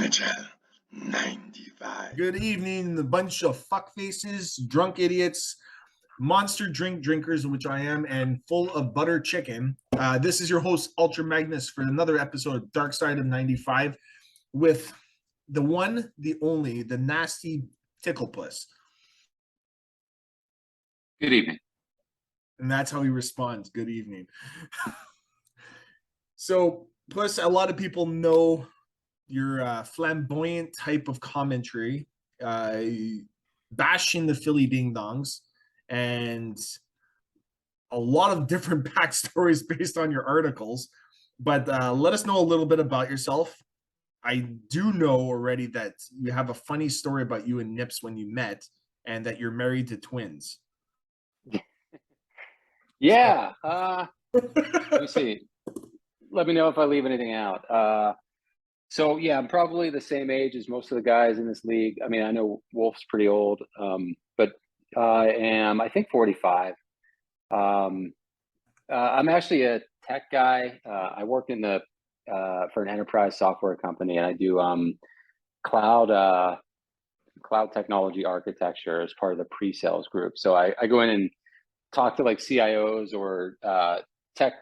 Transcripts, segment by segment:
Signature 95. Good evening, the bunch of fuckfaces, drunk idiots, monster drink drinkers, which I am, and full of butter chicken. This is your host, Ultra Magnus, for another episode of Dark Side of 95 with the one, the only, the nasty Ticklepuss. Good evening. And that's how he responds. Good evening. So, Puss, a lot of people know your flamboyant type of commentary, bashing the Philly Ding Dongs, and a lot of different backstories based on your articles. But let us know a little bit about yourself. I do know already that you have a funny story about you and Nips when you met, and that you're married to twins. Yeah. Let me see. Let me know if I leave anything out. So yeah, I'm probably the same age as most of the guys in this league. I mean, I know Wolf's pretty old, but I am, I think, 45. I'm actually a tech guy. I work in the for an enterprise software company, and I do cloud technology architecture as part of the pre-sales group. So I go in and talk to like CIOs or tech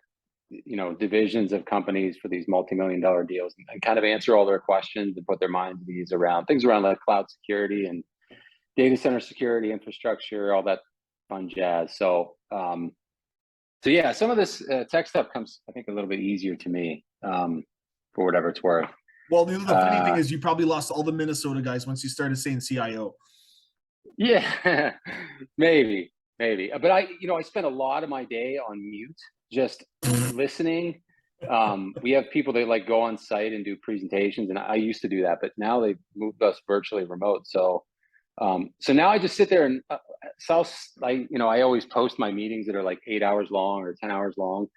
divisions of companies for these multi-million-dollar deals, and kind of answer all their questions and put their minds at ease around things around like cloud security and data center security, infrastructure, all that fun jazz. So yeah, some of this tech stuff comes, I think, a little bit easier to me, for whatever it's worth. Well, the funny thing is you probably lost all the Minnesota guys once you started saying CIO. Yeah, maybe. But I spend a lot of my day on mute, just listening. We have people that like go on site and do presentations, and I used to do that, but now they've moved us virtually remote. So now I just sit there and I always post my meetings that are like 8 hours long or 10 hours long,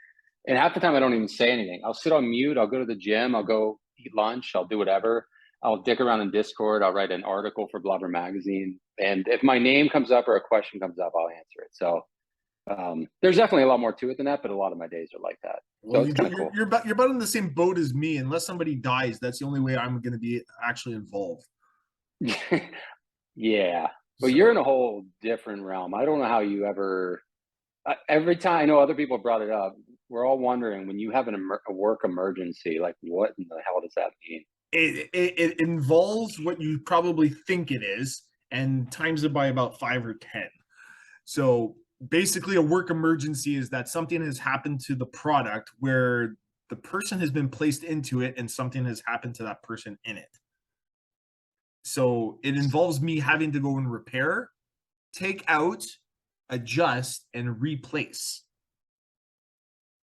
and half the time I don't even say anything. I'll sit on mute. I'll go to the gym. I'll go eat lunch. I'll do whatever. I'll dick around in Discord. I'll write an article for Blubber Magazine. And if my name comes up or a question comes up, I'll answer it. So there's definitely a lot more to it than that, but a lot of my days are like that. Well, so it's kind of cool. You're about in the same boat as me. Unless somebody dies, that's the only way I'm going to be actually involved. Yeah. But you're in a whole different realm. I don't know how you ever, every time I know other people brought it up, we're all wondering, when you have a work emergency, like what in the hell does that mean? It involves what you probably think it is and times it by about 5 or 10. So basically a work emergency is that something has happened to the product where the person has been placed into it and something has happened to that person in it. So it involves me having to go and repair, take out, adjust, and replace.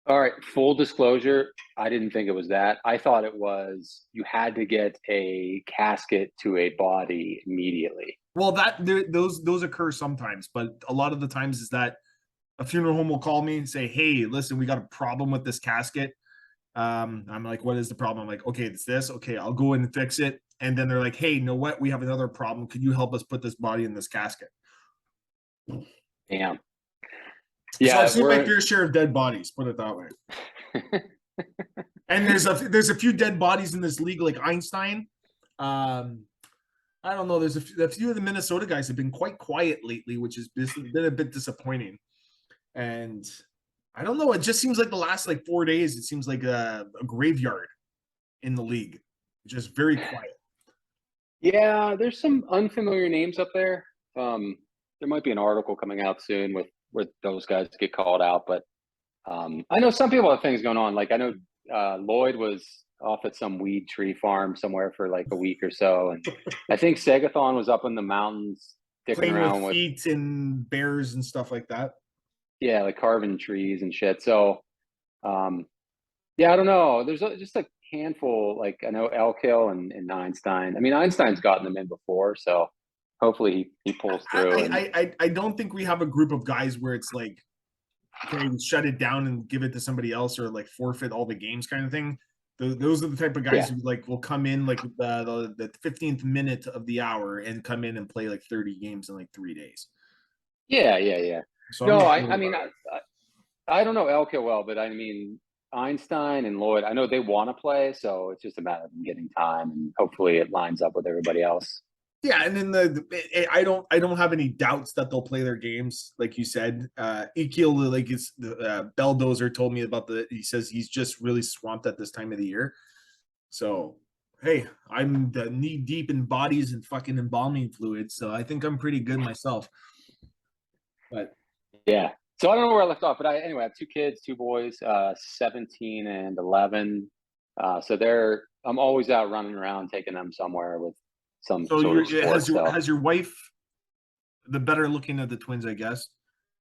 All right, full disclosure, I didn't think it was that. I thought it was you had to get a casket to a body immediately. Well, those occur sometimes, but a lot of the times is that a funeral home will call me and say, "Hey, listen, we got a problem with this casket." I'm like, "What is the problem?" I'm like, "Okay, it's this. Okay, I'll go in and fix it." And then they're like, "Hey, you know what? We have another problem. Could you help us put this body in this casket?" Damn. Yeah, so I've seen my fair share of dead bodies, put it that way. And there's a few dead bodies in this league, like Einstein. I don't know. There's a few of the Minnesota guys have been quite quiet lately, which has been a bit disappointing. And I don't know. It just seems like the last 4 days, it seems like a graveyard in the league, just very quiet. Yeah, there's some unfamiliar names up there. There might be an article coming out soon with where those guys get called out, but I know some people have things going on. Like I know Lloyd was off at some weed tree farm somewhere for like a week or so, and I think Segathon was up in the mountains dicking around with feet and bears and stuff like that. Yeah, like carving trees and shit. So yeah, I don't know. There's just a handful. Like I know Elk Hill and Einstein. I mean, Einstein's gotten them in before, so hopefully he pulls through. I don't think we have a group of guys where it's like, okay, shut it down and give it to somebody else, or like forfeit all the games kind of thing. Those are the type of guys who will come in like the 15th minute of the hour and come in and play like 30 games in like 3 days. Yeah. So no, I mean, I don't know Elk Hill well, but I mean, Einstein and Lloyd, I know they want to play, so it's just a matter of them getting time, and hopefully it lines up with everybody else. Yeah, and then I don't have any doubts that they'll play their games, like you said. Ekiel, like it's Belldozer told me about he says he's just really swamped at this time of the year. So hey, I'm knee deep in bodies and fucking embalming fluids, so I think I'm pretty good myself. But yeah, so I don't know where I left off, but anyway, I have 2 kids, 2 boys, 17 and 11. So I'm always out running around, taking them somewhere with some sort of sport. has your wife, the better looking of the twins, I guess,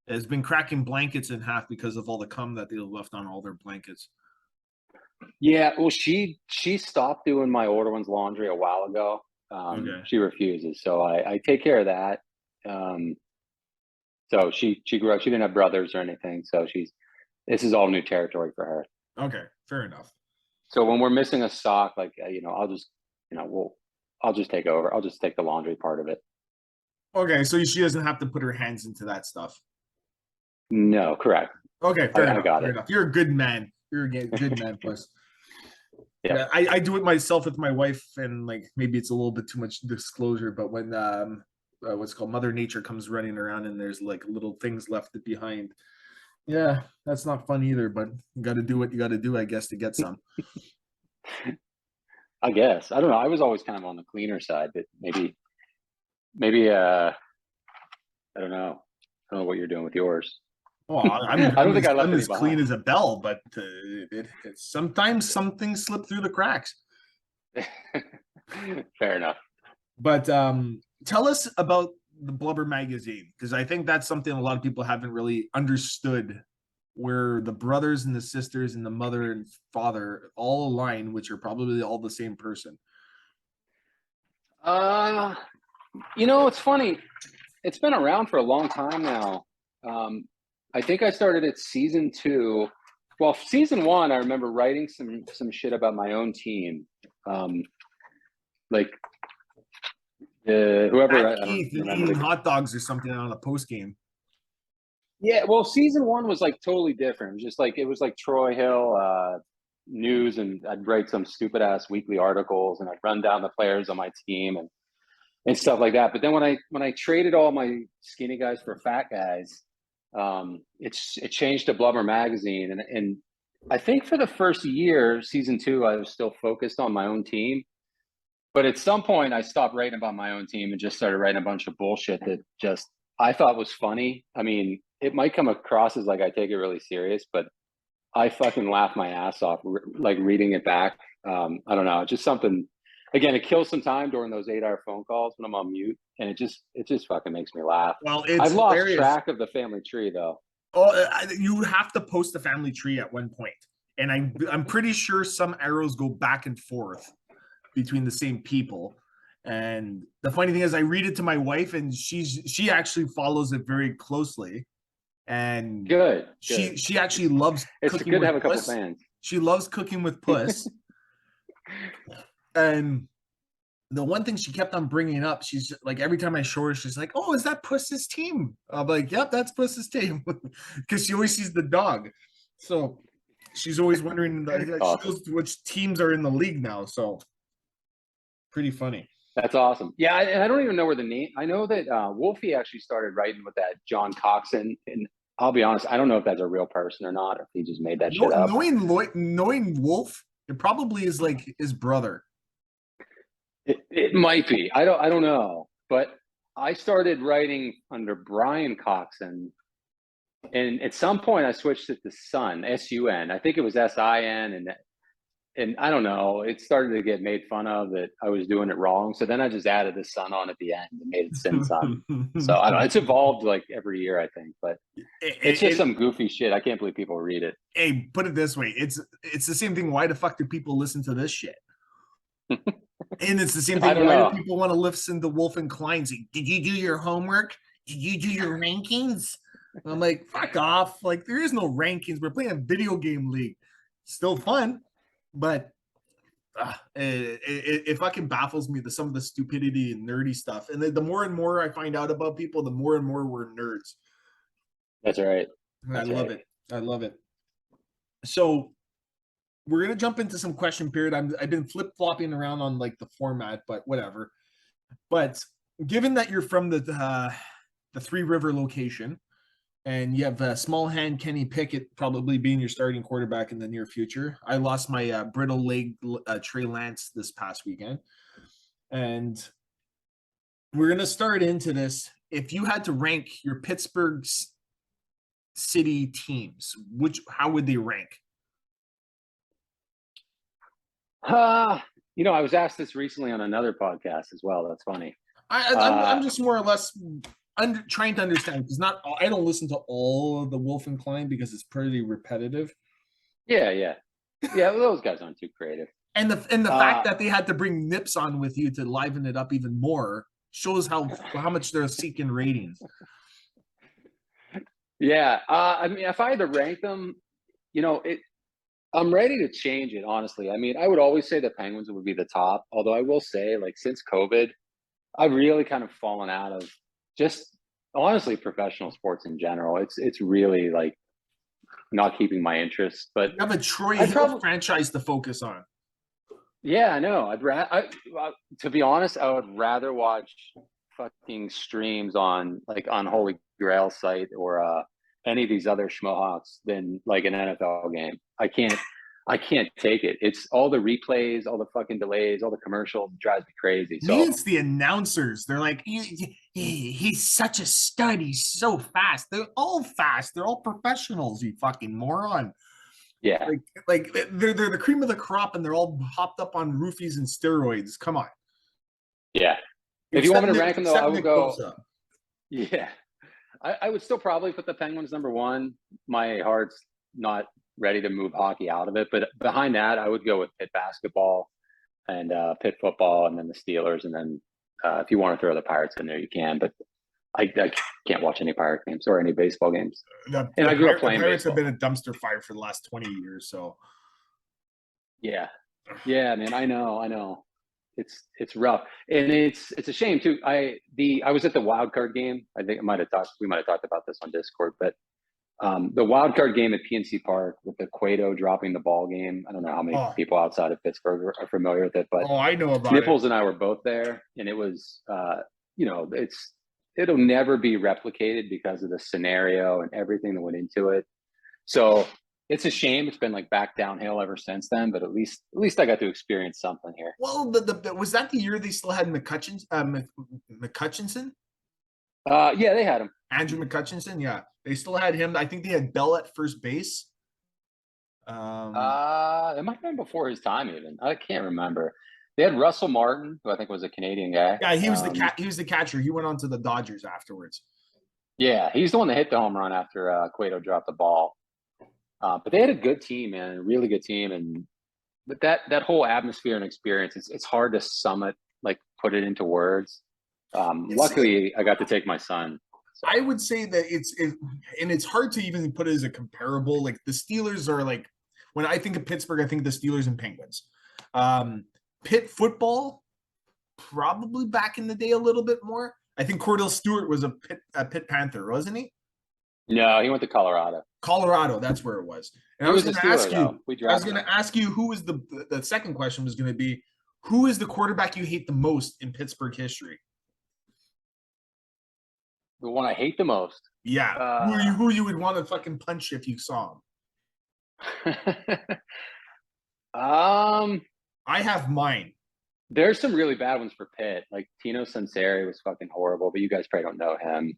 has been cracking blankets in half because of all the cum that they left on all their blankets? Yeah, well, she stopped doing my older one's laundry a while ago. Okay. She refuses, so I take care of that. So she grew up. She didn't have brothers or anything, so this is all new territory for her. Okay, fair enough. So when we're missing a sock, like I'll just take over. I'll just take the laundry part of it. Okay, so she doesn't have to put her hands into that stuff. No, correct. Okay, fair enough. I got fair it. enough. You're a good man. You're a good man, Puss. Yeah. I do it myself with my wife, and like maybe it's a little bit too much disclosure, but when what's called Mother Nature comes running around and there's like little things left behind, yeah, that's not fun either. But you got to do what you got to do, I guess, to get some. I guess. I don't know. I was always kind of on the cleaner side, but maybe I don't know. I don't know what you're doing with yours. Well, I'm as clean behind. as a bell, but sometimes some things slip through the cracks. Fair enough. But tell us about the Blubber magazine, because I think that's something a lot of people haven't really understood, where the brothers and the sisters and the mother and father all align, which are probably all the same person. It's funny. It's been around for a long time now. I think I started at season 2. Well, season 1, I remember writing some shit about my own team. Like whoever eating hot dogs or something on a post game. Yeah, well, season 1 was like totally different. It was like Troy Hill news, and I'd write some stupid ass weekly articles, and I'd run down the players on my team and stuff like that. But then when I traded all my skinny guys for fat guys, it changed to Blubber magazine, and I think for the first year, season 2, I was still focused on my own team. But at some point, I stopped writing about my own team and just started writing a bunch of bullshit that just I thought was funny. I mean, it might come across as like I take it really serious, but I fucking laugh my ass off like reading it back. I don't know, just something. Again, it kills some time during those 8-hour phone calls when I'm on mute, and it just fucking makes me laugh. Well, I've lost track of the family tree though. Oh, you have to post the family tree at one point, and I'm pretty sure some arrows go back and forth between the same people. And the funny thing is, I read it to my wife, and she actually follows it very closely. And good. She actually loves. It's good to have a couple fans. She loves cooking with Puss. And the one thing she kept on bringing up, she's like, every time I show her, she's like, "Oh, is that Puss's team?" I'm like, "Yep, that's Puss's team," because she always sees the dog. So she's always wondering awesome. She knows which teams are in the league now. So pretty funny. That's awesome. Yeah, I don't even know where the name. I know that Wolfie actually started writing with that John Coxon, and I'll be honest, I don't know if that's a real person or not, or if he just made that shit up. Knowing Wolf, it probably is like his brother. It might be. I don't know. But I started writing under Brian Coxon, and at some point I switched it to Sun, S-U-N. I think it was S-I-N, and I don't know. It started to get made fun of that I was doing it wrong. So then I just added the Sun on at the end and made it Sin Sun. So I don't know. It's evolved like every year, I think, but it's just some goofy shit. I can't believe people read it. Hey, put it this way. It's the same thing. Why the fuck do people listen to this shit? And it's the same thing. Why do people want to listen to Wolf and Klein? Say, did you do your homework? Did you do your rankings? I'm like, fuck off. Like, there is no rankings. We're playing a video game league. It's still fun, but it fucking baffles me, some of the stupidity and nerdy stuff. And the more and more I find out about people, the more and more we're nerds. That's right. I love it. I love it. So we're gonna jump into some question period. I've been flip flopping around on like the format, but whatever. But given that you're from the Three River location, and you have small hand Kenny Pickett probably being your starting quarterback in the near future. I lost my brittle leg Trey Lance this past weekend, and we're gonna start into this. If you had to rank your Pittsburgh city teams, how would they rank? You know, I was asked this recently on another podcast as well. That's funny. I'm just more or less trying to understand, because I don't listen to all of the Wolf and Klein because it's pretty repetitive. Yeah. Those guys aren't too creative. And the fact that they had to bring Nips on with you to liven it up even more shows how much they're seeking ratings. Yeah, I mean, if I had to rank them, you know, I'm ready to change it, honestly. I mean, I would always say the Penguins would be the top, although I will say, like, since COVID, I've really kind of fallen out of just honestly professional sports in general. It's really like not keeping my interest. But you have a Troy Hill franchise to focus on. Yeah, I know. To be honest, I would rather watch fucking streams on Holy Grail site or any of these other schmohawks than like an NFL game. I can't take it. It's all the replays, all the fucking delays, all the commercials. It drives me crazy. So it's the announcers. They're like, he's such a stud. He's so fast. They're all fast. They're all professionals. You fucking moron. Yeah, like they're the cream of the crop, and they're all hopped up on roofies and steroids. Come on. Yeah. If you want me to rank them, though, I would go. Yeah, I would still probably put the Penguins number one. My heart's not ready to move hockey out of it, but behind that, I would go with Pitt basketball and Pitt football, and then the Steelers, and then if you want to throw the Pirates in there, you can. But I can't watch any Pirate games or any baseball games. And I grew up playing. The Pirates baseball. have been a dumpster fire for the last 20 years. So yeah, man, I know. It's rough, and it's a shame too. I was at the wild card game. I think we might have talked about this on Discord, but the wild card game at PNC Park with the Cueto dropping the ball game. I don't know how many people outside of Pittsburgh are familiar with it, but I know about Nipples and I were both there, and it was it'll never be replicated because of the scenario and everything that went into it. So it's a shame. It's been like back downhill ever since then, but at least I got to experience something here. Well, was that the year they still had McCutcheon? Yeah, they had him. Andrew McCutcheon, yeah. They still had him. I think they had Bell at first base. It might have been before his time even. I can't remember. They had Russell Martin, who I think was a Canadian guy. Yeah, he was the catcher. He went on to the Dodgers afterwards. Yeah, he's the one that hit the home run after Cueto dropped the ball. But they had a good team, man, a really good team, but that whole atmosphere and experience, it's hard to put it into words. Luckily, I got to take my son. So. I would say that it's hard to even put it as a comparable. Like the Steelers are like, when I think of Pittsburgh, I think of the Steelers and Penguins. Pitt football, probably back in the day a little bit more. I think Cordell Stewart was a Pitt Panther, wasn't he? No, he went to Colorado. Colorado, that's where it was. And I was going to ask you who is the second question was going to be, who is the quarterback you hate the most in Pittsburgh history? The one I hate the most? Yeah. Who you would want to fucking punch if you saw him? I have mine. There's some really bad ones for Pitt. Like Tino Sunseri was fucking horrible, but you guys probably don't know him.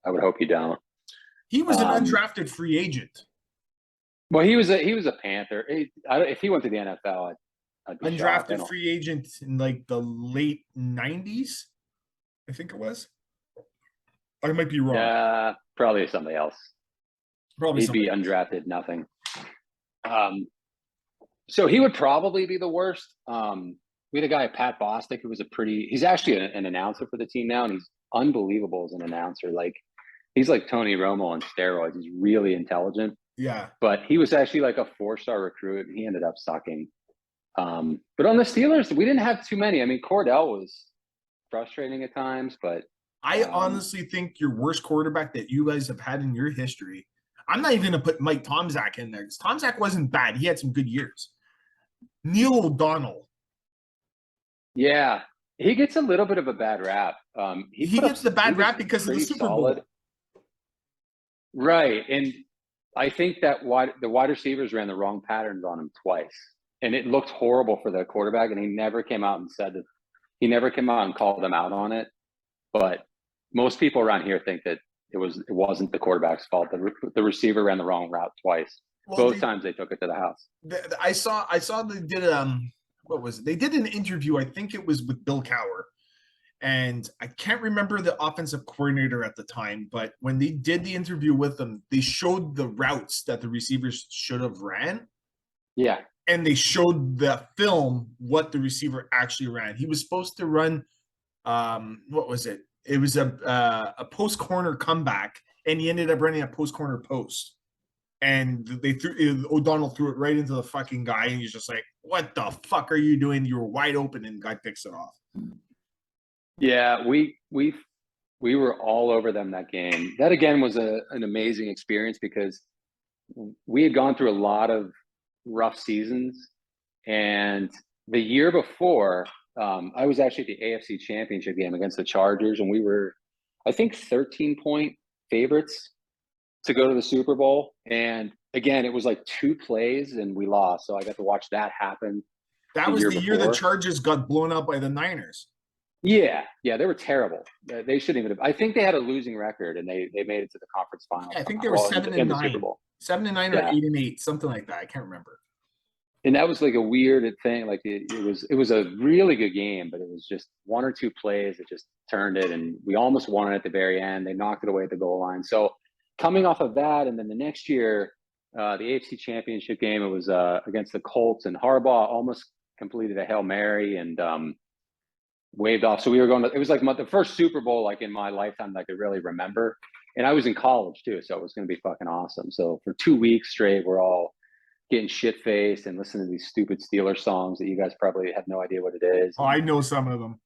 I would hope you don't. He was an undrafted free agent. Well, he was a Panther. If he went to the NFL, I'd be undrafted free agent in like the late 90s, I think it was. I might be wrong. Yeah, probably somebody else. He'd be undrafted, nothing. So he would probably be the worst. We had a guy, Pat Bostic, who was he's actually an announcer for the team now, and he's unbelievable as an announcer. Like, he's like Tony Romo on steroids. He's really intelligent. Yeah. But he was actually like a 4-star recruit. He ended up sucking. But on the Steelers, we didn't have too many. I mean, Cordell was frustrating at times, but I honestly think your worst quarterback that you guys have had in your history, I'm not even going to put Mike Tomczak in there, because Tomczak wasn't bad. He had some good years. Neil O'Donnell. Yeah, he gets a little bit of a bad rap. He He put up, gets the he bad was rap because of the pretty Super solid. Bowl. Right. And I think that the wide receivers ran the wrong patterns on him twice. And it looked horrible for the quarterback. And he never came out and said that he never came out and called them out on it. But most people around here think that it wasn't the quarterback's fault. The receiver ran the wrong route twice. Well, Both times they took it to the house. I saw they did what was it? They did an interview. I think it was with Bill Cowher, and I can't remember the offensive coordinator at the time. But when they did the interview with them, they showed the routes that the receivers should have ran. Yeah, and they showed the film what the receiver actually ran. He was supposed to run what was it? It was a post corner comeback, and he ended up running a post corner post. And O'Donnell threw it right into the fucking guy, and he's just like, "What the fuck are you doing? You were wide open," and the guy picks it off. yeah, we were all over them that game. That again was an amazing experience because we had gone through a lot of rough seasons, and the year before, I was actually at the AFC Championship game against the Chargers, and we were, I think, 13-point favorites to go to the Super Bowl. And again, it was like 2 plays, and we lost. So I got to watch that happen. That was the year the Chargers got blown up by the Niners. Yeah, they were terrible. They shouldn't even have. I think they had a losing record, and they made it to the conference final. Yeah, I think they were 7-9, the Super Bowl. 7-9 or 8-8, something like that. I can't remember. And that was like a weird thing. Like it was a really good game, but it was just 1 or 2 plays that just turned it, and we almost won it at the very end. They knocked it away at the goal line. So coming off of that, and then the next year, the AFC Championship game, it was against the Colts, and Harbaugh almost completed a Hail Mary and waved off. So we were going to, it was like the first Super Bowl like in my lifetime that I could really remember. And I was in college too, so it was going to be fucking awesome. So for 2 weeks straight, we're all getting shit-faced and listening to these stupid Steelers songs that you guys probably have no idea what it is. Oh, I know some of them.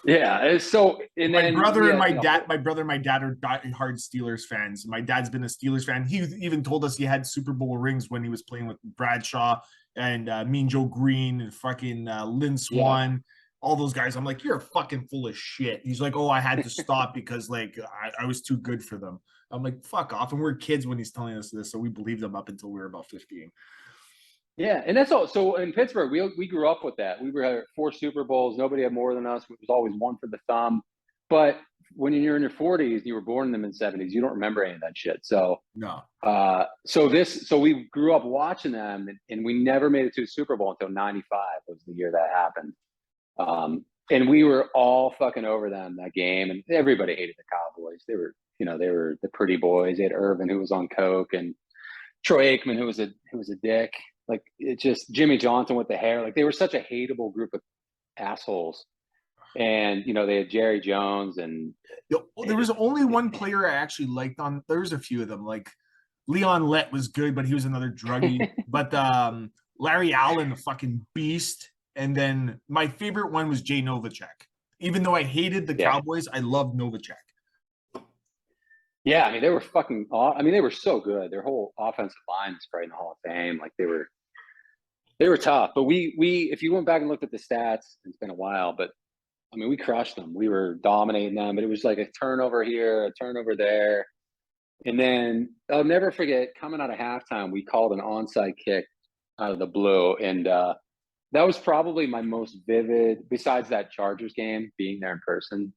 Yeah, so and my then brother and my dad are diehard Steelers fans. My dad's been a Steelers fan. He even told us he had Super Bowl rings when he was playing with Bradshaw and Mean Joe Green and fucking Lynn Swan, all those guys. I'm like, you're fucking full of shit. He's like, oh, I had to stop because like I was too good for them. I'm like, fuck off. And we're kids when he's telling us this, so we believed him up until we were about 15. Yeah, and that's all. So in Pittsburgh, we grew up with that. We were 4 Super Bowls. Nobody had more than us. It was always one for the thumb. But when you're in your 40s, you were born in the mid-70s, you don't remember any of that shit. So no. So we grew up watching them, and we never made it to a Super Bowl until '95 was the year that happened. And we were all fucking over them that game, and everybody hated the Cowboys. They were the pretty boys. They had Irvin, who was on coke, and Troy Aikman, who was a dick. Like, it just Jimmy Johnson with the hair. Like, they were such a hateable group of assholes. And they had Jerry Jones, and there was only one player I actually liked on. There was a few of them. Like Leon Lett was good, but he was another druggie. But Larry Allen, the fucking beast. And then my favorite one was Jay Novacek. Even though I hated the Cowboys, I loved Novacek. Yeah, I mean, they were fucking. I mean, they were so good. Their whole offensive line is probably in the Hall of Fame. Like, they were tough. But we if you went back and looked at the stats, it's been a while, but I mean, we crushed them. We were dominating them, but it was like a turnover here, a turnover there. And then I'll never forget, coming out of halftime, we called an onside kick out of the blue. And that was probably my most vivid, besides that Chargers game, being there in person.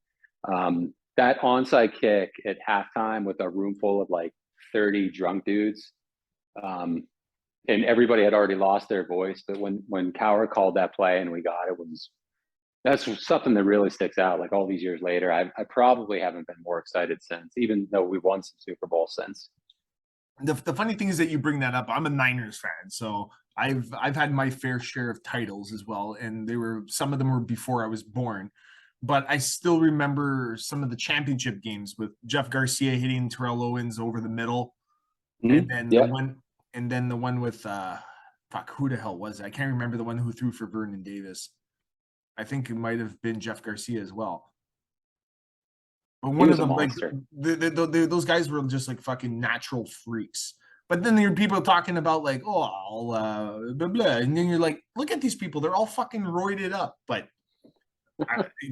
That onside kick at halftime with a room full of like 30 drunk dudes. And everybody had already lost their voice. But when Cowher called that play and we got it, that's something that really sticks out. Like, all these years later, I probably haven't been more excited since, even though we've won some Super Bowls since. The funny thing is that you bring that up. I'm a Niners fan, so I've had my fair share of titles as well, and some of them were before I was born. But I still remember some of the championship games with Jeff Garcia hitting Terrell Owens over the middle, and then the one with who the hell was it? I can't remember the one who threw for Vernon Davis. I think it might have been Jeff Garcia as well. But one of them, like those guys were just like fucking natural freaks. But then there are people talking about like, oh, blah, blah. And then you're like, look at these people. They're all fucking roided up. But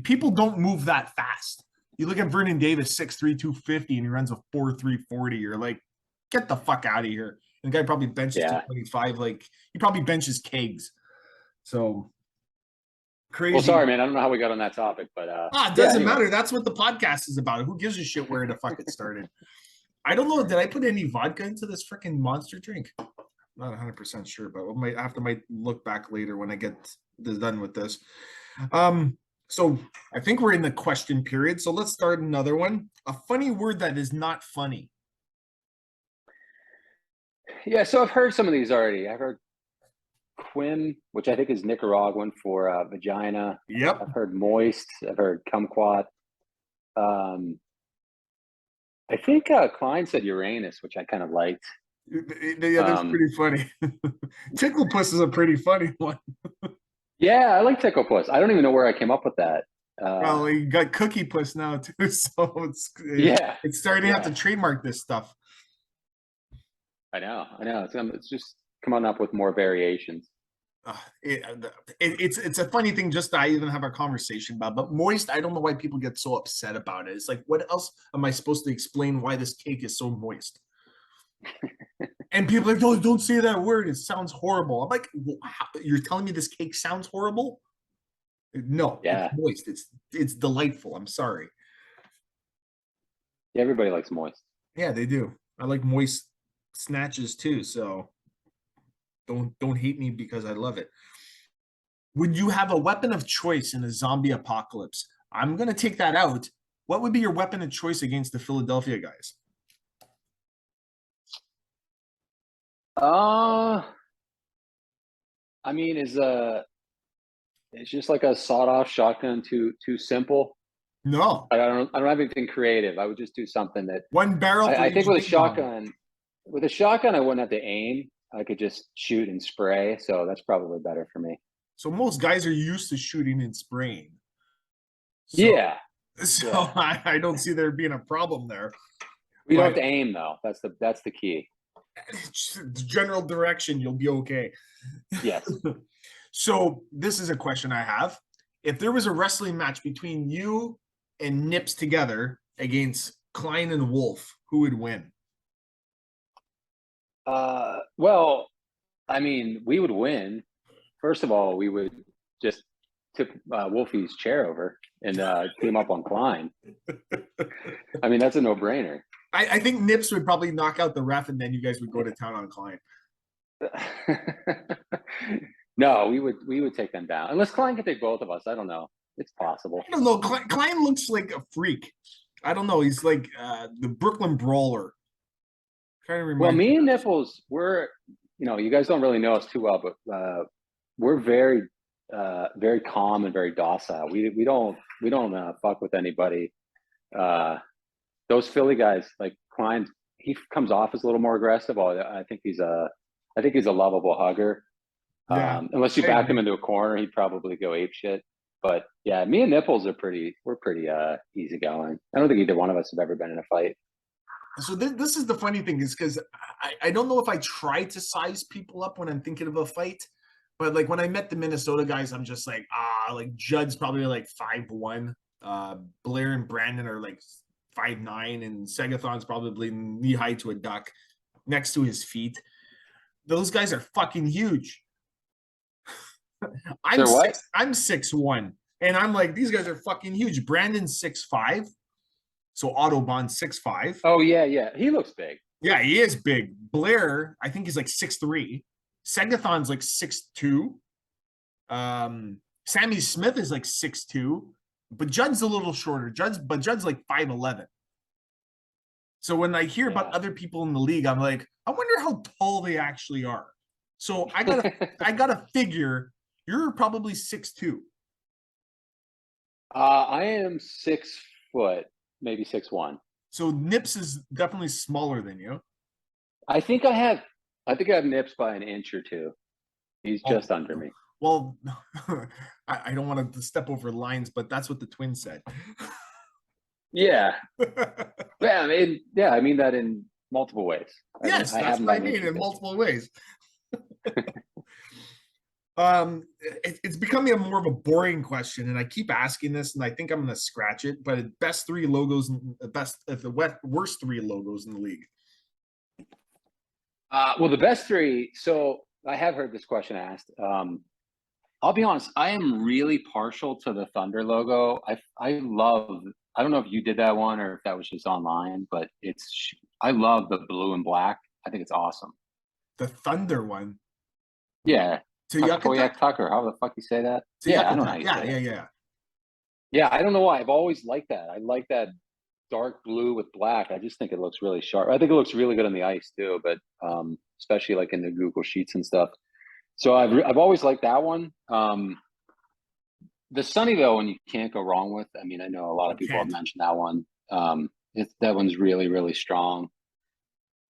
people don't move that fast. You look at Vernon Davis, 6'3", 250, and he runs a 4'3", 40. You're like, get the fuck out of here. And the guy probably benches 225. Like, he probably benches kegs. So crazy. Well, sorry, man. I don't know how we got on that topic, but it doesn't matter. That's what the podcast is about. Who gives a shit where the fuck it started? I don't know. Did I put any vodka into this freaking monster drink? Not 100% sure, but might look back later when I get done with this. So I think we're in the question period. So let's start another one. A funny word that is not funny. Yeah, so I've heard some of these already. I've heard quim, which I think is Nicaraguan for vagina. Yep. I've heard moist. I've heard kumquat. I think Klein said Uranus, which I kind of liked. Yeah, that's pretty funny. Ticklepuss is a pretty funny one. Yeah, I like Ticklepuss. I don't even know where I came up with that. Well, you got Cookie Puss now too, so it's starting to have to trademark this stuff. I know. It's just coming up with more variations. It's a funny thing just to even have a conversation about, but moist, I don't know why people get so upset about it. It's like, what else am I supposed to explain why this cake is so moist? And people are like, don't say that word, it sounds horrible. I'm like, you're telling me this cake sounds horrible? No, it's moist. It's delightful. I'm sorry. Yeah, everybody likes moist. Yeah, they do. I like moist snatches too, so don't hate me because I love it. Would you have a weapon of choice in a zombie apocalypse? I'm going to take that out. What would be your weapon of choice against the Philadelphia guys? I mean, it's just like a sawed-off shotgun too simple? No. I don't have anything creative. I would just do something that one barrel. I think with a shotgun, I wouldn't have to aim. I could just shoot and spray. So that's probably better for me. So most guys are used to shooting and spraying. So I don't see there being a problem there. We don't have to aim though. That's the key. General direction, you'll be okay. Yes. So this is a question I have. If there was a wrestling match between you and Nips together against Klein and Wolf, who would win? Well, I mean, we would win. First of all, we would just tip Wolfie's chair over and put him up on Klein. I mean, that's a no-brainer. I think Nips would probably knock out the ref, and then you guys would go to town on Klein. No, we would take them down. Unless Klein could take both of us. I don't know. It's possible. I don't know. Klein looks like a freak. I don't know. He's like the Brooklyn Brawler. Well, me and Nipples, you guys don't really know us too well, but we're very, very calm and very docile. We don't fuck with anybody. Those Philly guys, like Klein, he comes off as a little more aggressive. I think he's a lovable hugger. Yeah. Unless you back him into a corner, he'd probably go ape shit. But yeah, me and Nipples we're pretty easygoing. I don't think either one of us have ever been in a fight. So this is the funny thing is because I don't know if I try to size people up when I'm thinking of a fight, but like when I met the Minnesota guys, I'm just like, like Judd's probably like 5'1", Blair and Brandon are like 5'9", and Segathon's probably knee high to a duck next to his feet. Those guys are fucking huge. I'm 6'1", and I'm like, these guys are fucking huge. Brandon's 6'5". So Autobahn's 6'5". Oh, yeah. He looks big. Yeah, he is big. Blair, I think he's like 6'3". Segathon's like 6'2". Sammy Smith is like 6'2". But Judd's a little shorter. Judd's like 5'11". So when I hear about other people in the league, I'm like, I wonder how tall they actually are. So I gotta figure you're probably 6'2". I am 6 foot. Maybe 6'1". So Nips is definitely smaller than you. I think I have Nips by an inch or two. He's just under me. Well, I don't want to step over lines, but that's what the twins said. Yeah. I mean that in multiple ways. Yes, I that's have them what I by mean, in intricate. multiple ways. It's becoming a more of a boring question, and I keep asking this, and I think I'm going to scratch it. But best three logos, worst three logos in the league. Well, the best three. So I have heard this question asked. I'll be honest. I am really partial to the Thunder logo. I love. I don't know if you did that one or if that was just online, but I love the blue and black. I think it's awesome. The Thunder one. Yeah. Koyak Tucker. How the fuck you say that? Yeah, I don't know how you say that. Yeah. Yeah, I don't know why. I've always liked that. I like that dark blue with black. I just think it looks really sharp. I think it looks really good on the ice too, but especially like in the Google Sheets and stuff. So I've always liked that one. The Sunnyvale one you can't go wrong with. I mean, I know a lot of people have mentioned that one. That one's really, really strong.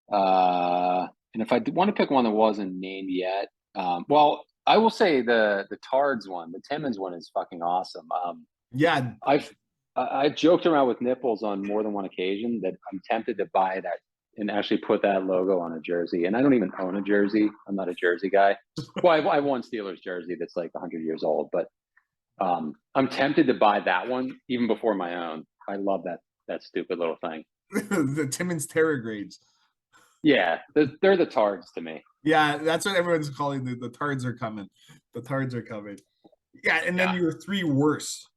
And if I want to pick one that wasn't named yet, well, I will say the Tards one, the Timmins one is fucking awesome. Yeah, I've joked around with Nipples on more than one occasion that I'm tempted to buy that and actually put that logo on a jersey. And I don't even own a jersey. I'm not a jersey guy. Well, I have one Steelers jersey that's like 100 years old, but I'm tempted to buy that one even before my own. I love that stupid little thing. The Timmins Terrorgrades. Yeah, they're the Tards to me. Yeah, that's what everyone's calling the Tards are coming. The Tards are coming. Yeah, and then your three worst.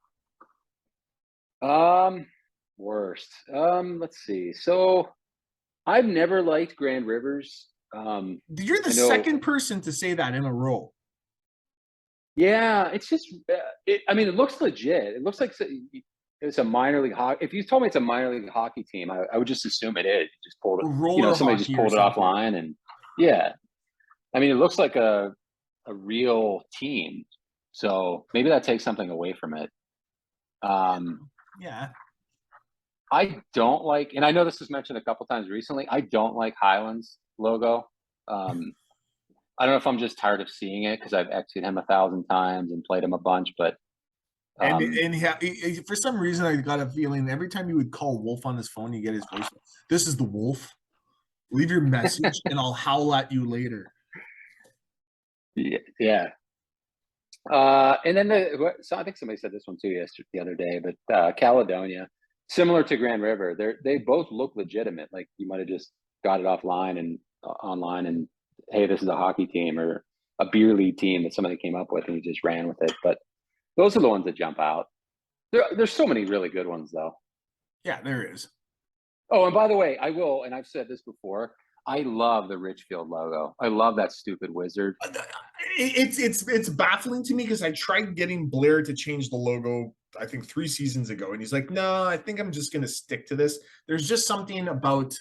Worst. Let's see. So I've never liked Grand Rivers. You're the second person to say that in a row. Yeah, it's just. I mean, it looks legit. It looks like it's a minor league hockey. If you told me it's a minor league hockey team, I would just assume it is. Just pulled it. Somebody just pulled it offline, and yeah. I mean, it looks like a real team. So maybe that takes something away from it. Yeah. I don't like, and I know this was mentioned a couple times recently. I don't like Highland's logo. I don't know if I'm just tired of seeing it because I've exited him 1,000 times and played him a bunch, but for some reason I got a feeling every time you would call Wolf on his phone, you get his voice. This is the Wolf. Leave your message and I'll howl at you later. Yeah. And then so I think somebody said this one too the other day, but Caledonia, similar to Grand River, they both look legitimate. Like you might have just got it offline and online and hey, this is a hockey team or a beer league team that somebody came up with and you just ran with it. But those are the ones that jump out. There's so many really good ones though. Yeah, there is. Oh, and by the way, I will, and I've said this before, I love the Richfield logo. I love that stupid wizard. It's baffling to me because I tried getting Blair to change the logo, I think 3 seasons ago, and he's like, no, I think I'm just going to stick to this. There's just something about,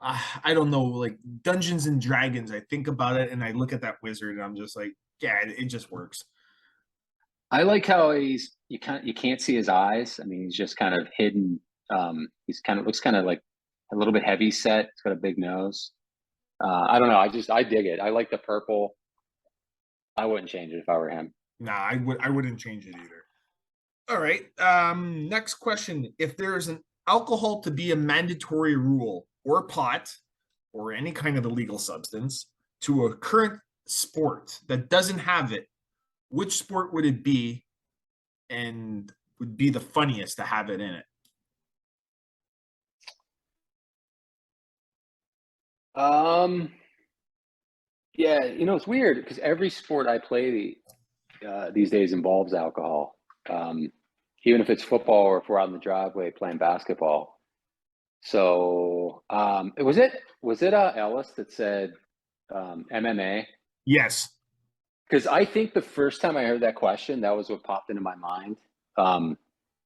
I don't know, like Dungeons and Dragons. I think about it and I look at that wizard and I'm just like, yeah, it just works. I like how you can't see his eyes. I mean, he's just kind of hidden. Looks kind of like a little bit heavy set. He's got a big nose. I don't know. I dig it. I like the purple. I wouldn't change it if I were him. Nah, I wouldn't change it either. All right. Next question. If there's an alcohol to be a mandatory rule or pot or any kind of illegal substance to a current sport that doesn't have it, which sport would it be and would be the funniest to have it in it? Yeah, it's weird because every sport I play these days involves alcohol. Even if it's football or if we're out in the driveway playing basketball. So, was it Ellis that said MMA? Yes. Because I think the first time I heard that question, that was what popped into my mind.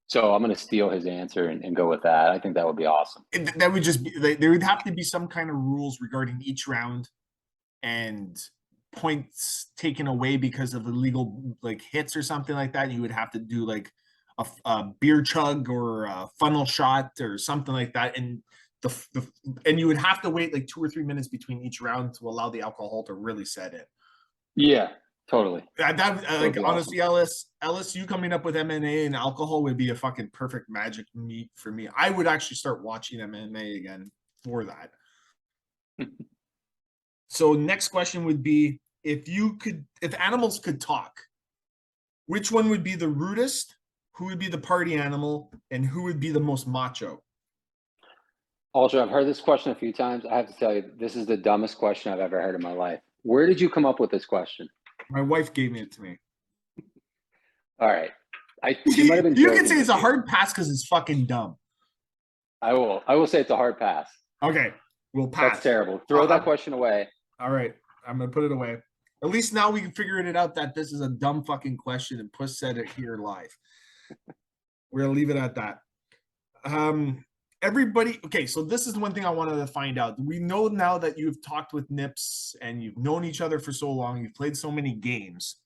So I'm going to steal his answer and go with that. I think that would be awesome. That would just be, there would have to be some kind of rules regarding each round and points taken away because of illegal like hits or something like that. You would have to do like a beer chug or a funnel shot or something like that. And and you would have to wait like 2 or 3 minutes between each round to allow the alcohol to really set in. Yeah. Totally. Honestly, awesome. Ellis, you coming up with MMA and alcohol would be a fucking perfect magic meet for me. I would actually start watching MMA again for that. So next question would be, if animals could talk, which one would be the rudest? Who would be the party animal? And who would be the most macho? Also, I've heard this question a few times. I have to tell you, this is the dumbest question I've ever heard in my life. Where did you come up with this question? My wife gave it to me. All right. She might have been You joking can say it's a with you. hard pass because it's fucking dumb. I will say it's a hard pass. Okay, we'll pass. That's terrible. Throw that question away. All right, I'm gonna put it away. At least now we can figure it out that this is a dumb fucking question, and Puss said it here live. We're gonna leave it at that. Everybody, okay, so this is one thing I wanted to find out. We know now that you've talked with Nips and you've known each other for so long, you've played so many games.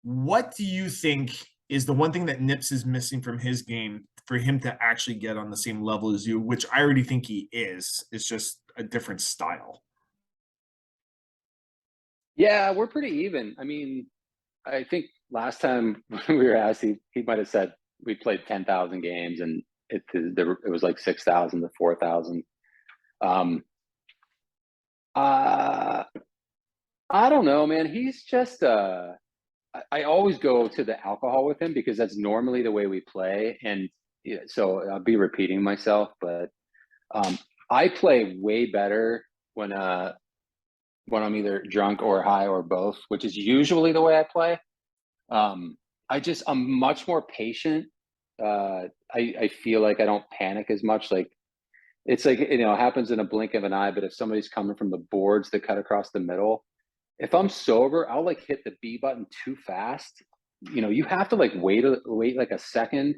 What do you think is the one thing that Nips is missing from his game for him to actually get on the same level as you, which I already think he is? It's just a different style. Yeah, we're pretty even. I mean, I think last time we were asked, he might have said we played 10,000 games and it was like 6,000 to 4,000. I don't know, man. He's just I always go to the alcohol with him because that's normally the way we play, and so I'll be repeating myself, but I play way better when I'm either drunk or high or both, which is usually the way I play. I'm much more patient. I feel like I don't panic as much. Like it's like, it happens in a blink of an eye, but if somebody's coming from the boards that cut across the middle, if I'm sober, I'll like hit the B button too fast. You have to like wait like a second,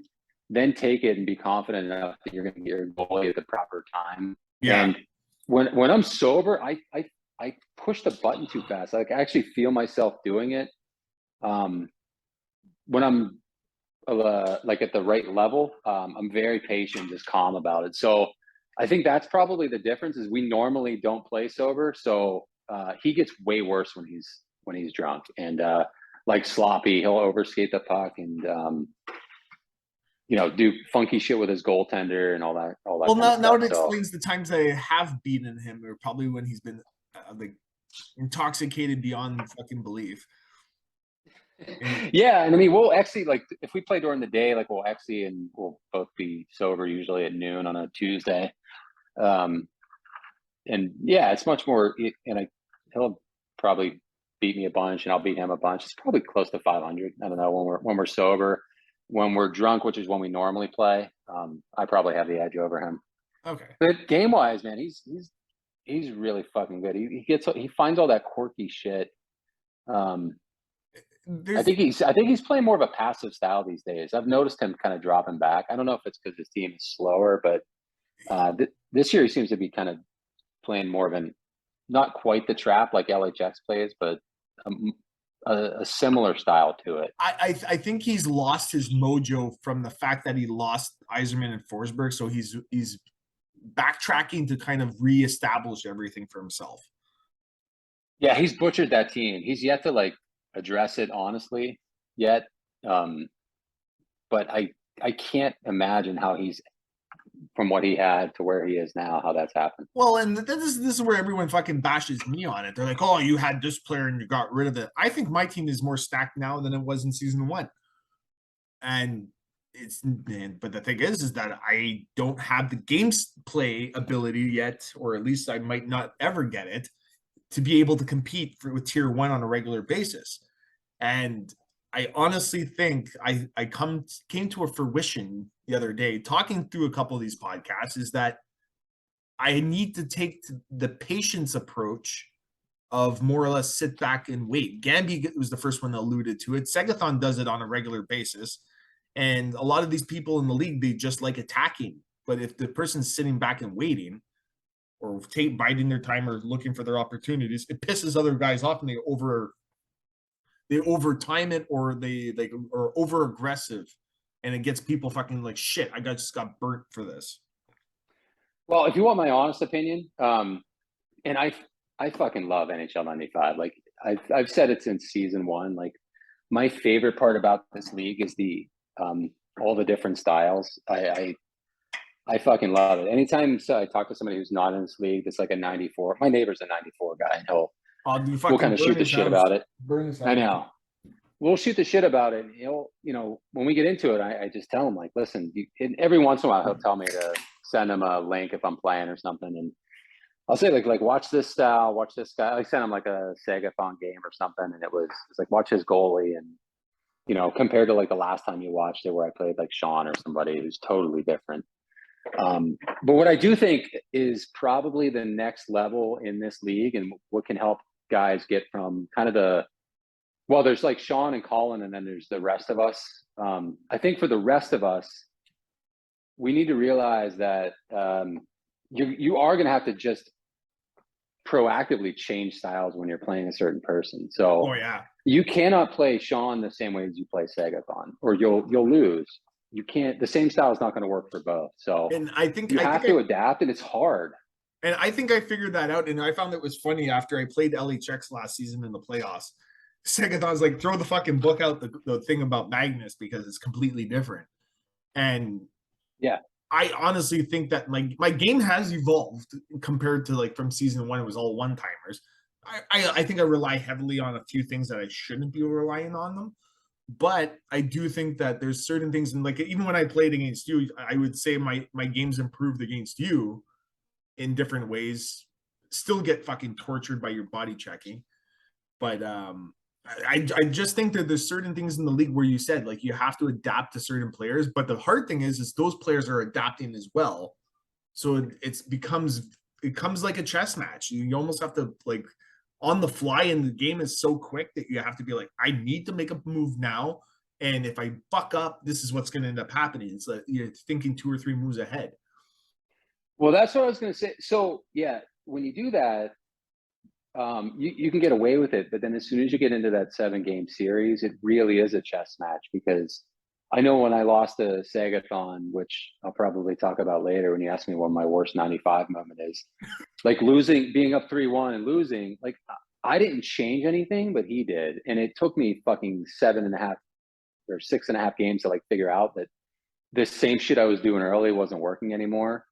then take it and be confident enough that you're going to get your goalie at the proper time. Yeah. And when I'm sober, I push the button too fast. Like I actually feel myself doing it. When I'm like at the right level, I'm very patient, just calm about it. So I think that's probably the difference. Is we normally don't play sober, so he gets way worse when he's drunk and like sloppy. He'll overskate the puck and do funky shit with his goaltender and all that. Well, now it So, explains the times I have beaten him, or probably when he's been like intoxicated beyond fucking belief. yeah, and I mean, we'll actually, like, if we play during the day, like we'll actually, and we'll both be sober usually at noon on a Tuesday. And yeah, it's much more, and he'll probably beat me a bunch and I'll beat him a bunch. It's probably close to 500. I don't know, when we're sober. When we're drunk, which is when we normally play, I probably have the edge over him. Okay. But game wise, man, he's really fucking good. He finds all that quirky shit. I think he's playing more of a passive style these days. I've noticed him kind of dropping back. I don't know if it's because his team is slower, but this year he seems to be kind of playing more of not quite the trap like LHX plays, but a similar style to it. I think he's lost his mojo from the fact that he lost Yzerman and Forsberg, so he's backtracking to kind of reestablish everything for himself. Yeah, he's butchered that team. He's yet to like address it honestly yet, but I can't imagine how he's from what he had to where he is now, how that's happened. Well, and this is where everyone fucking bashes me on it. They're like, "Oh, you had this player and you got rid of it." I think my team is more stacked now than it was in season 1, and but the thing is that I don't have the gameplay ability yet, or at least I might not ever get it, to be able to compete with tier 1 on a regular basis. And I honestly think I came to a fruition the other day talking through a couple of these podcasts, is that I need to take the patience approach of more or less sit back and wait. Gamby was the first one that alluded to it. Segathon does it on a regular basis. And a lot of these people in the league, they just like attacking. But if the person's sitting back and waiting, or biding their time or looking for their opportunities, it pisses other guys off and they overtime it, or they are over aggressive, and it gets people fucking like, shit, I just got burnt for this. Well, if you want my honest opinion, and I fucking love NHL 95. Like I've said it since season 1. Like my favorite part about this league is the all the different styles. I fucking love it. Anytime I talk to somebody who's not in this league, that's like a 94. My neighbor's a 94 guy, and Oh, you we'll fucking kind of burn shoot the his shit house. about it. Burn his house. I know. We'll shoot the shit about it. When we get into it, I just tell him, like, listen, and every once in a while he'll tell me to send him a link if I'm playing or something, and I'll say like watch this style, watch this guy. I sent him like a Sagathon game or something, and it's like watch his goalie, and compared to like the last time you watched it where I played like Sean or somebody who's totally different. But what I do think is probably the next level in this league, and what can help guys get from kind of there's like Sean and Colin, and then there's the rest of us. I think for the rest of us, we need to realize that you are going to have to just proactively change styles when you're playing a certain person. So you cannot play Sean the same way as you play Sagathon, or you'll lose. You can't. The same style is not going to work for both. So and I think you have to adapt, and it's hard. And I think I figured that out, and I found it was funny after I played LHX last season in the playoffs. Sagathon's like, throw the fucking book out, the thing about Magnus, because it's completely different. And yeah, I honestly think that my game has evolved compared to like from season one. It was all one-timers. I think I rely heavily on a few things that I shouldn't be relying on them. But I do think that there's certain things, and like even when I played against you, I would say my games improved against you in different ways. Still get fucking tortured by your body checking, but I just think that there's certain things in the league where you said like you have to adapt to certain players, but the hard thing is those players are adapting as well, so it becomes like a chess match. You almost have to like on the fly, and the game is so quick that you have to be like, I need to make a move now, and if I fuck up, this is what's going to end up happening. It's like you're thinking 2 or 3 moves ahead. Well, that's what I was going to say. So yeah, when you do that, you can get away with it, but then as soon as you get into that 7-game series, it really is a chess match. Because I know when I lost to Sagathon, which I'll probably talk about later when you ask me what my worst 95 moment is, like being up 3-1 and losing, like I didn't change anything, but he did. And it took me fucking 7.5 or 6.5 games to like figure out that this same shit I was doing early wasn't working anymore.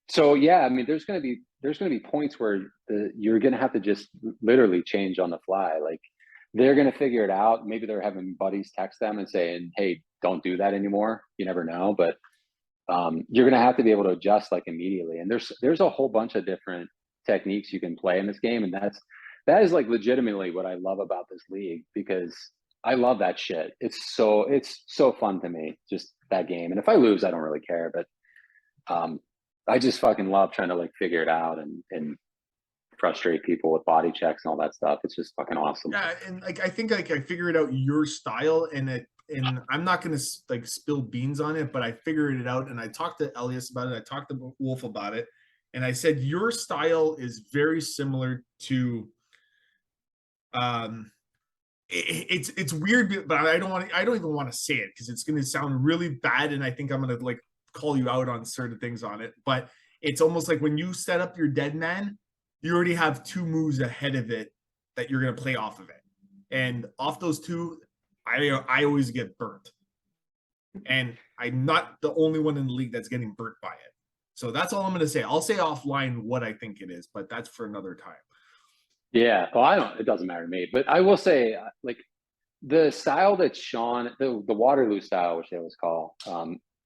So yeah, I mean, there's going to be points where you're going to have to just literally change on the fly. Like they're going to figure it out. Maybe they're having buddies text them and saying, hey, don't do that anymore. You never know. But you're going to have to be able to adjust like immediately. And there's a whole bunch of different techniques you can play in this game. And that is like legitimately what I love about this league, because I love that shit. It's so fun to me, just that game. And if I lose, I don't really care. But I just fucking love trying to like figure it out and frustrate people with body checks and all that stuff. It's just fucking awesome. Yeah, and like I think like I figured out your style, and I'm not gonna like spill beans on it, but I figured it out, and I talked to Elias about it. I talked to Wolf about it, and I said your style is very similar to. It's weird, but I don't even want to say it because it's gonna sound really bad, and I think I'm gonna like call you out on certain things on it. But it's almost like when you set up your dead man, you already have 2 moves ahead of it that you're going to play off of it. And off those 2, I always get burnt. And I'm not the only one in the league that's getting burnt by it. So that's all I'm going to say. I'll say offline what I think it is, but that's for another time. Yeah. Well, it doesn't matter to me, but I will say like the style that Sean, the Waterloo style, which they always call,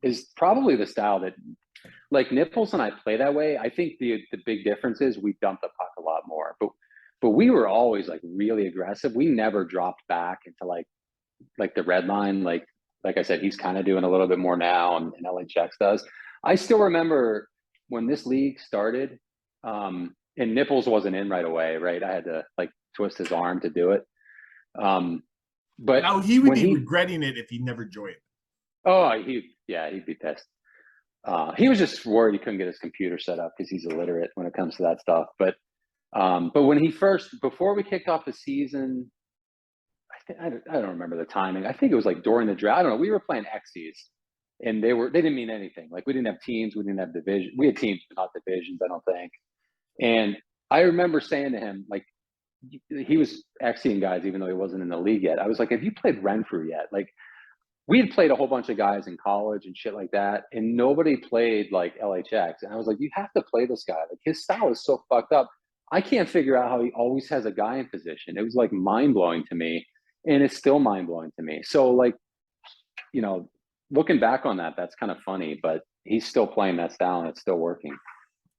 is probably the style that like Nipples and I play that way. I think the big difference is we dump the puck a lot more, but we were always like really aggressive. We never dropped back into like the red line. Like I said, he's kind of doing a little bit more now, and LHX does. I still remember when this league started, and Nipples wasn't in right away, right? I had to like twist his arm to do it. But now he would be regretting it if he never joined. Oh, he'd be pissed. He was just worried he couldn't get his computer set up because he's illiterate when it comes to that stuff. But when before we kicked off the season, I don't remember the timing. I think it was like during the draft. I don't know. We were playing Xyz, and they didn't mean anything. Like we didn't have teams, we didn't have division. We had teams, but not divisions, I don't think. And I remember saying to him, like, he was Xing guys, even though he wasn't in the league yet. I was like, have you played Renfrew yet? Like, we had played a whole bunch of guys in college and shit like that, and nobody played like LHX. And I was like, you have to play this guy. Like his style is so fucked up. I can't figure out how he always has a guy in position. It was like mind blowing to me, and it's still mind blowing to me. So like, you know, looking back on that, that's kind of funny. But he's still playing that style, and it's still working.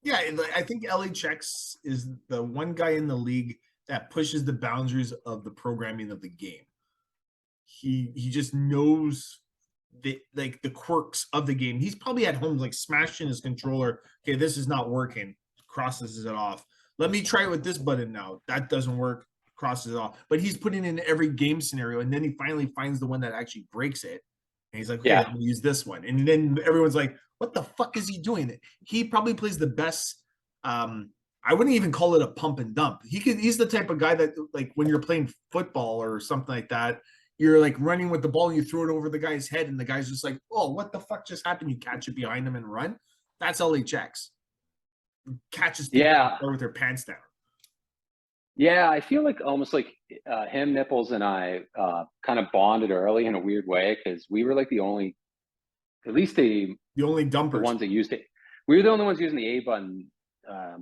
Yeah, and I think LHX is the one guy in the league that pushes the boundaries of the programming of the game. He just knows the like the quirks of the game. He's probably at home like smashing his controller. Okay, this is not working. Crosses it off. Let me try it with this button now. That doesn't work. Crosses it off. But he's putting in every game scenario, and then he finally finds the one that actually breaks it. And he's like, okay, I'm gonna use this one. And then everyone's like, what the fuck is he doing? He probably plays the best. I wouldn't even call it a pump and dump. He's the type of guy that like when you're playing football or something like that, you're like running with the ball and you throw it over the guy's head, and the guy's just like, oh, what the fuck just happened? You catch it behind him and run. That's LHX. Catches people with their pants down. Yeah, I feel like almost like him, Nipples, and I kind of bonded early in a weird way because we were like the only, at least the only dumpers, the ones that used it. We were the only ones using the A button. I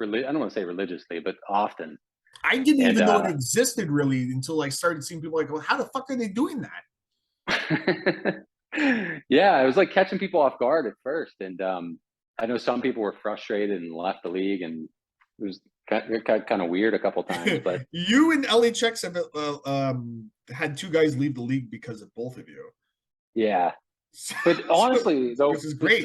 don't want to say religiously, but often. I didn't even know it existed really until I started seeing people like, well, how the fuck are they doing that? Yeah, it was like catching people off guard at first, and I know some people were frustrated and left the league, and it was kind of weird a couple times. But you and LHX have had two guys leave the league because of both of you. Yeah, but honestly, though, this is great.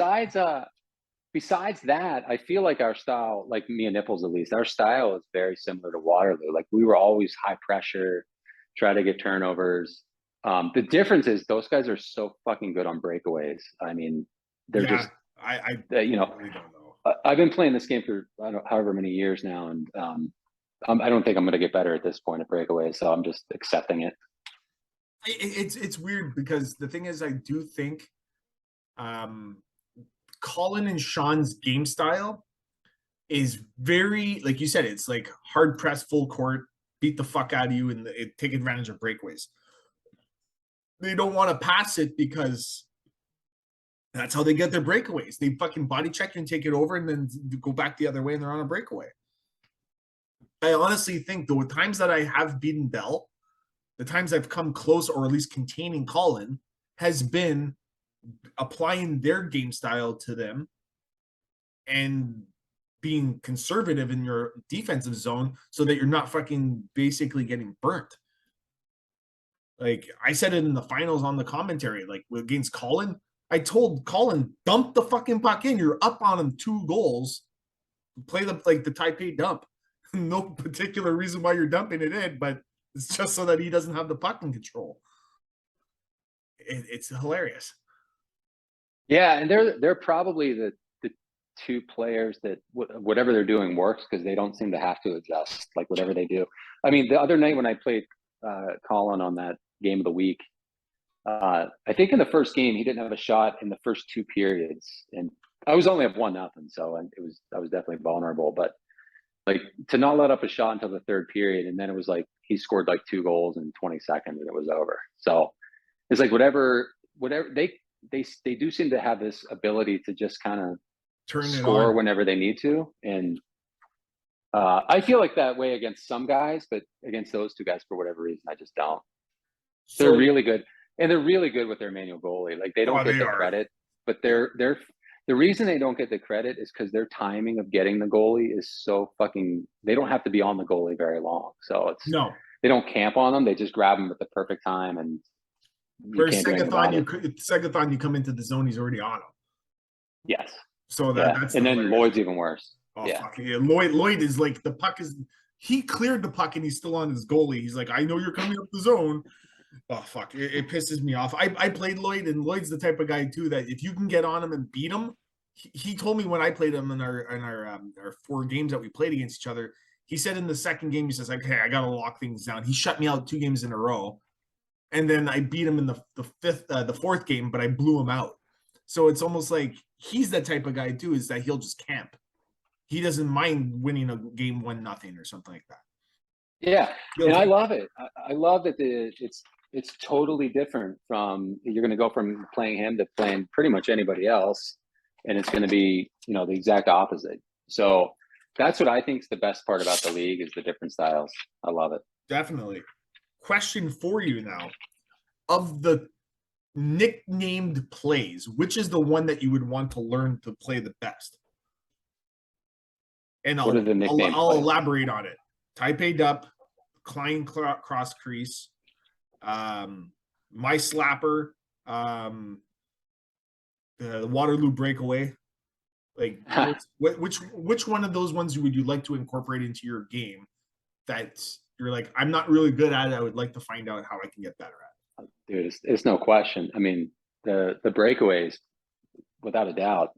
Besides that, I feel like our style, like me and Nipples at least, our style is very similar to Waterloo. Like we were always high pressure, try to get turnovers. The difference is those guys are so fucking good on breakaways. I mean, they're just you know, really don't know. I've been playing this game for I don't know however many years now, and I don't think I'm going to get better at this point at breakaways. So I'm just accepting it. It's weird because the thing is, I do think Colin and Sean's game style is very, like you said, it's like hard press, full court, beat the fuck out of you, and take advantage of breakaways. They don't want to pass it because that's how they get their breakaways. They fucking body check you and take it over and then go back the other way and they're on a breakaway. I honestly think the times that I have beaten Bell, the times I've come close or at least containing Colin, has been applying their game style to them and being conservative in your defensive zone so that you're not fucking basically getting burnt. Like I said it in the finals on the commentary, like against Colin, I told Colin, dump the fucking puck in. You're up on him 2 goals. Play the Taipei dump. No particular reason why you're dumping it in, but it's just so that he doesn't have the puck in control. It's hilarious. Yeah, and they're probably the 2 players that whatever they're doing works because they don't seem to have to adjust, like whatever they do. I mean, the other night when I played Colin on that game of the week, I think in the first game he didn't have a shot in the first 2 periods, and I was only up 1-0, so I was definitely vulnerable. But like to not let up a shot until the 3rd period, and then it was like he scored like 2 goals in 20 seconds and it was over. So it's like whatever they do seem to have this ability to just kind of score whenever they need to, and I feel like that way against some guys, but against those 2 guys for whatever reason I just don't. They're really good, and they're really good with their manual goalie. Like they don't get the credit, but they're the reason they don't get the credit is because their timing of getting the goalie is so fucking. They don't have to be on the goalie very long, so they don't camp on them. They just grab them at the perfect time, and whereas Segathon, you come into the zone, he's already on him. Yes. So that's and then Lloyd's even worse. Oh, yeah. Fuck yeah. Lloyd is like the puck is. He cleared the puck and he's still on his goalie. He's like, I know you're coming up the zone. Oh fuck! It pisses me off. I played Lloyd, and Lloyd's the type of guy too that if you can get on him and beat him, he told me when I played him in our 4 games that we played against each other. He said in the second game, he says, "Okay, I gotta lock things down." He shut me out 2 games in a row, and then I beat him in the 4th game, but I blew him out. So it's almost like he's that type of guy too. Is that he'll just camp. He doesn't mind winning a game 1-0 or something like that. Yeah, and I love it. I love that it's totally different from, you're going to go from playing him to playing pretty much anybody else, and it's going to be, you know, the exact opposite. So that's what I think is the best part about the league, is the different styles. I love it. Definitely. Question for you now. Of the nicknamed plays, which is the one that you would want to learn to play the best? And What are the nicknamed I'll plays? elaborate on it. Taipei Dup, Klein Cross Crease, My Slapper, the Waterloo Breakaway. Like which one of those ones would you like to incorporate into your game that you're like, I'm not really good at it, I would like to find out how I can get better at it? Dude, it's no question. I mean, the breakaways, without a doubt.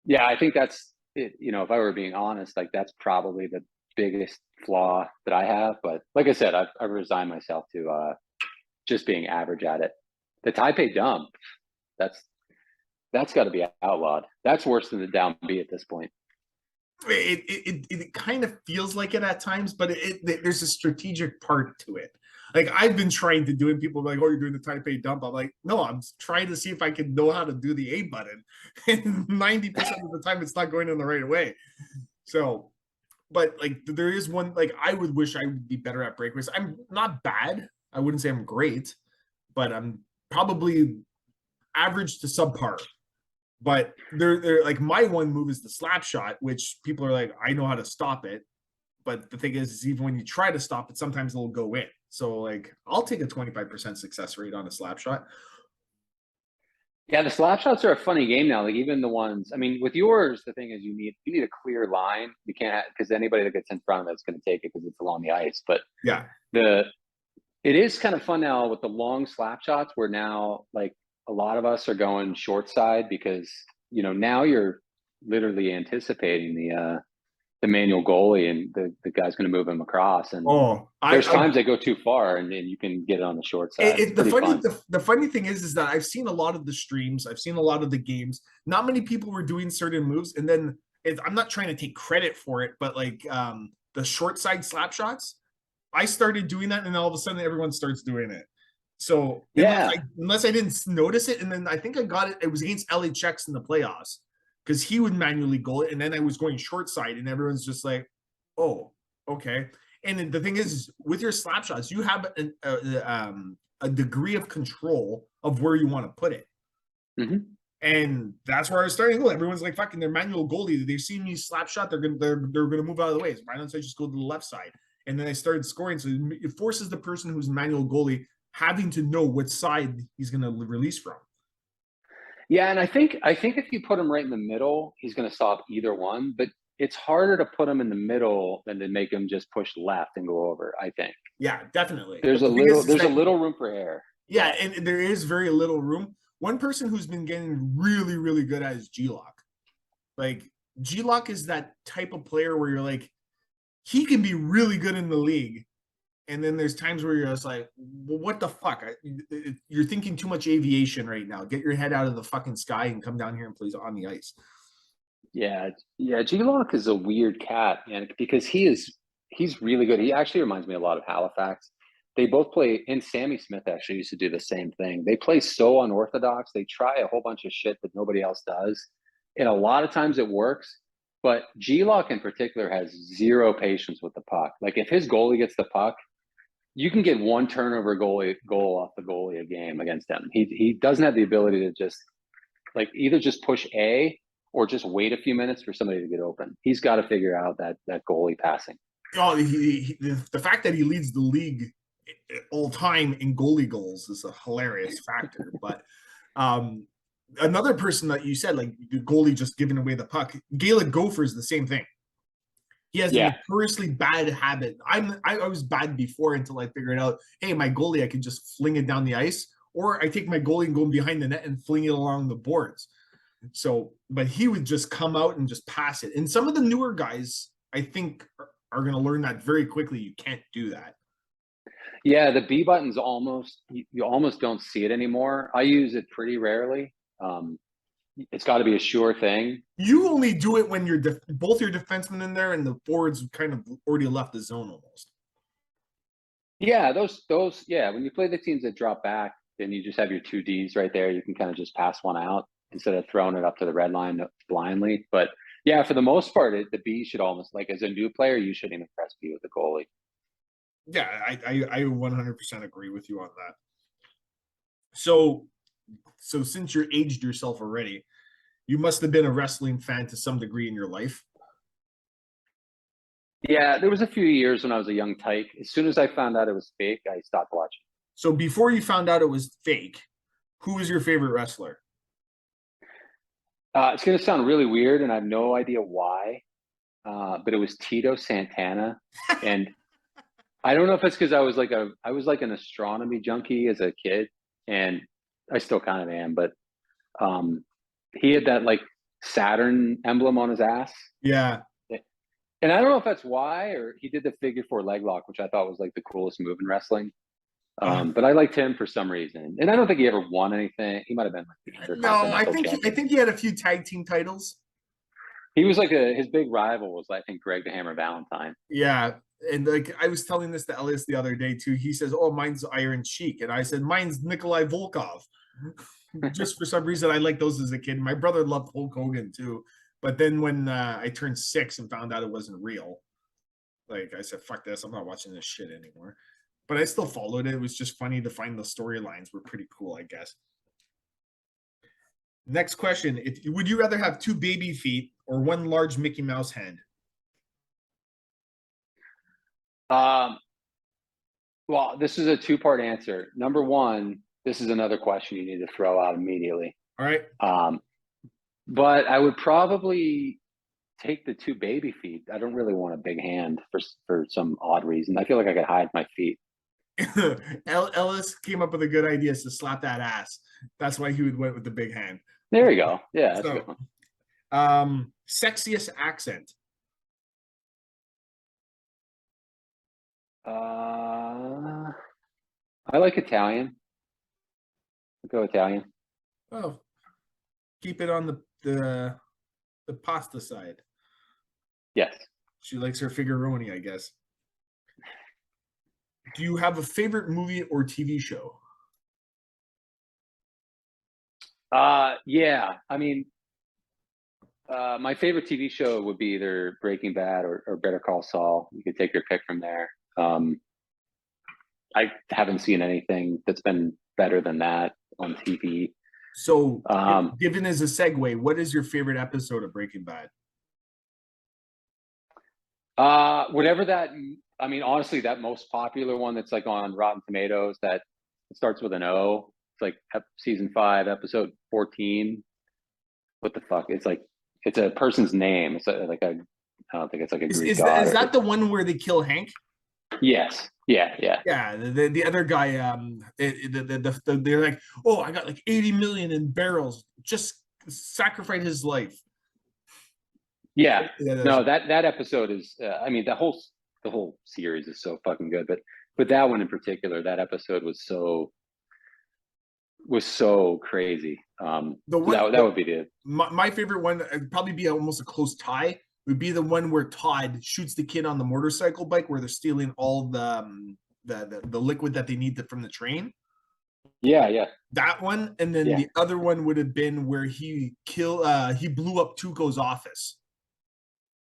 Yeah, I think that's it. You know, if I were being honest, like that's probably the biggest flaw that I have. But like I said, I've resigned myself to just being average at it. The Taipei dump, that's got to be outlawed. That's worse than the down B at this point. It kind of feels like it at times, but there's a strategic part to it. Like I've been trying to do it. People are like, oh, you're doing the Taipei dump. I'm like, no, I'm trying to see if I can know how to do the A button. And 90% of the time it's not going in the right way. So, but like there is one, like I would wish I would be better at breakaways. I'm not bad. I wouldn't say I'm great, but I'm probably average to subpar. But they're like, my one move is the slap shot, which people are like, I know how to stop it. But the thing is even when you try to stop it, sometimes it'll go in. So like, I'll take a 25% success rate on a slap shot. Yeah, the slap shots are a funny game now. Like even the ones, I mean, with yours, the thing is you need a clear line. You can't, because anybody that gets in front of it's going to take it because it's along the ice. But yeah, it is kind of fun now with the long slap shots, where now like a lot of us are going short side, because you know now you're literally anticipating the manual goalie, and the guy's going to move him across, and there's times they go too far, and then you can get it on the short side. The funny thing is that I've seen a lot of the streams, I've seen a lot of the games. Not many people were doing certain moves, and then I'm not trying to take credit for it, but like the short side slap shots, I started doing that, and all of a sudden everyone starts doing it. So yeah, unless I didn't notice it, and then I think I got it. It was against LHX in the playoffs, because he would manually goal it, and then I was going short side, and everyone's just like, "Oh, okay." And the thing is, with your slap shots, you have a degree of control of where you want to put it, and that's where I was starting to go. Everyone's like, "Fucking, their manual goalie. They've seen me slap shot. They're gonna move out of the way. So why don't I just go to the left side?" And then I started scoring. So it forces the person who's manual goalie having to know what side he's going to release from. Yeah, and I think if you put him right in the middle, he's going to stop either one. But it's harder to put him in the middle than to make him just push left and go over, I think. Yeah, definitely. There's a little room for error. Yeah, and there is very little room. One person who's been getting really, really good at is Glock. Like Glock is that type of player where you're like, he can be really good in the league. And then there's times where you're just like, well, what the fuck? You're thinking too much aviation right now. Get your head out of the fucking sky and come down here and play on the ice. Yeah. G-Lock is a weird cat, man, because he's really good. He actually reminds me a lot of Halifax. They both play, and Sammy Smith actually used to do the same thing. They play so unorthodox. They try a whole bunch of shit that nobody else does. And a lot of times it works. But G-Lock in particular has zero patience with the puck. Like if his goalie gets the puck, you can get one turnover goal off the goalie a game against him. He doesn't have the ability to just like either just push A or just wait a few minutes for somebody to get open. He's got to figure out that goalie passing. Oh, the fact that he leads the league all time in goalie goals is a hilarious factor. But another person that you said, like the goalie just giving away the puck, Gaelic Gopher is the same thing. He has a notoriously bad habit. I was bad before until I figured out, hey, my goalie, I can just fling it down the ice, or I take my goalie and go behind the net and fling it along the boards. So, but he would just come out and just pass it. And some of the newer guys, I think, are going to learn that very quickly. You can't do that. Yeah, the B button's you almost don't see it anymore. I use it pretty rarely. It's got to be a sure thing. You only do it when you're both your defensemen in there and the forwards kind of already left the zone almost. Yeah, those yeah, when you play the teams that drop back, then you just have your two Ds right there. You can kind of just pass one out instead of throwing it up to the red line blindly. But yeah, for the most part, the B should almost, like, as a new player, you shouldn't even press B with the goalie. Yeah, I 100% agree with you on that. So since you're aged yourself already, you must have been a wrestling fan to some degree in your life. Yeah, there was a few years when I was a young tyke. As soon as I found out it was fake, I stopped watching. So before you found out it was fake, who was your favorite wrestler? It's going to sound really weird, and I have no idea why, but it was Tito Santana, and I don't know if it's because I was like an astronomy junkie as a kid, and I still kind of am, but he had that like Saturn emblem on his ass. Yeah. And I don't know if that's why, or he did the figure four leg lock, which I thought was like the coolest move in wrestling. But I liked him for some reason, and I don't think he ever won anything. He might have been like the No, I champion. think he had a few tag team titles. He was like his big rival was, I think, Greg the Hammer Valentine. Yeah, and like I was telling this to Elias the other day too. He says, "Oh, mine's Iron Sheik," and I said, "Mine's Nikolai Volkov." Just for some reason, I liked those as a kid. My brother loved Hulk Hogan too, but then when I turned 6 and found out it wasn't real, like I said, "Fuck this! I'm not watching this shit anymore." But I still followed it. It was just funny to find the storylines were pretty cool, I guess. Next question: would you rather have 2 baby feet or 1 large Mickey Mouse hand? Well, this is a 2-part answer. Number one, this is another question you need to throw out immediately. All right. But I would probably take the 2 baby feet. I don't really want a big hand for some odd reason. I feel like I could hide my feet. Ellis came up with a good idea to slap that ass. That's why he would went with the big hand. There you go. Yeah, that's a good one. Sexiest accent. I like Italian. I'll go Italian. Oh, keep it on the pasta side. Yes. She likes her figuroni, I guess. Do you have a favorite movie or TV show? Yeah. I mean, my favorite TV show would be either Breaking Bad or Better Call Saul. You could take your pick from there. I haven't seen anything that's been better than that on TV. So, given as a segue, what is your favorite episode of Breaking Bad? Whatever that, I mean, honestly, that most popular one that's like on Rotten Tomatoes that starts with an O. It's like season 5, episode 14. What the fuck? It's like, it's a person's name. It's I don't think it's like a Greek god. Is that the one where they kill Hank? Yes. Yeah. The other guy, they're like, oh, I got like 80 million in barrels. Just sacrifice his life. Yeah. No, that episode is. I mean, the whole series is so fucking good, but that one in particular, that episode was so crazy. That would be my favorite one. It'd probably be almost a close tie. Would be the one where Todd shoots the kid on the motorcycle bike where they're stealing all the liquid that they need from the train. Yeah. That one, and then the other one would have been where he blew up Tuco's office.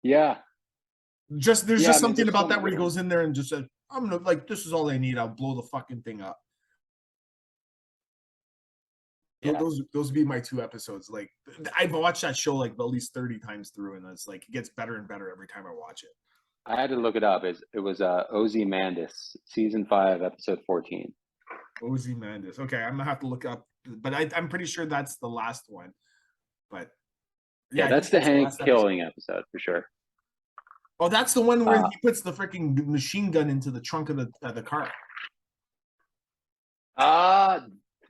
Yeah. There's something about that where he goes in there and just said, I'm gonna, like, this is all I need. I'll blow the fucking thing up. Yeah. Those would be my 2 episodes. Like, I've watched that show like at least 30 times through, and it's like it gets better and better every time I watch it. I had to look it up. It was Ozymandias, season 5, episode 14. Ozymandias. Okay, I'm gonna have to look up, but I'm pretty sure that's the last one. But yeah, that's the Hank killing episode for sure. Oh, that's the one where he puts the freaking machine gun into the trunk of the car.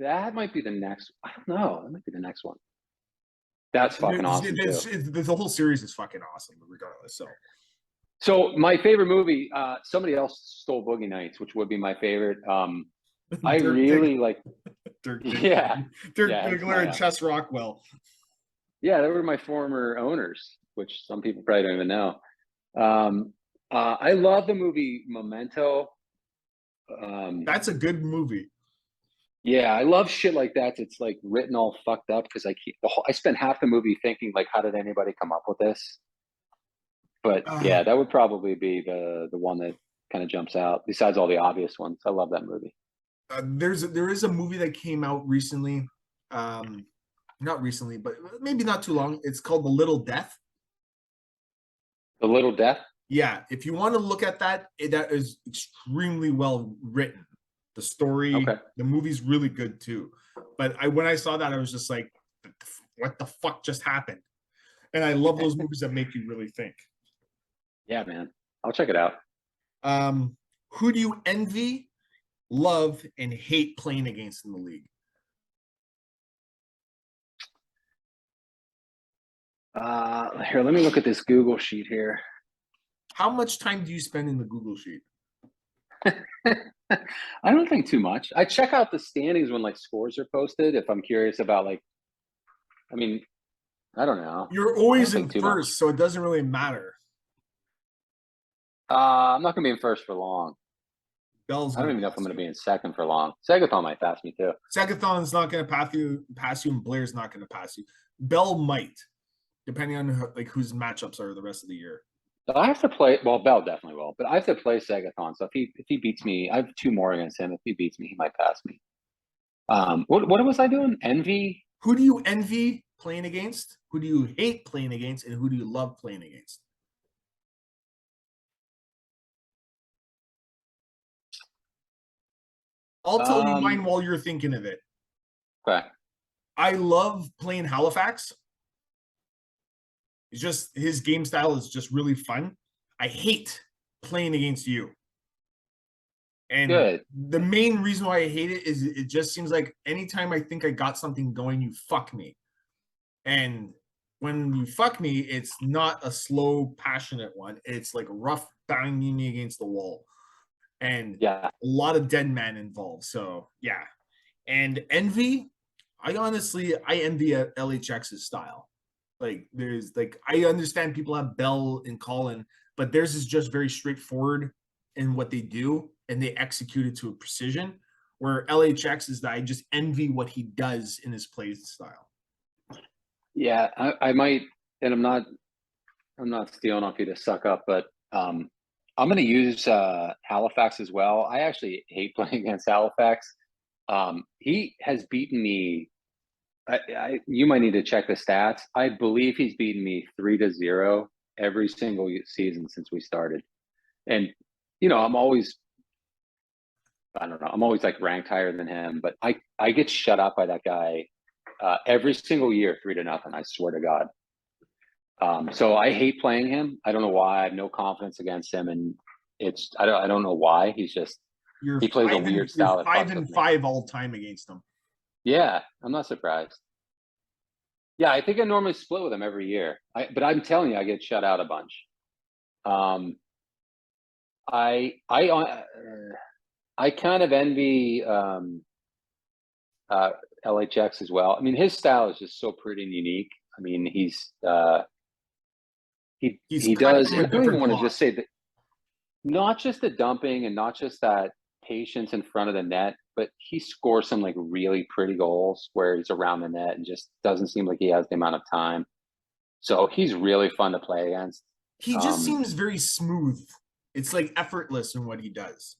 That might be the next. I don't know. That might be the next one. That's fucking awesome. The whole series is fucking awesome, regardless. So my favorite movie. Somebody else stole Boogie Nights, which would be my favorite. I really like. Dirk Diggler and Chess Rockwell. Yeah, they were my former owners, which some people probably don't even know. I love the movie Memento. That's a good movie. Yeah, I love shit like that. It's like written all fucked up because I spent half the movie thinking like, how did anybody come up with this? But yeah, that would probably be the one that kind of jumps out. Besides all the obvious ones, I love that movie. There is a movie that came out recently, not recently, but maybe not too long. It's called The Little Death. The Little Death. Yeah, if you want to look at that, that is extremely well written. The story, Okay. the movie's really good too. But when I saw that, I was just like, what the fuck just happened? And I love those movies that make you really think. Yeah, man. I'll check it out. Who do you envy, love, and hate playing against in the league? Here, let me look at this Google sheet here. How much time do you spend in the Google sheet? I don't think too much. I check out the standings when like scores are posted if I'm curious about like, I mean, I don't know. You're always I don't in think too much. first, so it doesn't really matter. I'm not gonna be in first for long. Bell's I don't gonna even know if pass I'm gonna you. be in second for long. Segathon might pass me too. Segathon's not going to pass you, and Blair's not going to pass you. Bell might, depending on like whose matchups are the rest of the year. But I have to play. Well, Bell definitely will. But I have to play Segathon. So if he beats me, I have 2 more against him. If he beats me, he might pass me. What was I doing? Envy. Who do you envy playing against? Who do you hate playing against? And who do you love playing against? I'll tell you mine while you're thinking of it. Okay. I love playing Halifax. It's just his game style is just really fun. I hate playing against you. And Good. the main reason why I hate it is it just seems like anytime I think I got something going, you fuck me. And when you fuck me, it's not a slow, passionate one. It's like rough banging me against the wall. And Yeah. a lot of dead man involved. So yeah. And envy, I envy LHX's style. Like there's like I understand people have Bell and Colin, but theirs is just very straightforward in what they do and they execute it to a precision. Where LHX is that I just envy what he does in his play style. Yeah, I might, and I'm not stealing off you to suck up, but I'm going to use Halifax as well. I actually hate playing against Halifax. He has beaten me. You might need to check the stats. I believe he's beaten me 3-0 every single season since we started. And you know, I'm always like ranked higher than him, but I get shut up by that guy every single year, 3-0. I swear to God. So I hate playing him. I don't know why. I have no confidence against him, and I don't know why. He plays a weird style. You're 5-5 all time against him. Yeah, I'm not surprised. Yeah, I think I normally split with him every year. But I'm telling you, I get shut out a bunch. I kind of envy LHX as well. I mean, his style is just so pretty and unique. I mean, he does. I don't even want to just say that. Not just the dumping and not just that patience in front of the net, but he scores some like really pretty goals where he's around the net and just doesn't seem like he has the amount of time. So he's really fun to play against. He just seems very smooth. It's like effortless in what he does.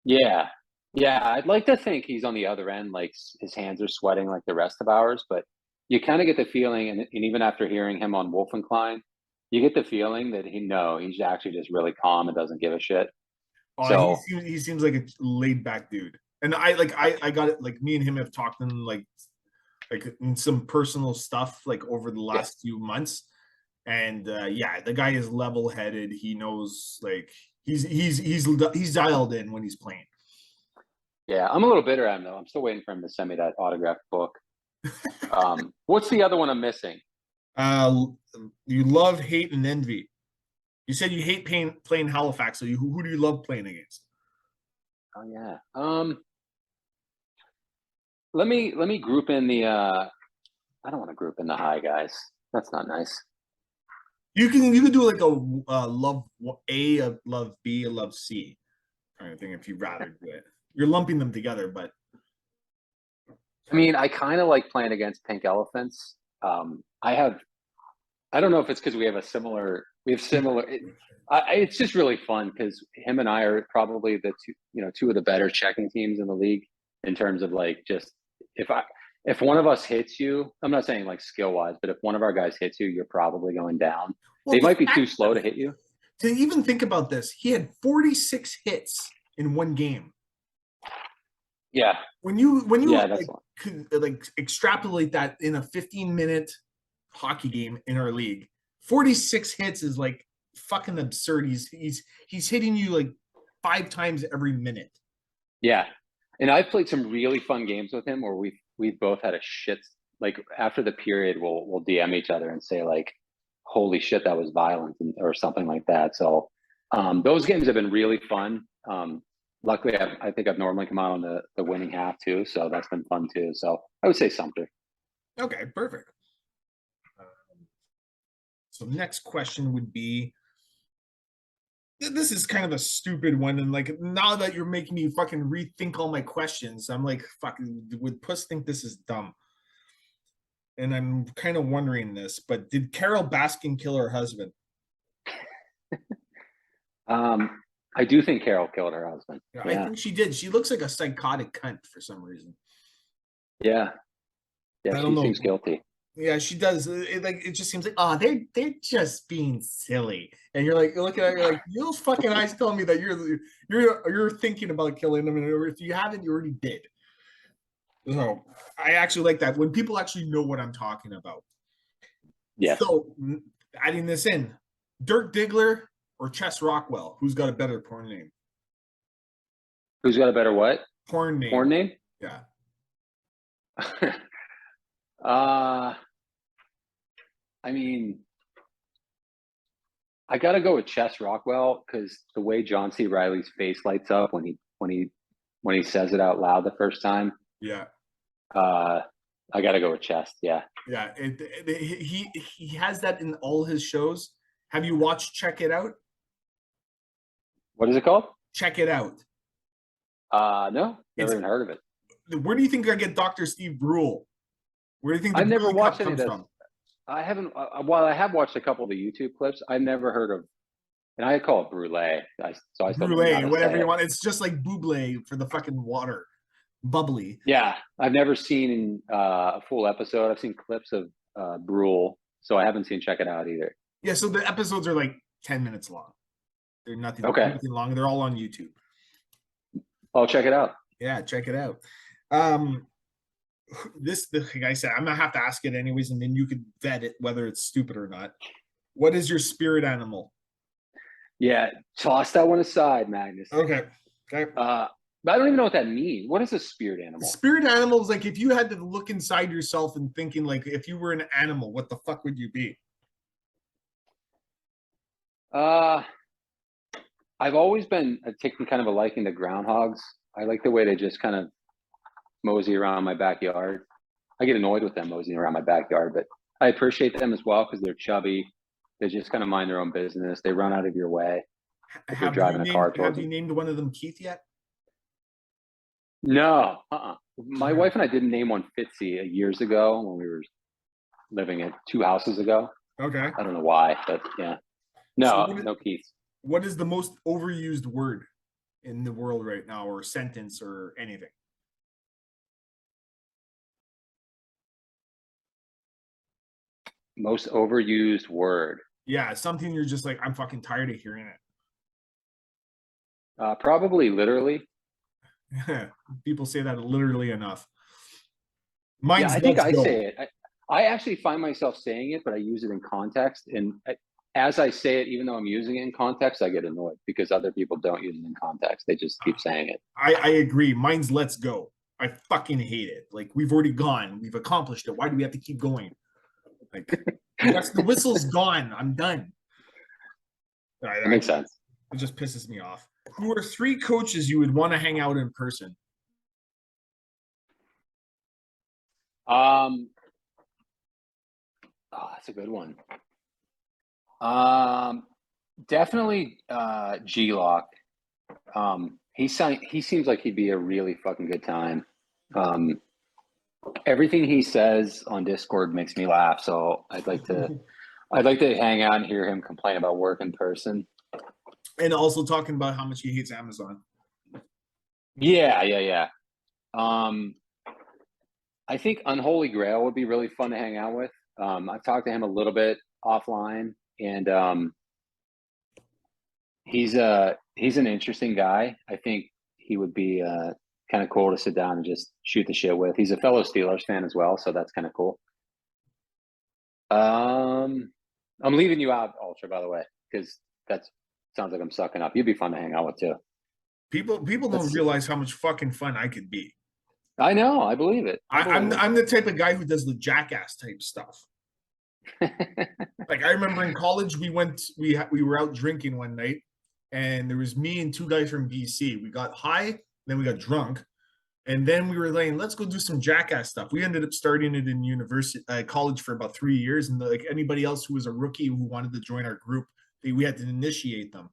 Yeah. Yeah. I'd like to think he's on the other end, like his hands are sweating like the rest of ours, but you kind of get the feeling, and even after hearing him on Wolfencline, you get the feeling that he's actually just really calm and doesn't give a shit. So he seems like a laid back dude. And I got it, like me and him have talked in like in some personal stuff like over the last few months. And the guy is level headed. He knows like he's dialed in when he's playing. Yeah, I'm a little bitter at him though. I'm still waiting for him to send me that autographed book. What's the other one I'm missing? You love, hate, and envy. You said you hate playing Halifax. So who do you love playing against? Oh yeah. Let me group in the. I don't want to group in the high guys. That's not nice. You can do like a love A, a love B, a love C. Trying to think if you'd rather do it. You're lumping them together, but I mean, I kind of like playing against pink elephants. I don't know if it's because we have similar. It's just really fun because him and I are probably the two of the better checking teams in the league in terms of like just if one of us hits you, I'm not saying like skill wise, but if one of our guys hits you, you're probably going down. They might be too slow to hit you. To even think about this, he had 46 hits in one game. Yeah. When you that's like extrapolate that in a 15-minute hockey game in our league, 46 hits is like fucking absurd. He's hitting you like 5 times every minute. Yeah. And I've played some really fun games with him where we've both had a shit, like after the period we'll DM each other and say like, holy shit, that was violent or something like that. So those games have been really fun. Luckily, I think I've normally come out on the winning half too, so that's been fun too. So I would say Sumter. Okay, perfect. So next question would be, this is kind of a stupid one, and like now that you're making me fucking rethink all my questions, I'm like, fucking, would Puss think this is dumb? And I'm kind of wondering this, but did Carol Baskin kill her husband? I do think Carol killed her husband. Yeah, Yeah. I think she did. She looks like a psychotic cunt for some reason. Yeah. I don't She know. seems guilty. Yeah, she does. It just seems like, oh, they're just being silly, and you're looking at her, you're like, those fucking eyes tell me that you're thinking about killing them, and if you haven't, you already did. So I actually like that when people actually know what I'm talking about. Yes. So adding this in, Dirk Diggler or Chess Rockwell, who's got a better porn name? Who's got a better what? Porn name. Porn name? Yeah. I mean, I gotta go with Chess Rockwell because the way John C. Riley's face lights up when he says it out loud the first time. Yeah. I gotta go with Chess. Yeah. Yeah. He has that in all his shows. Have you watched Check It Out? What is it called? Check It Out. No, never even heard of it. Where do you think I get Dr. Steve Brule? Where do you think I've never watched any comes of this. from? I haven't. While I have watched a couple of the YouTube clips, I've never heard of. And I call it brulee. So I still Brulee, whatever you want. It's just like buble for the fucking water, bubbly. Yeah, I've never seen a full episode. I've seen clips of Brule, so I haven't seen Check It Out either. Yeah, so the episodes are like 10 minutes long. They're nothing long. They're all on YouTube. I'll check it out. Yeah, check it out. Like I said, I'm gonna have to ask it anyways, and then you could vet it whether it's stupid or not. What is your spirit animal? Yeah, toss that one aside, Magnus. Okay. But I don't even know what that means. What is a spirit animal? Spirit animal is like if you had to look inside yourself and thinking like if you were an animal, what the fuck would you be? I've always been taking kind of a liking to groundhogs. I like the way they just kind of mosey around my backyard. I get annoyed with them moseying around my backyard, but I appreciate them as well because they're chubby. They just kind of mind their own business. They run out of your way. If you're driving a car towards them. Have you named one of them Keith yet? No. My wife and I didn't name one Fitzy years ago when we were living at 2 houses ago. Okay. I don't know why, but yeah. No, no Keith. What is the most overused word in the world right now, or sentence, or anything? Most overused word. Yeah, something you're just like, I'm fucking tired of hearing it. Probably literally. People say that literally enough. Mine's I think I say it. I actually find myself saying it, but I use it in context. And as I say it, even though I'm using it in context, I get annoyed because other people don't use it in context. They just keep saying it. I agree. Mine's let's go. I fucking hate it. Like, we've already gone. We've accomplished it. Why do we have to keep going? Like, the whistle's gone. I'm done. That makes sense. It just pisses me off. Who are 3 coaches you would want to hang out in person? That's a good one. Definitely Glock. He seems like he'd be a really fucking good time. Everything he says on Discord makes me laugh. So I'd like to hang out and hear him complain about work in person. And also talking about how much he hates Amazon. Yeah. I think Unholy Grail would be really fun to hang out with. I've talked to him a little bit offline, and he's an interesting guy. I think he would be kind of cool to sit down and just shoot the shit with. He's a fellow Steelers fan as well, so that's kind of cool. I'm leaving you out, Ultra, by the way, because that sounds like I'm sucking up. You'd be fun to hang out with too. People don't realize how much fucking fun I could be. I know, I believe it. I'm the type of guy who does the jackass type stuff. Like I remember in college, we were out drinking one night, and there was me and two guys from BC. We got high, then we got drunk, and then we were like, let's go do some jackass stuff. We ended up starting it in college for about 3 years, and like anybody else who was a rookie who wanted to join our group, we had to initiate them.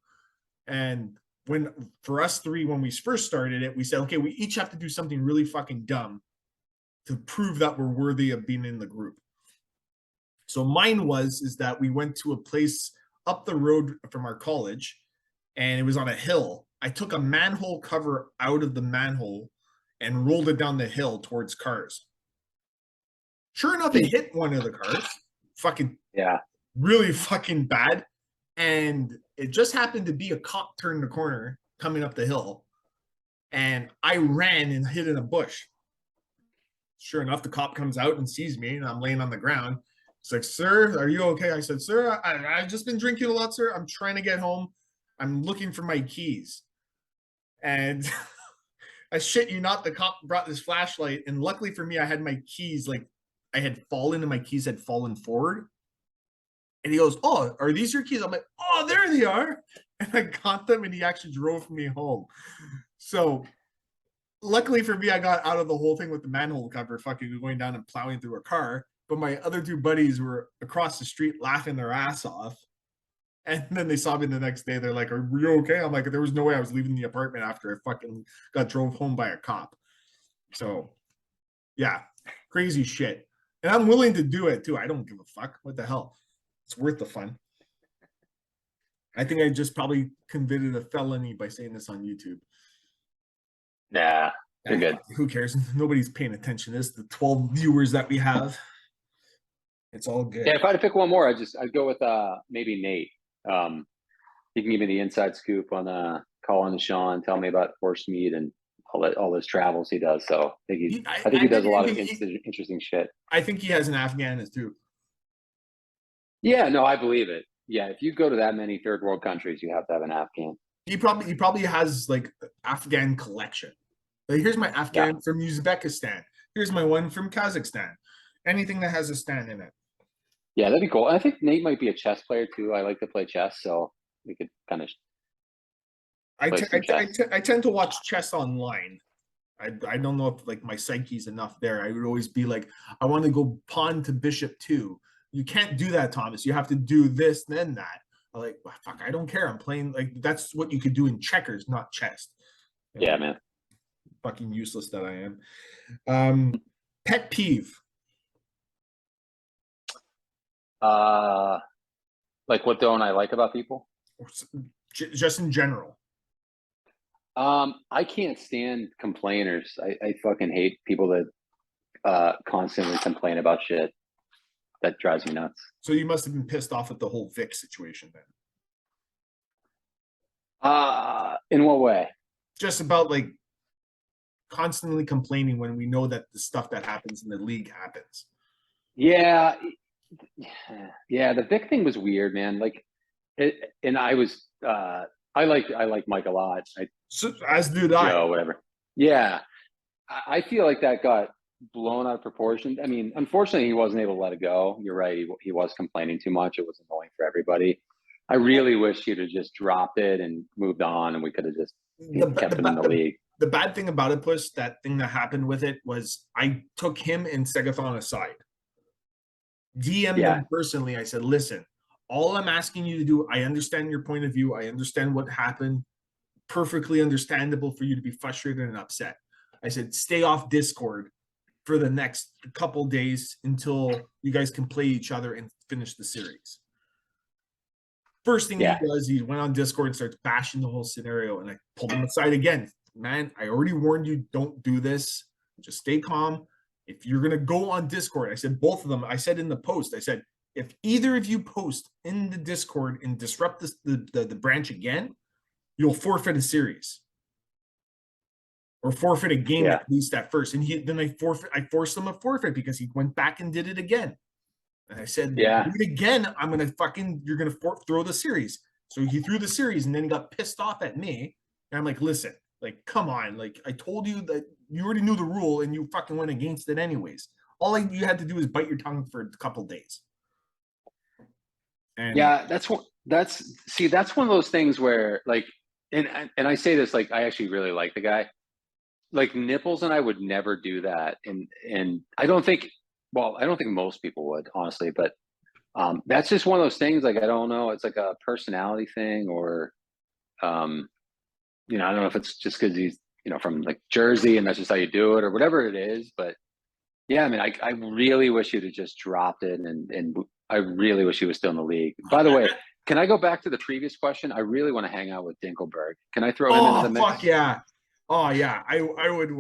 And for us three, when we first started it, we said, okay, we each have to do something really fucking dumb to prove that we're worthy of being in the group. So mine is that we went to a place up the road from our college, and it was on a hill. I took a manhole cover out of the manhole and rolled it down the hill towards cars. Sure enough, it hit one of the cars. Fucking really fucking bad. And it just happened to be a cop turned the corner coming up the hill, and I ran and hid in a bush. Sure enough, the cop comes out and sees me, and I'm laying on the ground. He's like, "Sir, are you okay?" I said, "Sir, I've just been drinking a lot, sir. I'm trying to get home. I'm looking for my keys." And I shit you not, the cop brought this flashlight, and luckily for me, I had my keys, like I had fallen and my keys had fallen forward. And he goes, "Oh, are these your keys?" I'm like, "Oh, there they are." And I got them, and he actually drove me home. So luckily for me, I got out of the whole thing with the manhole cover fucking going down and plowing through a car. But my other two buddies were across the street laughing their ass off. And then they saw me the next day. They're like, "Are you okay?" I'm like, there was no way I was leaving the apartment after I fucking got drove home by a cop. So yeah, crazy shit. And I'm willing to do it too. I don't give a fuck. What the hell? It's worth the fun. I think I just probably committed a felony by saying this on YouTube. Nah, you're good. Who cares? Nobody's paying attention. This is the 12 viewers that we have. It's all good. Yeah, if I had to pick one more, I'd go with maybe Nate. He can give me the inside scoop on calling to Sean, tell me about horse meat and all those travels he does. So I think he does a lot of interesting shit. I think he has an Afghanistan too. Yeah, no, I believe it. Yeah, if you go to that many third world countries, you have to have an Afghan. He probably has like Afghan collection. Like, here's my Afghan from Uzbekistan. Here's my one from Kazakhstan. Anything that has a stand in it. Yeah, that'd be cool. I think Nate might be a chess player too. I like to play chess, so we could kind of. I tend to watch chess online. I don't know if like my psyche's enough there. I would always be like, I want to go pawn to bishop 2. You can't do that, Thomas. You have to do this, then that. I'm like, well, fuck, I don't care. I'm playing like that's what you could do in checkers, not chess. Yeah, man. Fucking useless that I am. Pet peeve. Like what don't I like about people? Just in general. I can't stand complainers. I fucking hate people that constantly complain about shit. That drives me nuts. So you must have been pissed off at the whole Vic situation then. In what way? Just about like constantly complaining when we know that the stuff that happens in the league happens. Yeah. The Vic thing was weird, man. Like, and I was, I like Mike a lot. As did I. Whatever. Yeah. I feel like that got blown out of proportion. I mean, unfortunately, he wasn't able to let it go. You're right. He was complaining too much. It was annoying for everybody. I really wish he'd have just dropped it and moved on, and we could have just kept him in the league. The bad thing about it, Puss, that thing that happened with it was I took him and Segathon aside. DM'd him personally. I said, listen, all I'm asking you to do, I understand your point of view. I understand what happened. perfectly understandable for you to be frustrated and upset. I said, stay off Discord for the next couple days until you guys can play each other and finish the series. First thing he does, he went on Discord and starts bashing the whole scenario. And I pulled him aside again. Man, I already warned you, don't do this. Just stay calm. If you're going to go on Discord, I said both of them, I said in the post, I said, if either of you post in the Discord and disrupt the branch again, you'll forfeit a series. Or forfeit a game at least at first. And then I forced him a forfeit because he went back and did it again. And I said, do it again, I'm going to you're going to throw the series. So he threw the series and then got pissed off at me. And I'm like, listen, like, come on. Like, I told you that you already knew the rule and you fucking went against it anyways. All you had to do is bite your tongue for a couple days. And that's one of those things where, like, and I say this, like, I actually really like the guy. Like, Nipples and I would never do that. And I don't think most people would, honestly, but that's just one of those things. Like, I don't know, it's like a personality thing, or you know, I don't know if it's just because he's, you know, from like Jersey and that's just how you do it, or whatever it is. But yeah, I mean, I really wish you'd have just dropped it, and I really wish he was still in the league. By the way, can I go back to the previous question? I really want to hang out with Dinkelberg. Can I throw him into the mix? Fuck yeah. Oh yeah, I would.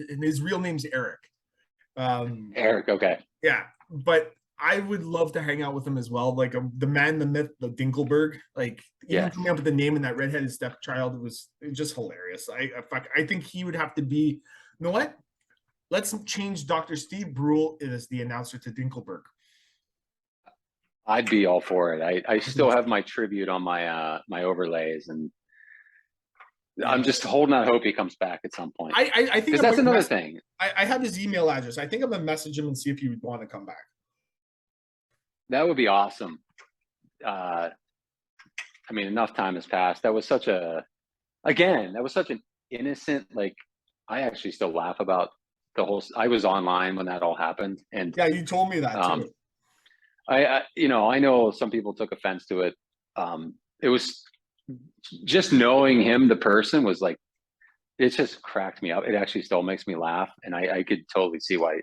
And his real name's Eric. Eric, okay. Yeah, but I would love to hang out with him as well. Like, the man, the myth, the Dinkelberg. Like, even coming up with the name and that redheaded stepchild was just hilarious. I think he would have to be. You know what? Let's change Dr. Steve Brule as the announcer to Dinkelberg. I'd be all for it. I still have my tribute on my my overlays, and I'm just holding out hope he comes back at some point. I think that's another thing. I have his email address. I think I'm gonna message him and see if he would want to come back. That would be awesome. I mean, enough time has passed. That was such an innocent, like, I actually still laugh about the whole. I was online when that all happened, and yeah, you told me that too. I you know, I know some people took offense to it. It was just knowing him, the person, was like, it just cracked me up. It actually still makes me laugh, and I could totally see why,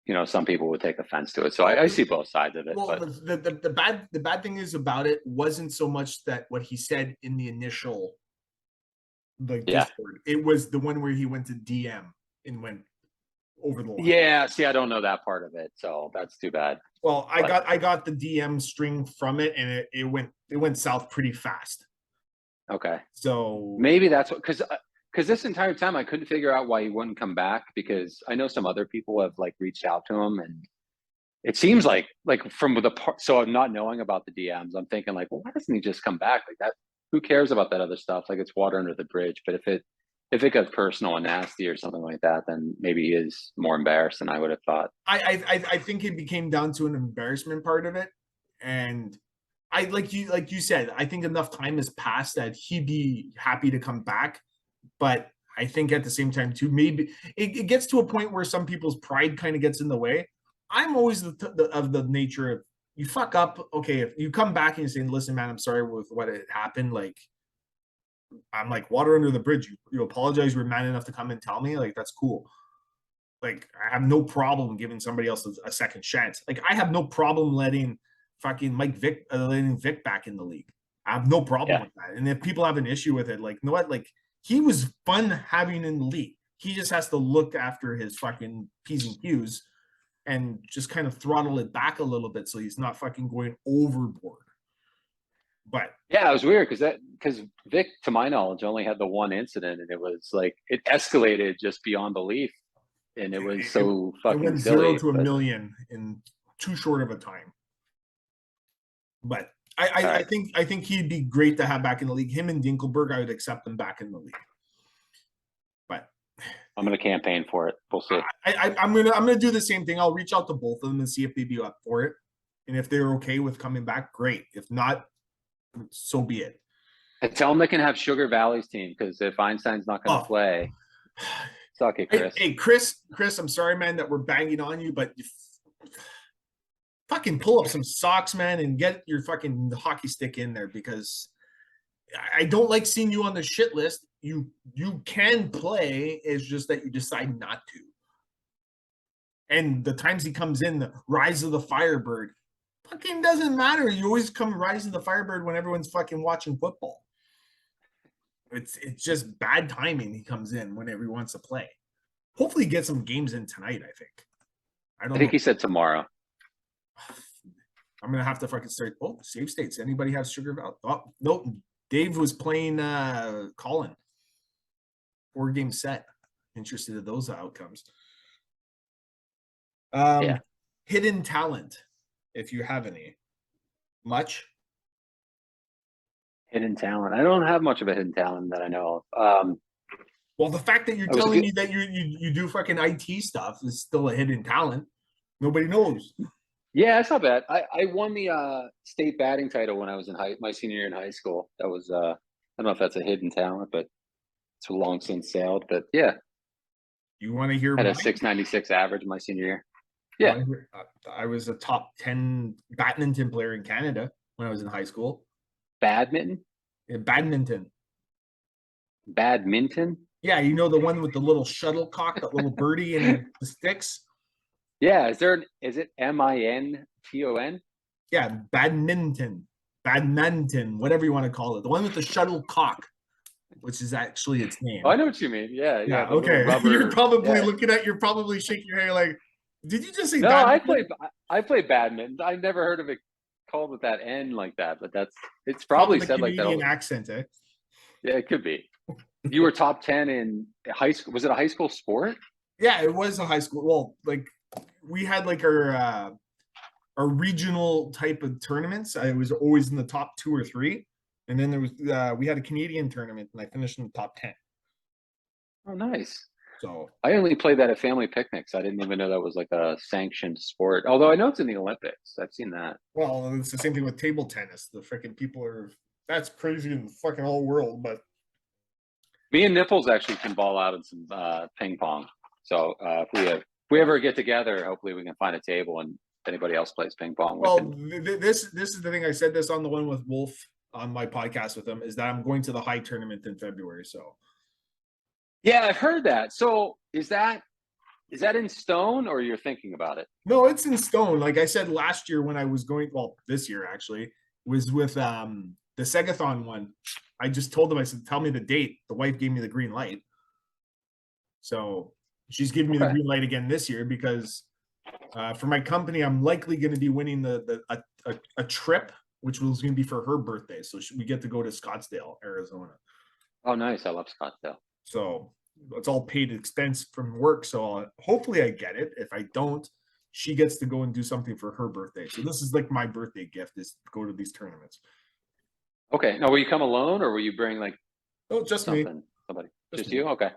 you know, some people would take offense to it. So I see both sides of it. Well, but the bad thing is about it wasn't so much that what he said in the initial, like, Discord. It was the one where he went to DM and went over the line. Yeah, see, I don't know that part of it, so that's too bad. Well, I got the DM string from it, and it went south pretty fast. Okay. So maybe that's what, because this entire time I couldn't figure out why he wouldn't come back, because I know some other people have, like, reached out to him, and it seems like from the part, so I'm not knowing about the DMs, I'm thinking, like, well, why doesn't he just come back? Like, that, who cares about that other stuff? Like, it's water under the bridge. But if it got personal and nasty or something like that, then maybe he is more embarrassed than I would have thought. I think it became down to an embarrassment part of it, and I like you said, I think enough time has passed that he'd be happy to come back. But I think at the same time too, maybe it gets to a point where some people's pride kind of gets in the way. I'm always of the nature of, you fuck up, okay, if you come back and you say, listen, man, I'm sorry with what had happened, like, I'm like, water under the bridge. You apologize, you're man enough to come and tell me, like, that's cool. Like, I have no problem giving somebody else a second chance. Like, I have no problem letting fucking letting Vic back in the league. I have no problem with that. And if people have an issue with it, like, you know what, like, he was fun having in the league. He just has to look after his fucking P's and Q's and just kind of throttle it back a little bit so he's not fucking going overboard. But yeah, it was weird because Vic, to my knowledge, only had the one incident, and it was like, it escalated just beyond belief, and it was fucking it went silly, 0 to a million in too short of a time. But I think he'd be great to have back in the league. Him and Dinkelberg, I would accept them back in the league. But I'm gonna campaign for it. We'll see. I'm gonna do the same thing. I'll reach out to both of them and see if they'd be up for it. And if they're okay with coming back, great. If not, so be it. And tell them they can have Sugar Valley's team, because if Einstein's not gonna play, suck it, Chris. Hey, Chris, I'm sorry, man, that we're banging on you, but fucking pull up some socks, man, and get your fucking hockey stick in there, because I don't like seeing you on the shit list. You can play. It's just that you decide not to. And the times he comes in, the Rise of the Firebird, fucking doesn't matter. You always come Rise of the Firebird when everyone's fucking watching football. It's just bad timing. He comes in whenever he wants to play. Hopefully, he gets some games in tonight. I think. I don't I think know. he said tomorrow. I'm gonna have to fucking start. Oh, save states. Anybody have Sugar Valley? Oh, nope. Dave was playing Colin. 4-game set. Interested in those outcomes. Yeah. Hidden talent, if you have any. Much? Hidden talent. I don't have much of a hidden talent that I know of. Well, the fact that you're I was telling good- me that you do fucking IT stuff is still a hidden talent. Nobody knows. Yeah, it's not bad. I won the state batting title when I was in my senior year in high school. That was I don't know if that's a hidden talent, but it's long since sailed. But yeah, You want to hear had a mine? 696 average my senior year. You Yeah. wanna hear- I was a top 10 badminton player in Canada when I was in high school. Badminton? Yeah, badminton. Badminton? Yeah, you know the one with the little shuttlecock, that little birdie and the sticks? Yeah, is it MINTON? Yeah, badminton. Badminton, whatever you want to call it. The one with the shuttlecock, which is actually its name. Oh, I know what you mean. Yeah, Yeah, the little okay. rubber- You're probably yeah. you're probably shaking your head like, did you just say No, badminton? I play badminton. I've never heard of it called with that N like that, but it's Probably probably the said like Canadian that. accent, eh? Yeah, it could be. You were top 10 in high school. Was it a high school sport? Yeah, it was a high school. Well, like we had like our regional type of tournaments. I was always in the top 2 or 3, and then there was we had a Canadian tournament, and I finished in the top 10. Oh, nice. So I only played that at family picnics. I didn't even know that was like a sanctioned sport. Although I know it's in the Olympics. I've seen that. well, it's the same thing with table tennis. The freaking people that's crazy in the fucking whole world, but Me and Nipples actually can ball out in some ping pong. So if we ever get together, hopefully we can find a table, and if anybody else plays ping pong, we well, can. this is the thing. I said this on the one with Wolf on my podcast with him, is that I'm going to the high tournament in February. So Yeah, I've heard that. So is that in stone, or you're thinking about it? no, it's in stone. Like I said last year when I was going, well, this year actually was with the Segathon one. I just told them, I said, tell me the date. The wife gave me the green light. So she's giving me the Okay. green light again this year because for my company, I'm likely going to be winning a trip, which was going to be for her birthday. So we get to go to Scottsdale, Arizona. Oh, nice. I love Scottsdale. So it's all paid expense from work. So hopefully I get it. If I don't, she gets to go and do something for her birthday. So this is like my birthday gift, is to go to these tournaments. Okay. Now, will you come alone, or will you bring like Oh, just me. somebody? Just Just me. you? Okay.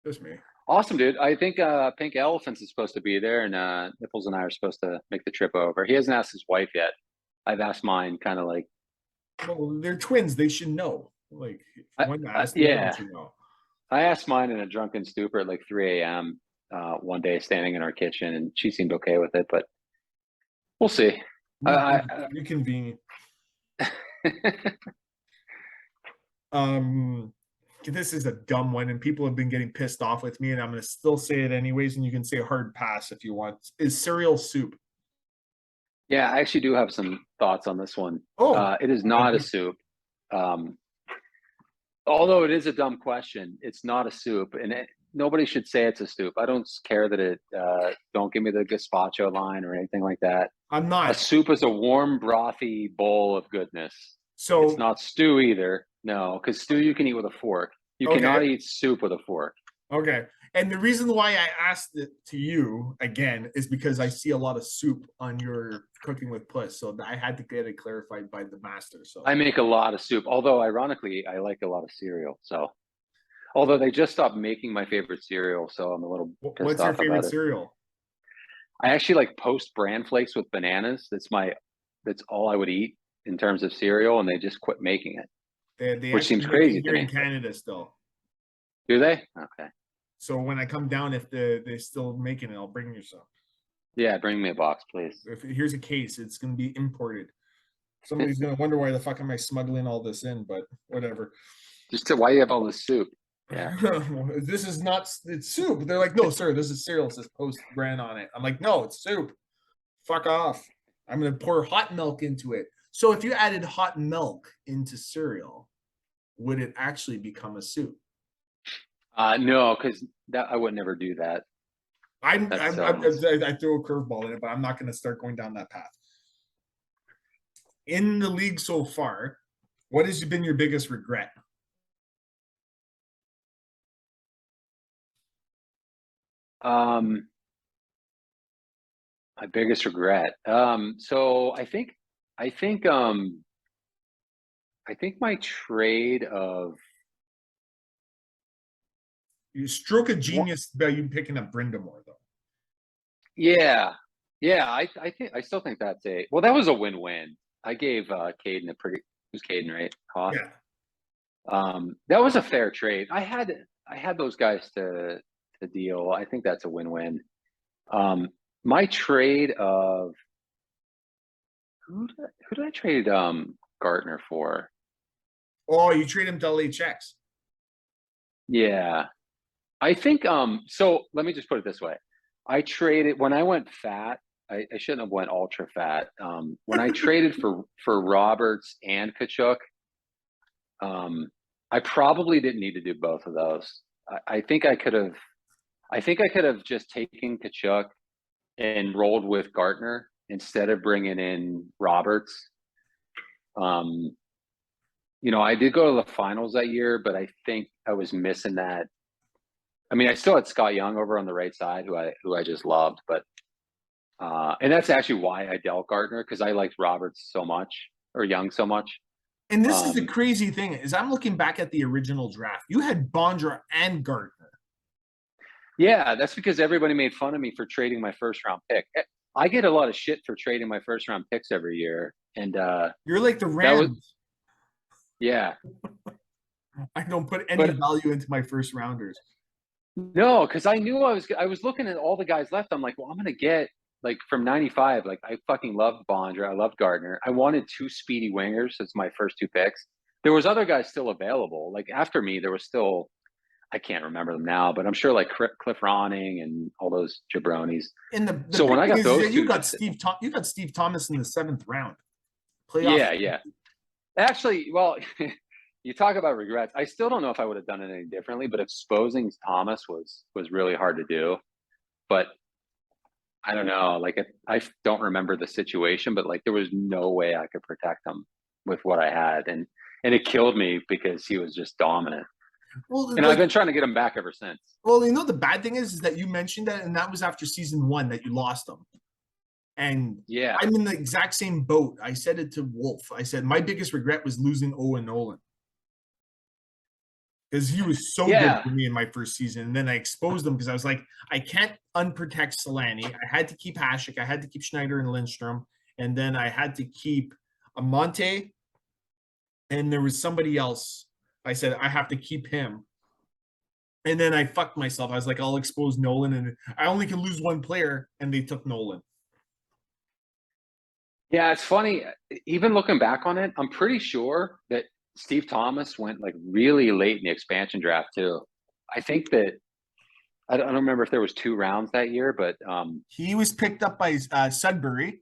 Just me. Awesome, dude. I think Pink Elephants is supposed to be there, and Nipples and I are supposed to make the trip over. He hasn't asked his wife yet. I've asked mine, kind of like. Well, they're twins. They should know. Like one asked, the other one should know. I asked mine in a drunken stupor at like 3 a.m. One day, standing in our kitchen, and she seemed okay with it, but we'll see. You convenient. This is a dumb one, and people have been getting pissed off with me, and I'm going to still say it anyways. And you can say a hard pass if you want. Is cereal soup? Yeah, I actually do have some thoughts on this one. Oh, it is not a soup. Although it is a dumb question, it's not a soup, and nobody should say it's a soup. I don't care that it. Don't give me the gazpacho line or anything like that. I'm not. A soup is a warm, brothy bowl of goodness. So it's not stew either. No, because stew you can eat with a fork. You cannot eat soup with a fork. Okay. And the reason why I asked it to you again is because I see a lot of soup on your Cooking with Puss. So I had to get it clarified by the master. So I make a lot of soup. Although ironically, I like a lot of cereal. So although they just stopped making my favorite cereal, so I'm a little pissed what's your off favorite about it. cereal? I actually like Post bran flakes with bananas. That's all I would eat in terms of cereal, and they just quit making it. They Which seems actually make it crazy to here in me. Canada still. Do they? Okay. So when I come down, if they're still making it, I'll bring you some. Yeah, bring me a box, please. Here's a case. It's going to be imported. Somebody's gonna wonder why the fuck am I smuggling all this in, but whatever. Just to why you have all this soup? Yeah. This is not, it's soup. They're like, no, sir, this is cereal. It says Post brand on it. I'm like, no, it's soup. Fuck off. I'm gonna pour hot milk into it. So if you added hot milk into cereal, would it actually become a soup? No, because that I would never do that. I That's threw a curveball in it, but I'm not going to start going down that path. In the league so far, what has been your biggest regret? my biggest regret. So I think my trade of You stroke of genius by you picking up Brindamore, though. yeah, I still think that's that was a win-win. I gave Caden a pretty, it was Caden, right? Hoff. Yeah. That was a fair trade. I had those guys to deal. I think that's a win-win. My trade of who did I trade Gartner for? Oh, you trade him to LHX. Yeah. I think so let me just put it this way. I traded when I went fat, I shouldn't have went ultra fat. When I traded for Roberts and Kachuk, I probably didn't need to do both of those. I think I could have just taken Kachuk and rolled with Gartner instead of bringing in Roberts. I did go to the finals that year, but I think I was missing that. I mean, I still had Scott Young over on the right side, who I just loved, but and that's actually why I dealt Gartner, because I liked Roberts so much, or Young so much. And this is the crazy thing is I'm looking back at the original draft. You had Bondra and Gartner. Yeah, that's because everybody made fun of me for trading my first round pick. I get a lot of shit for trading my first round picks every year, and you're like the Rams. Yeah. I don't put any value into my first rounders. No, because I knew I was looking at all the guys left. I'm like, well, I'm gonna get like from 95. Like I fucking loved Bondra, I loved Gardner. I wanted 2 speedy wingers as my first 2 picks. There was other guys still available. Like after me, there was still, I can't remember them now, but I'm sure like Cliff Ronning and all those jabronis. And the so when I got those, you got Steve Thomas in the 7th round. Playoff. Yeah. Actually, well, you talk about regrets. I still don't know if I would have done it any differently, but exposing Thomas was really hard to do. But I don't know. Like I don't remember the situation, but like there was no way I could protect him with what I had, and it killed me because he was just dominant. Well, and I've been trying to get him back ever since. Well, the bad thing is that you mentioned that, and that was after season 1 that you lost him. And yeah, I'm in the exact same boat. I said it to Wolf. I said my biggest regret was losing Owen Nolan, because he was so good for me in my first season. And then I exposed him because I was like, I can't unprotect Solani. I had to keep Hasek. I had to keep Schneider and Lindstrom. And then I had to keep Amante. And there was somebody else. I said, I have to keep him. And then I fucked myself. I was like, I'll expose Nolan. And I only can lose one player. And they took Nolan. Yeah, it's funny. Even looking back on it, I'm pretty sure that Steve Thomas went like really late in the expansion draft too. I think that I don't remember if there was 2 rounds that year, but he was picked up by Sudbury.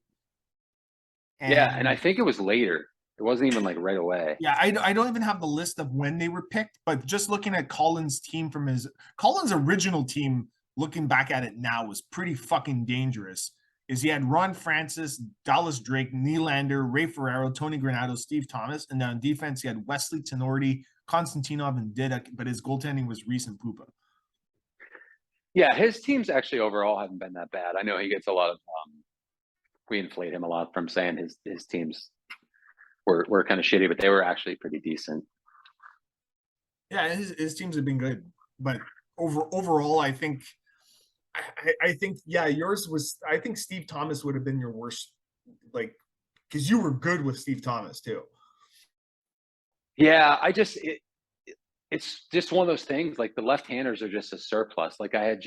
And I think it was later. It wasn't even like right away. Yeah, I don't even have the list of when they were picked, but just looking at Colin's team from Colin's original team, looking back at it now, was pretty fucking dangerous. Is he had Ron Francis, Dallas Drake, Nylander, Ray Ferraro, Tony Granato, Steve Thomas, and then on defense he had Wesley Tenorti, Konstantinov, and Didak, but his goaltending was Reese and Pupa. Yeah, his teams actually overall haven't been that bad. I know he gets a lot of we inflate him a lot from saying his teams were kind of shitty, but they were actually pretty decent. Yeah, his teams have been good, but overall, I think yours was. I think Steve Thomas would have been your worst, like, because you were good with Steve Thomas too. Yeah, it's just one of those things. Like the left-handers are just a surplus. Like I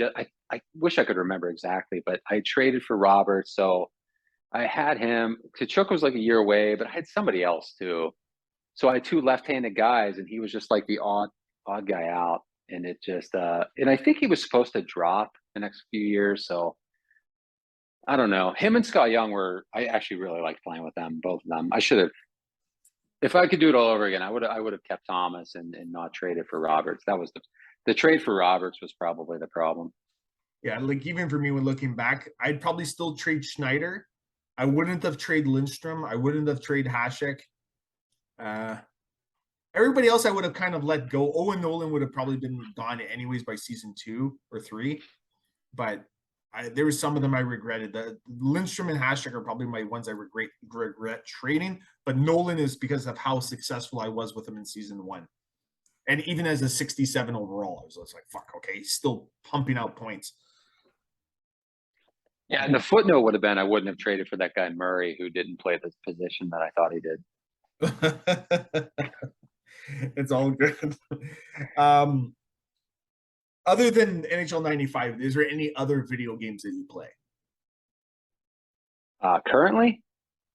wish I could remember exactly, but I traded for Roberts, so I had him. Kachuk was like a year away, but I had somebody else too. So I had two left-handed guys, and he was just like the odd guy out. And it just and I think he was supposed to drop the next few years. So I don't know. Him and Scott Young I actually really liked playing with them, both of them. I should have, if I could do it all over again, I would have kept Thomas and not traded for Roberts. That was the trade for Roberts was probably the problem. Yeah, like even for me, when looking back, I'd probably still trade Schneider. I wouldn't have traded Lindstrom. I wouldn't have traded Hasek. Everybody else I would have kind of let go. Owen Nolan would have probably been gone anyways by season 2 or 3. But there was some of them I regretted. The Lindstrom and Hasek are probably my ones I regret trading. But Nolan is because of how successful I was with him in season 1. And even as a 67 overall, I was like, fuck, okay, he's still pumping out points. Yeah, and the footnote would have been I wouldn't have traded for that guy Murray who didn't play the position that I thought he did. It's all good. Other than NHL 95, is there any other video games that you play? Currently?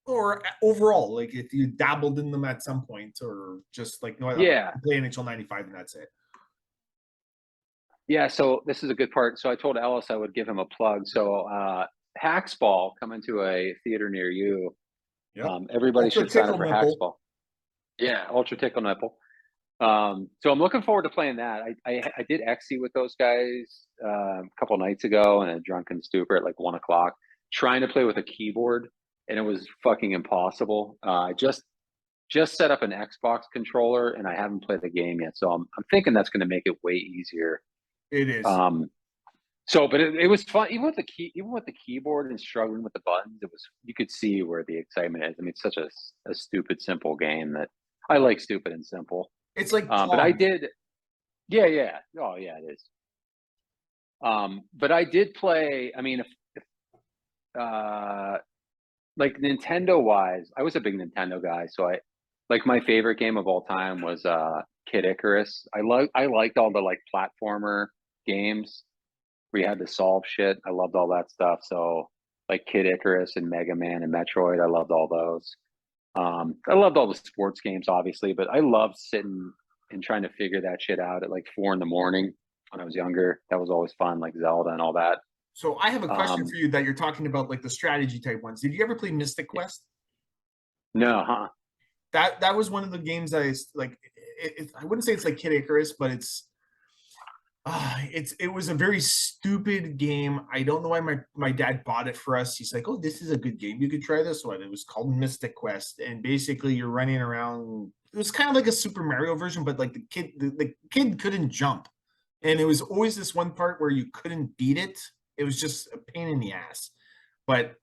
Or overall, like if you dabbled in them at some point, or just like, no, Yeah. I play NHL 95 and that's it. Yeah, so this is a good part. So I told Ellis I would give him a plug. So Hacksball coming to a theater near you. Yep. Everybody Ultra should sign up Tickle for Nipple. Hacksball. Yeah, Ultra Tickle Nipple. So I'm looking forward to playing that. I did XC with those guys a couple nights ago in a drunken stupor at like 1 o'clock, trying to play with a keyboard, and it was fucking impossible. I just set up an Xbox controller, and I haven't played the game yet. So I'm thinking that's going to make it way easier. It is. So, but it was fun, even with the keyboard and struggling with the buttons. You could see where the excitement is. I mean, it's such a stupid, simple game that I like stupid and simple. It's like, but I did, yeah. Oh, yeah, it is. But I did play. I mean, if like Nintendo wise, I was a big Nintendo guy, so like my favorite game of all time was Kid Icarus. I liked all the like platformer games where you had to solve shit. I loved all that stuff. So like Kid Icarus and Mega Man and Metroid, I loved all those. I loved all the sports games, obviously, but I loved sitting and trying to figure that shit out at like 4 a.m. when I was younger. That was always fun, like Zelda and all that. So I have a question for you that you're talking about, like the strategy type ones. Did you ever play Mystic Quest? No, huh? That was one of the games that is like, I wouldn't say it's like Kid Icarus, but it was a very stupid game. I don't know why my dad bought it for us. He's like, oh, this is a good game. You could try this one. It was called Mystic Quest. And basically you're running around. It was kind of like a Super Mario version, but like the kid couldn't jump. And it was always this one part where you couldn't beat it. It was just a pain in the ass. But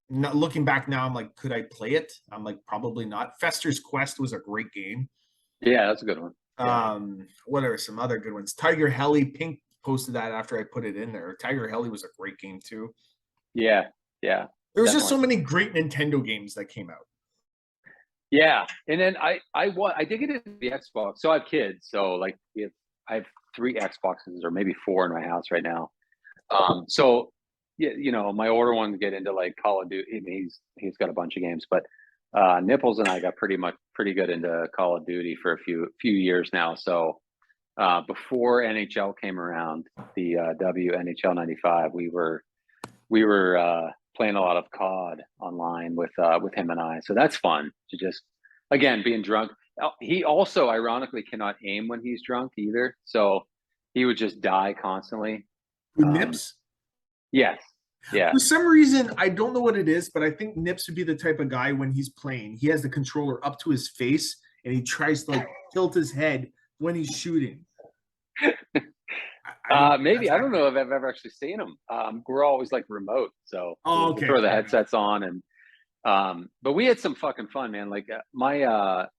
looking back now, I'm like, could I play it? I'm like, probably not. Fester's Quest was a great game. Yeah, that's a good one. What are some other good ones? Tiger Heli, Pink posted that after I put it in there. Tiger Heli was a great game too. Yeah. There was just so many great Nintendo games that came out. Yeah, and then I did get into the Xbox. So I have kids. So like I have 3 Xboxes or maybe 4 in my house right now. So yeah, my older ones get into like Call of Duty. He's got a bunch of games, but Nipples and I got pretty good into Call of Duty for a few years now. So before NHL came around, the WNHL 95, we were playing a lot of COD online with him and I. So that's fun to just, again, being drunk. He also ironically cannot aim when he's drunk either. So he would just die constantly. Who, Nips? Yes. Yeah. For some reason, I don't know what it is, but I think Nips would be the type of guy when he's playing, he has the controller up to his face and he tries to like tilt his head when he's shooting. Maybe I don't know if I've ever actually seen him. We're always like remote, so we'll throw the headsets on, and but we had some fucking fun, man. Like my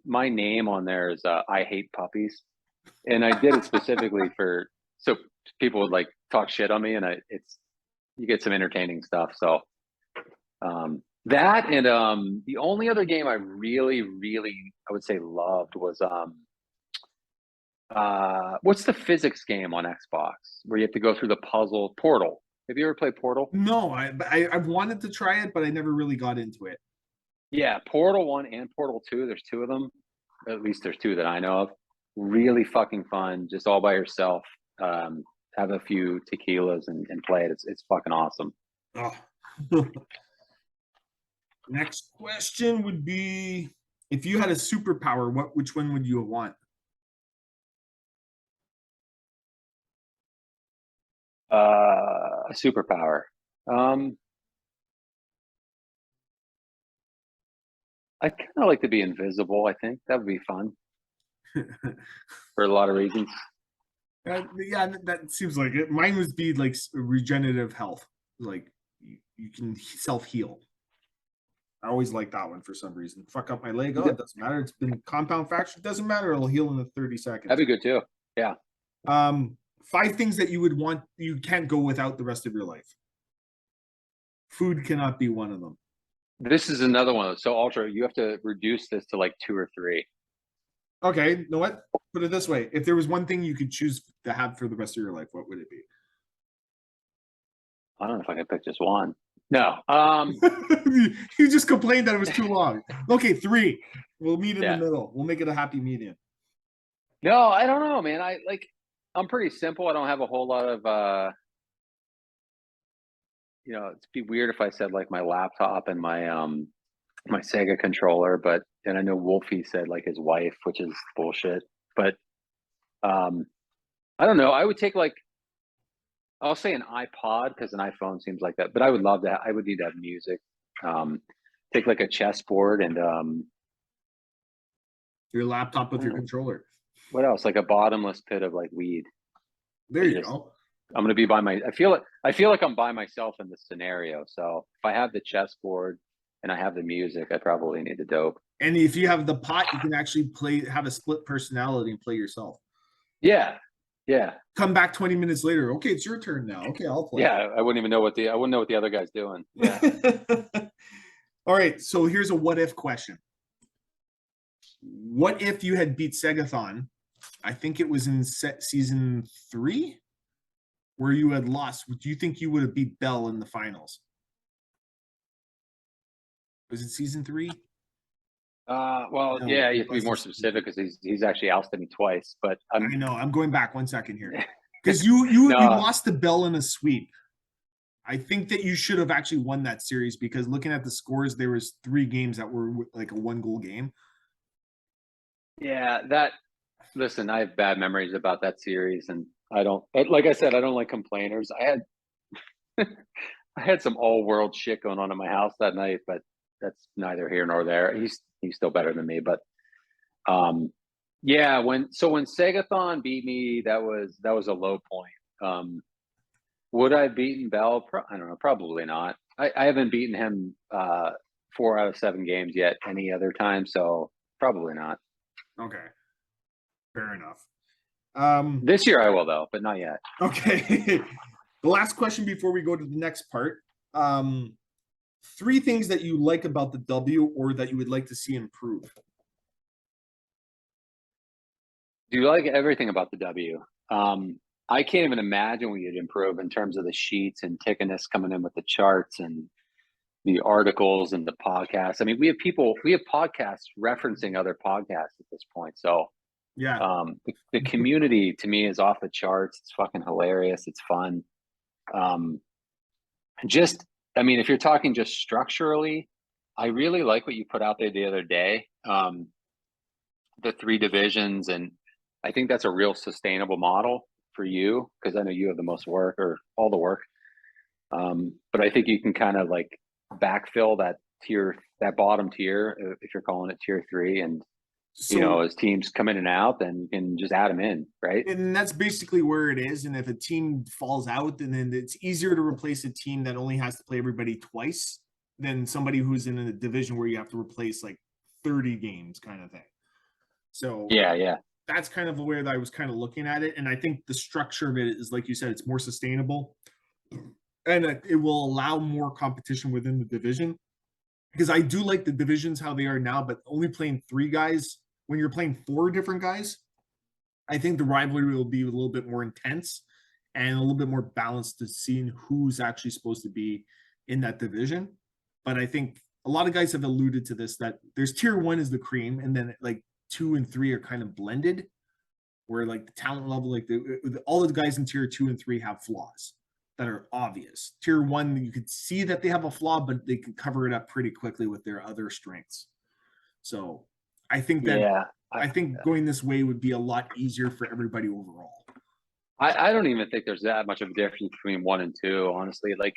name on there is I hate puppies, and I did it specifically so people would like talk shit on me, and you get some entertaining stuff. So that, and the only other game I really I would say loved was what's the physics game on Xbox where you have to go through the puzzle Portal? Have you ever played Portal? No, I've wanted to try it, but I never really got into it. Yeah, Portal 1 and Portal 2. There's two of them. At least there's two that I know of. Really fucking fun, just all by yourself. Have a few tequilas and play it. It's fucking awesome. Oh. Next question would be, if you had a superpower, which one would you want? A superpower. I'd kind of like to be invisible. I think that would be fun for a lot of reasons. Yeah, that seems like it. Mine would be like regenerative health. Like you can self-heal. I always like that one for some reason. Fuck up my leg. Oh, it doesn't matter. It's been compound fracture. It doesn't matter. It'll heal in 30 seconds. That'd be good too. Yeah. 5 things that you would want, you can't go without the rest of your life. Food cannot be one of them. This is another one. So Ultra, you have to reduce this to like 2 or 3. Okay, you know what? Put it this way. If there was one thing you could choose to have for the rest of your life, what would it be? I don't know if I can pick just one. No. You just complained that it was too long. Okay, 3. We'll meet in the middle. We'll make it a happy medium. No, I don't know, man. I'm pretty simple. I don't have a whole lot of it'd be weird if I said like my laptop and my Sega controller, but and I know Wolfie said like his wife, which is bullshit. But I don't know. I would take like, I'll say an iPod because an iPhone seems like that. But I would love that. I would need to have music. Take like a chessboard and your laptop with your controller. What else? Like a bottomless pit of like weed. There you go. I'm gonna be by my. I feel like I'm by myself in this scenario. So if I have the chessboard and I have the music, I probably need the dope. And if you have the pot, you can actually have a split personality and play yourself. Yeah. Yeah. Come back 20 minutes later. Okay, it's your turn now. Okay, I'll play. Yeah, I wouldn't know what the other guy's doing. Yeah. All right, so here's a what if question. What if you had beat Segathon? I think it was in season 3 where you had lost. Do you think you would have beat Bell in the finals? Was it season 3? Well, no, yeah, you have to be more specific because he's actually ousted me twice. But I know I'm going back 1 second here because you lost to Bell in a sweep. I think that you should have actually won that series because looking at the scores, there was 3 games that were like a 1-goal game. Yeah, listen, I have bad memories about that series, and I don't, like I said, I don't like complainers. I had some all-world shit going on in my house that night, but that's neither here nor there. He's still better than me, but yeah. When Segathon beat me, that was a low point. Would I have beaten Bell? I don't know, probably not. I haven't beaten him 4 out of 7 games yet any other time, so probably not. Okay, fair enough. This year I will though, but not yet. Okay. The last question before we go to the next part. 3 things that you like about the W or that you would like to see improve. Do you like everything about the W? I can't even imagine what you'd improve in terms of the sheets and tickiness coming in with the charts and the articles and the podcasts. I mean, we have podcasts referencing other podcasts at this point. So yeah, the community to me is off the charts. It's fucking hilarious. It's fun. I mean, if you're talking just structurally, I really like what you put out there the other day. The 3 divisions, and I think that's a real sustainable model for you because I know you have the most work or all the work. But I think you can kind of like backfill that bottom tier, if you're calling it tier 3, and as teams come in and out, then you can just add them in, right? And that's basically where it is. And if a team falls out, then it's easier to replace a team that only has to play everybody twice than somebody who's in a division where you have to replace like 30 games kind of thing. So yeah. That's kind of the way that I was kind of looking at it. And I think the structure of it is, like you said, it's more sustainable. And it will allow more competition within the division. Because I do like the divisions how they are now, but only playing 3 guys, when you're playing 4 different guys, I think the rivalry will be a little bit more intense. and a little bit more balanced to seeing who's actually supposed to be in that division. But I think a lot of guys have alluded to this, that there's tier 1 is the cream, and then like 2 and 3 are kind of blended, where like the talent level, like all the guys in tier 2 and 3 have flaws that are obvious. Tier 1, you could see that they have a flaw, but they can cover it up pretty quickly with their other strengths. So I think that I think going this way would be a lot easier for everybody overall. I don't even think there's that much of a difference between 1 and 2, honestly. Like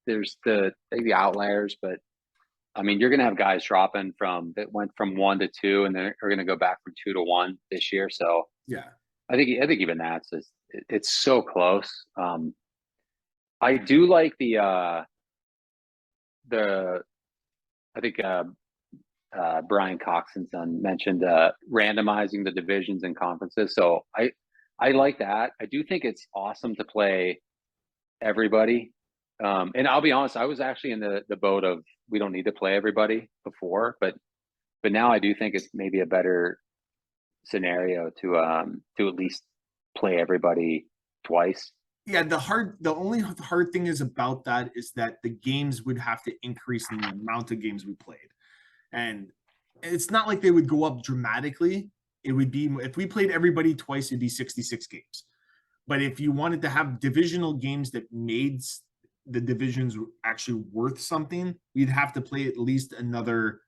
there's the outliers, but I mean, you're going to have guys dropping that went from 1 to 2, and they're going to go back from 2 to 1 this year. So yeah, I think even that's it's so close. I do like I think Brian Coxon's son mentioned randomizing the divisions and conferences. So I like that. I do think it's awesome to play everybody. And I'll be honest, I was actually in the boat of we don't need to play everybody before, but now I do think it's maybe a better scenario to at least play everybody twice. Yeah, the only hard thing is about that is that the games would have to increase in the amount of games we played. And it's not like they would go up dramatically. It would be, if we played everybody twice, it'd be 66 games. But if you wanted to have divisional games that made the divisions actually worth something, we'd have to play at least another,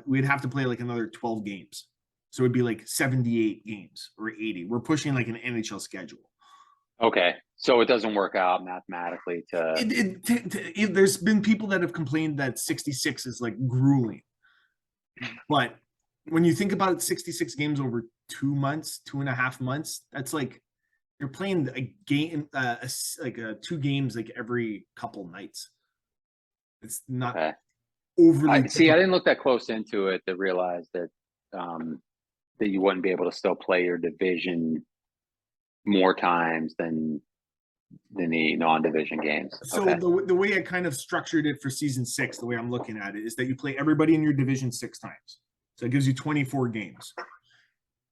we'd have to play like another 12 games. So it'd be like 78 games or 80. We're pushing like an NHL schedule. Okay, so it doesn't work out mathematically there's been people that have complained that 66 is like grueling. But when you think about it, 66 games over 2 months, 2.5 months, that's like you're playing a game, like 2 games like every couple nights. It's not overly. I didn't look that close into it to realize that that you wouldn't be able to still play your division more times than the non-division games. So the way I kind of structured it for season 6, the way I'm looking at it, is that you play everybody in your division 6 times. So it gives you 24 games.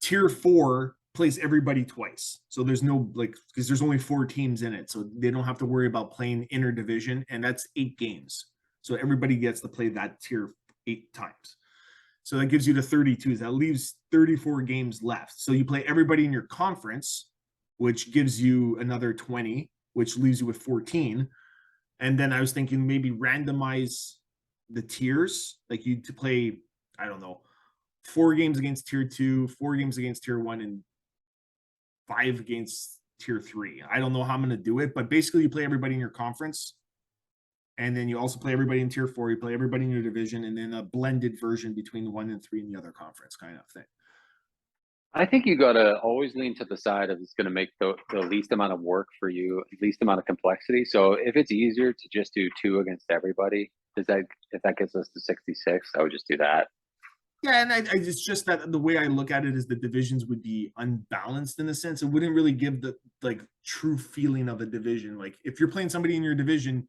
Tier 4 plays everybody twice. So there's no, like, because there's only 4 teams in it. So they don't have to worry about playing interdivision, and that's 8 games. So everybody gets to play that tier 8 times. So that gives you the 32. That leaves 34 games left. So you play everybody in your conference, which gives you another 20, which leaves you with 14. And then I was thinking maybe randomize the tiers, like you to play, I don't know, 4 games against tier 2, 4 games against tier 1, and 5 against tier 3. I don't know how I'm going to do it, but basically you play everybody in your conference. And then you also play everybody in tier 4, you play everybody in your division, and then a blended version between 1 and 3 in the other conference kind of thing. I think you got to always lean to the side of it's going to make the least amount of work for you, least amount of complexity. So if it's easier to just do 2 against everybody, if that gets us to 66, I would just do that. Yeah, and it's just that the way I look at it is the divisions would be unbalanced in a sense. It wouldn't really give the like true feeling of a division. Like if you're playing somebody in your division,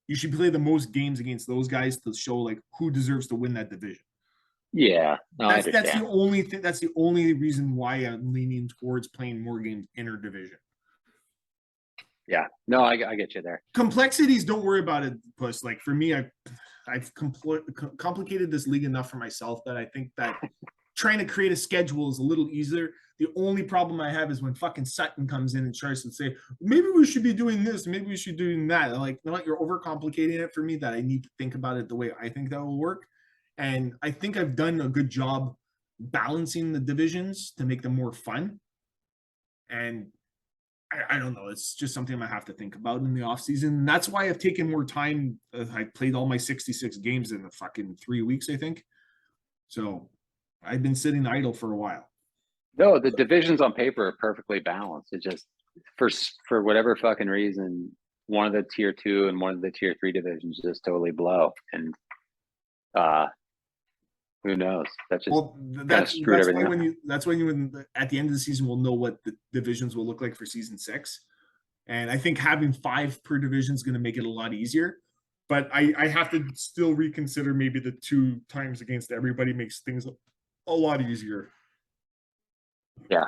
you should play the most games against those guys to show like who deserves to win that division. Yeah, no, that's the only thing. That's the only reason why I'm leaning towards playing more games interdivision. Yeah, no, I get you there. Complexities, don't worry about it, Puss. Like for me, I've complicated this league enough for myself that I think that trying to create a schedule is a little easier. The only problem I have is when fucking Sutton comes in and tries to say, maybe we should be doing this, maybe we should be doing that. I'm like, no, you're overcomplicating it for me, that I need to think about it the way I think that will work. And I think I've done a good job balancing the divisions to make them more fun. And I don't know. It's just something I have to think about in the offseason. And that's why I've taken more time. I played all my 66 games in the fucking 3 weeks, I think. So I've been sitting idle for a while. No, the divisions on paper are perfectly balanced. It just, for whatever fucking reason, one of the tier 2 and one of the tier 3 divisions just totally blow. And who knows? That's just that's why you at the end of the season will know what the divisions will look like for season 6. And I think having 5 per division is going to make it a lot easier. But I have to still reconsider maybe the 2 times against everybody makes things a lot easier. Yeah.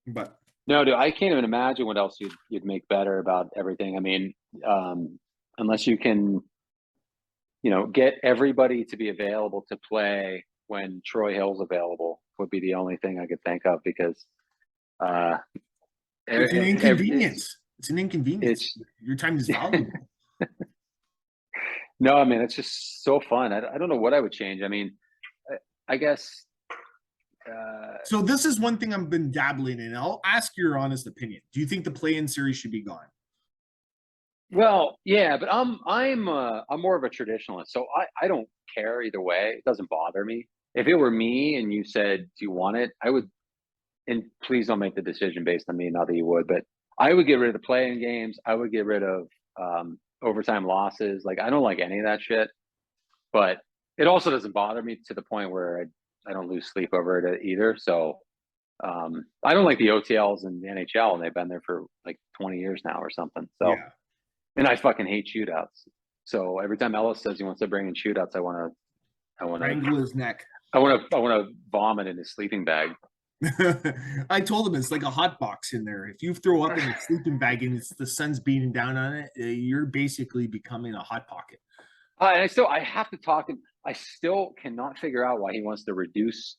But No, dude, I can't even imagine what else you'd make better about everything. I mean, unless you can, get everybody to be available to play when Troy Hill's available would be the only thing I could think of, because It's an inconvenience. It's an inconvenience. It's Your time is valuable. no, I mean, it's just so fun. I don't know what I would change. I mean, I guess. So this is one thing I've been dabbling in. I'll ask your honest opinion. Do you think the play-in series should be gone? Well, yeah, but I'm more of a traditionalist, so I don't care either way. It doesn't bother me. If it were me and you said, "Do you want it?" I would, and please don't make the decision based on me. Not that you would, but I would get rid of the play-in games. I would get rid of overtime losses. Like, I don't like any of that shit. But it also doesn't bother me to the point where I don't lose sleep over it either. So I don't like the OTLs in the NHL, and they've been there for like 20 years now or something. So. Yeah. And I fucking hate shootouts. So every time Ellis says he wants to bring in shootouts, I want to Wrangle his neck. I want to vomit in his sleeping bag. I told him it's like a hot box in there. If you throw up in a sleeping bag and the sun's beating down on it, you're basically becoming a hot pocket. And I have to talk to him. I still cannot figure out why he wants to reduce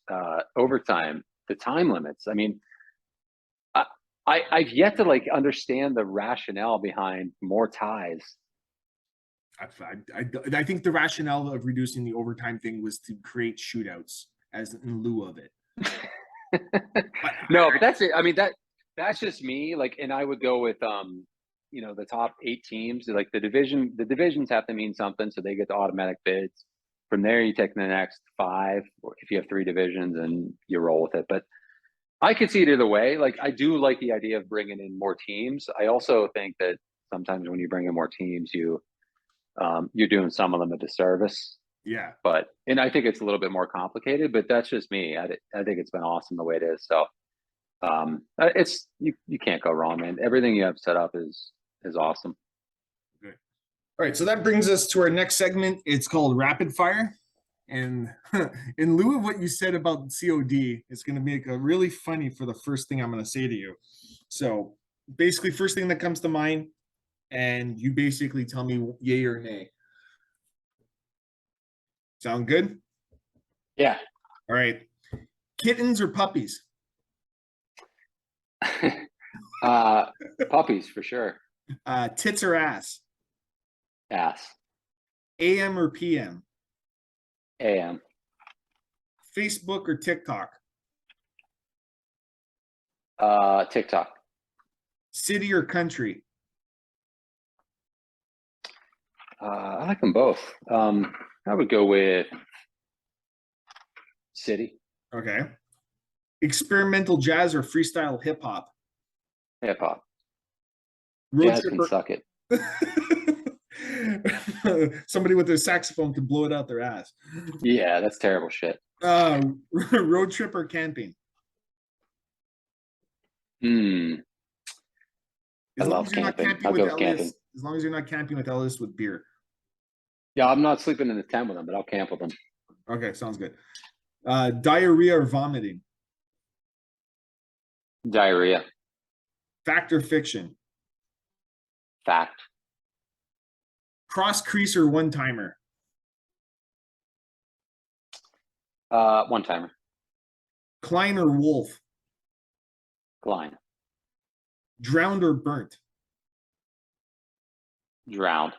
overtime, the time limits. I mean, I've yet to understand the rationale behind more ties. I think the rationale of reducing the overtime thing was to create shootouts as in lieu of it. No, but that's it. I mean, that's just me. And I would go with the top 8 teams. Like the divisions have to mean something, so they get the automatic bids. From there, you take the next 5, or if you have 3 divisions, and you roll with it. But I could see it either way. I do like the idea of bringing in more teams. I also think that sometimes when you bring in more teams, you're doing some of them a disservice. Yeah. And I think it's a little bit more complicated, but that's just me. I think it's been awesome the way it is. So it's you can't go wrong, man. Everything you have set up is awesome. Okay. All right, so that brings us to our next segment. It's called Rapid Fire. And in lieu of what you said about COD, it's going to make it really funny for the first thing I'm going to say to you. So basically, first thing that comes to mind, and you basically tell me yay or nay. Sound good? Yeah. All right. Kittens or puppies? Puppies for sure. Tits or ass? Ass. AM or PM? AM. Facebook or TikTok? TikTok. City or country? I like them both. I would go with city. Okay. Experimental jazz or freestyle hip hop? Hip hop. Road Jazz trip can suck it. Somebody with their saxophone could blow it out their ass. Yeah, that's terrible shit. Road trip or camping? I love camping. I'll go with camping. As long as you're not camping with Ellis with beer. Yeah, I'm not sleeping in the tent with them, but I'll camp with them. Okay, sounds good. Diarrhea or vomiting? Diarrhea. Fact or fiction? Fact. Cross crease or one timer? One timer. Klein or wolf? Klein. Drowned or burnt? Drowned.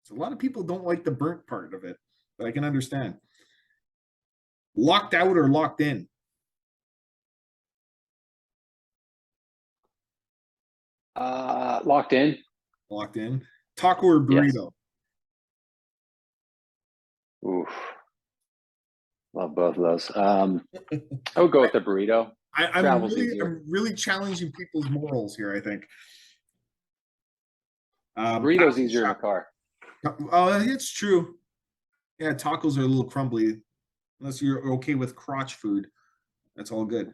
So a lot of people don't like the burnt part of it, but I can understand. Locked out or locked in? Locked in. Locked in. Taco or burrito? Yes. Oof. Love both of those. I would go with the burrito. I'm really challenging people's morals here, I think. Burrito's easier in a car. Oh, it's true. Yeah, tacos are a little crumbly. Unless you're okay with crotch food. That's all good.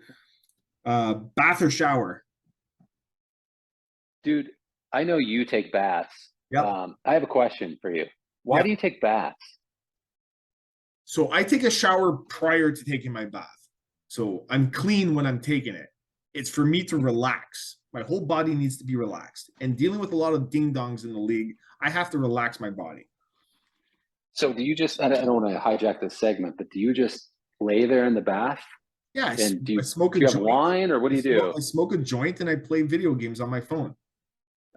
Bath or shower? Dude, I know you take baths. Yep. I have a question for you. Why do you take baths? So I take a shower prior to taking my bath. So I'm clean when I'm taking it. It's for me to relax. My whole body needs to be relaxed. And dealing with a lot of ding dongs in the league, I have to relax my body. So do you just, I don't want to hijack this segment, but do you just lay there in the bath? Yeah, And I smoke do a you have joint. wine, or what do you do? I smoke a joint and I play video games on my phone.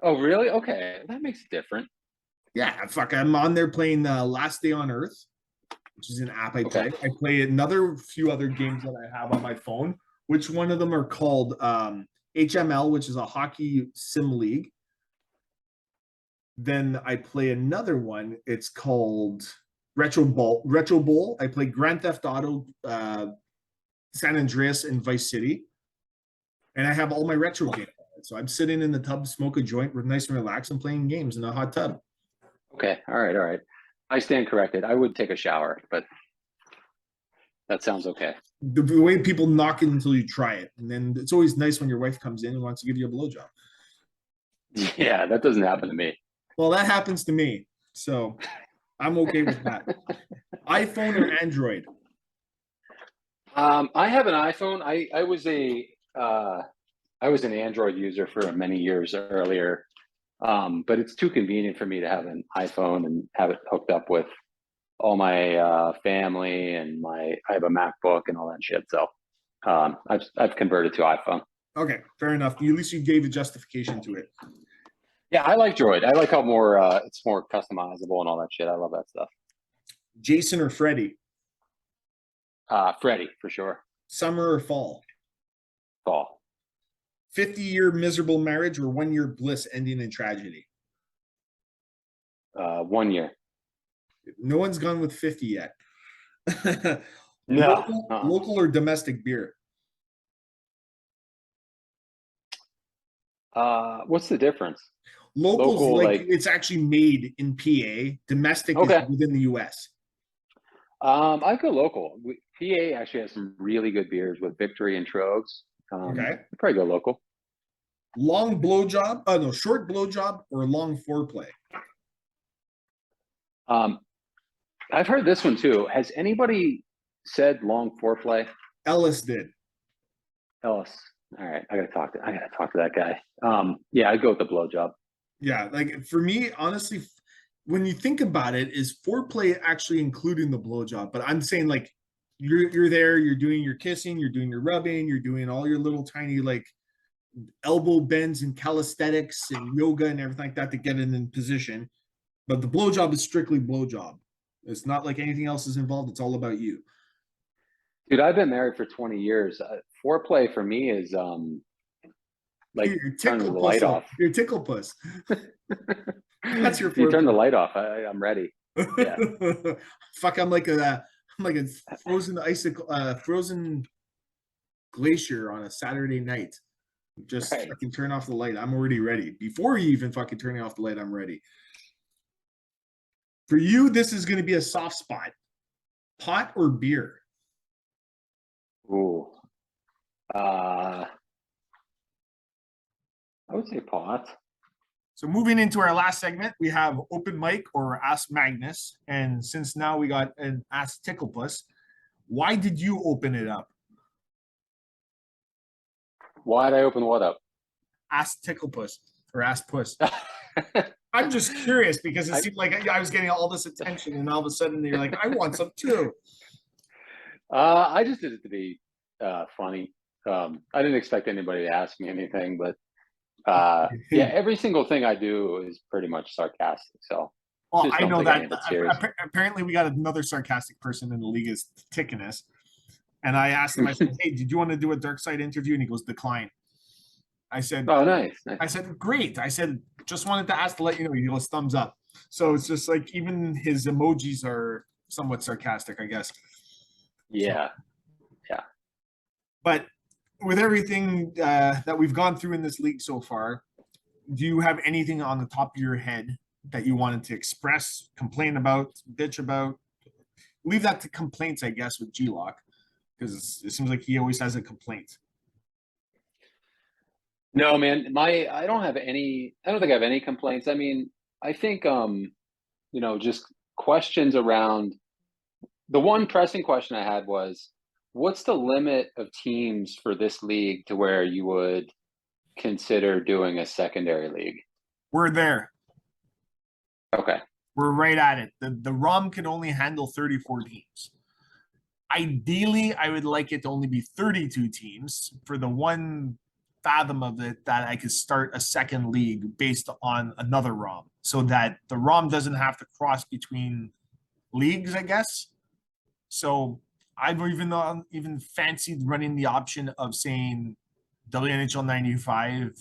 Oh, really? Okay. That makes it different. Yeah, fuck. I'm on there playing Last Day on Earth, which is an app I play. Okay. I play another few other games that I have on my phone, which one of them are called HML, which is a hockey sim league. Then I play another one. It's called Retro Bowl. I play Grand Theft Auto, San Andreas, and Vice City. And I have all my retro games on it. So I'm sitting in the tub, smoke a joint, nice and relaxed, and playing games in a hot tub. Okay. All right. I stand corrected. I would take a shower, but that sounds okay. The way people knock it until you try it. And then it's always nice when your wife comes in and wants to give you a blowjob. Yeah, that doesn't happen to me. Well, that happens to me. So I'm okay with that. iPhone or Android? I have an iPhone. I was an Android user for many years earlier, but it's too convenient for me to have an iPhone and have it hooked up with all my family, and I have a MacBook and all that shit. So I've converted to iPhone. Okay, fair enough. At least you gave a justification to it. Yeah, I like Droid. I like how it's more customizable and all that shit. I love that stuff. Jason or Freddie? Freddie, for sure. Summer or fall? Fall. 50-year miserable marriage or 1-year bliss ending in tragedy? 1 year. No one's gone with 50 yet. No. Local or domestic beer? What's the difference? Local's Local, like it's actually made in PA. Domestic is within the US. I go local. PA actually has some really good beers with Victory and Trogs. Okay. I'd probably go local. Long blowjob? Short blowjob or long foreplay? I've heard this one too. Has anybody said long foreplay? Ellis did. Ellis. All right, I gotta talk to that guy. Yeah, I'd go with the blowjob. Yeah, like for me, honestly, when you think about it, is foreplay actually including the blowjob? But I'm saying like you're there, you're doing your kissing, you're doing your rubbing, you're doing all your little tiny like elbow bends and calisthenics and yoga and everything like that to get it in position. But the blowjob is strictly blowjob. It's not like anything else is involved. It's all about you. Dude, I've been married for 20 years. Foreplay for me is like turning the light off. You're Ticklepuss. That's your foreplay. You turn the light off. I'm ready. Yeah. Fuck, I'm like a frozen frozen glacier on a Saturday night. Just fucking turn off the light. I'm already ready. Before you even fucking turning off the light, I'm ready. For you, this is going to be a soft spot. Pot or beer? Ooh. I would say pot. So moving into our last segment, we have open mic or Ask Magnus. And since now we got an Ask Ticklepuss, why did you open it up? Why did I open what up? Ask Ticklepuss or Ask Puss. I'm just curious because it seemed like I was getting all this attention and all of a sudden you're like, I want some too. I just did it to be funny. I didn't expect anybody to ask me anything, but yeah, every single thing I do is pretty much sarcastic. So well, I know that apparently we got another sarcastic person in the league is ticking us. And I asked him, I said, hey, did you want to do a dark side interview? And he goes, decline. I said, oh, nice. I said, great. I said, just wanted to ask to let you know. He goes, thumbs up. So it's just like even his emojis are somewhat sarcastic, I guess. Yeah. So, yeah. But with everything that we've gone through in this league so far, do you have anything on the top of your head that you wanted to express, complain about, bitch about? Leave that to complaints, I guess, with G-Lock, because it seems like he always has a complaint. No, man, I don't think I have any complaints. I mean, I think, just questions around the one pressing question I had was, what's the limit of teams for this league to where you would consider doing a secondary league? We're there. Okay. We're right at it. The ROM can only handle 34 teams. Ideally, I would like it to only be 32 teams for the one fathom of it that I could start a second league based on another ROM so that the ROM doesn't have to cross between leagues, I guess. So I've even fancied running the option of saying WNHL 95,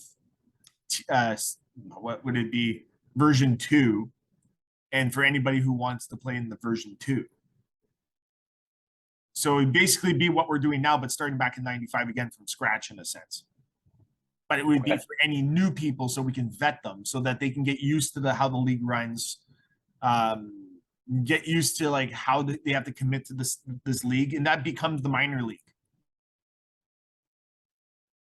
what would it be, version 2, and for anybody who wants to play in the version 2. So it'd basically be what we're doing now, but starting back in 95 again from scratch in a sense. But it would be for any new people so we can vet them so that they can get used to how the league runs, get used to like how they have to commit to this league, and that becomes the minor league.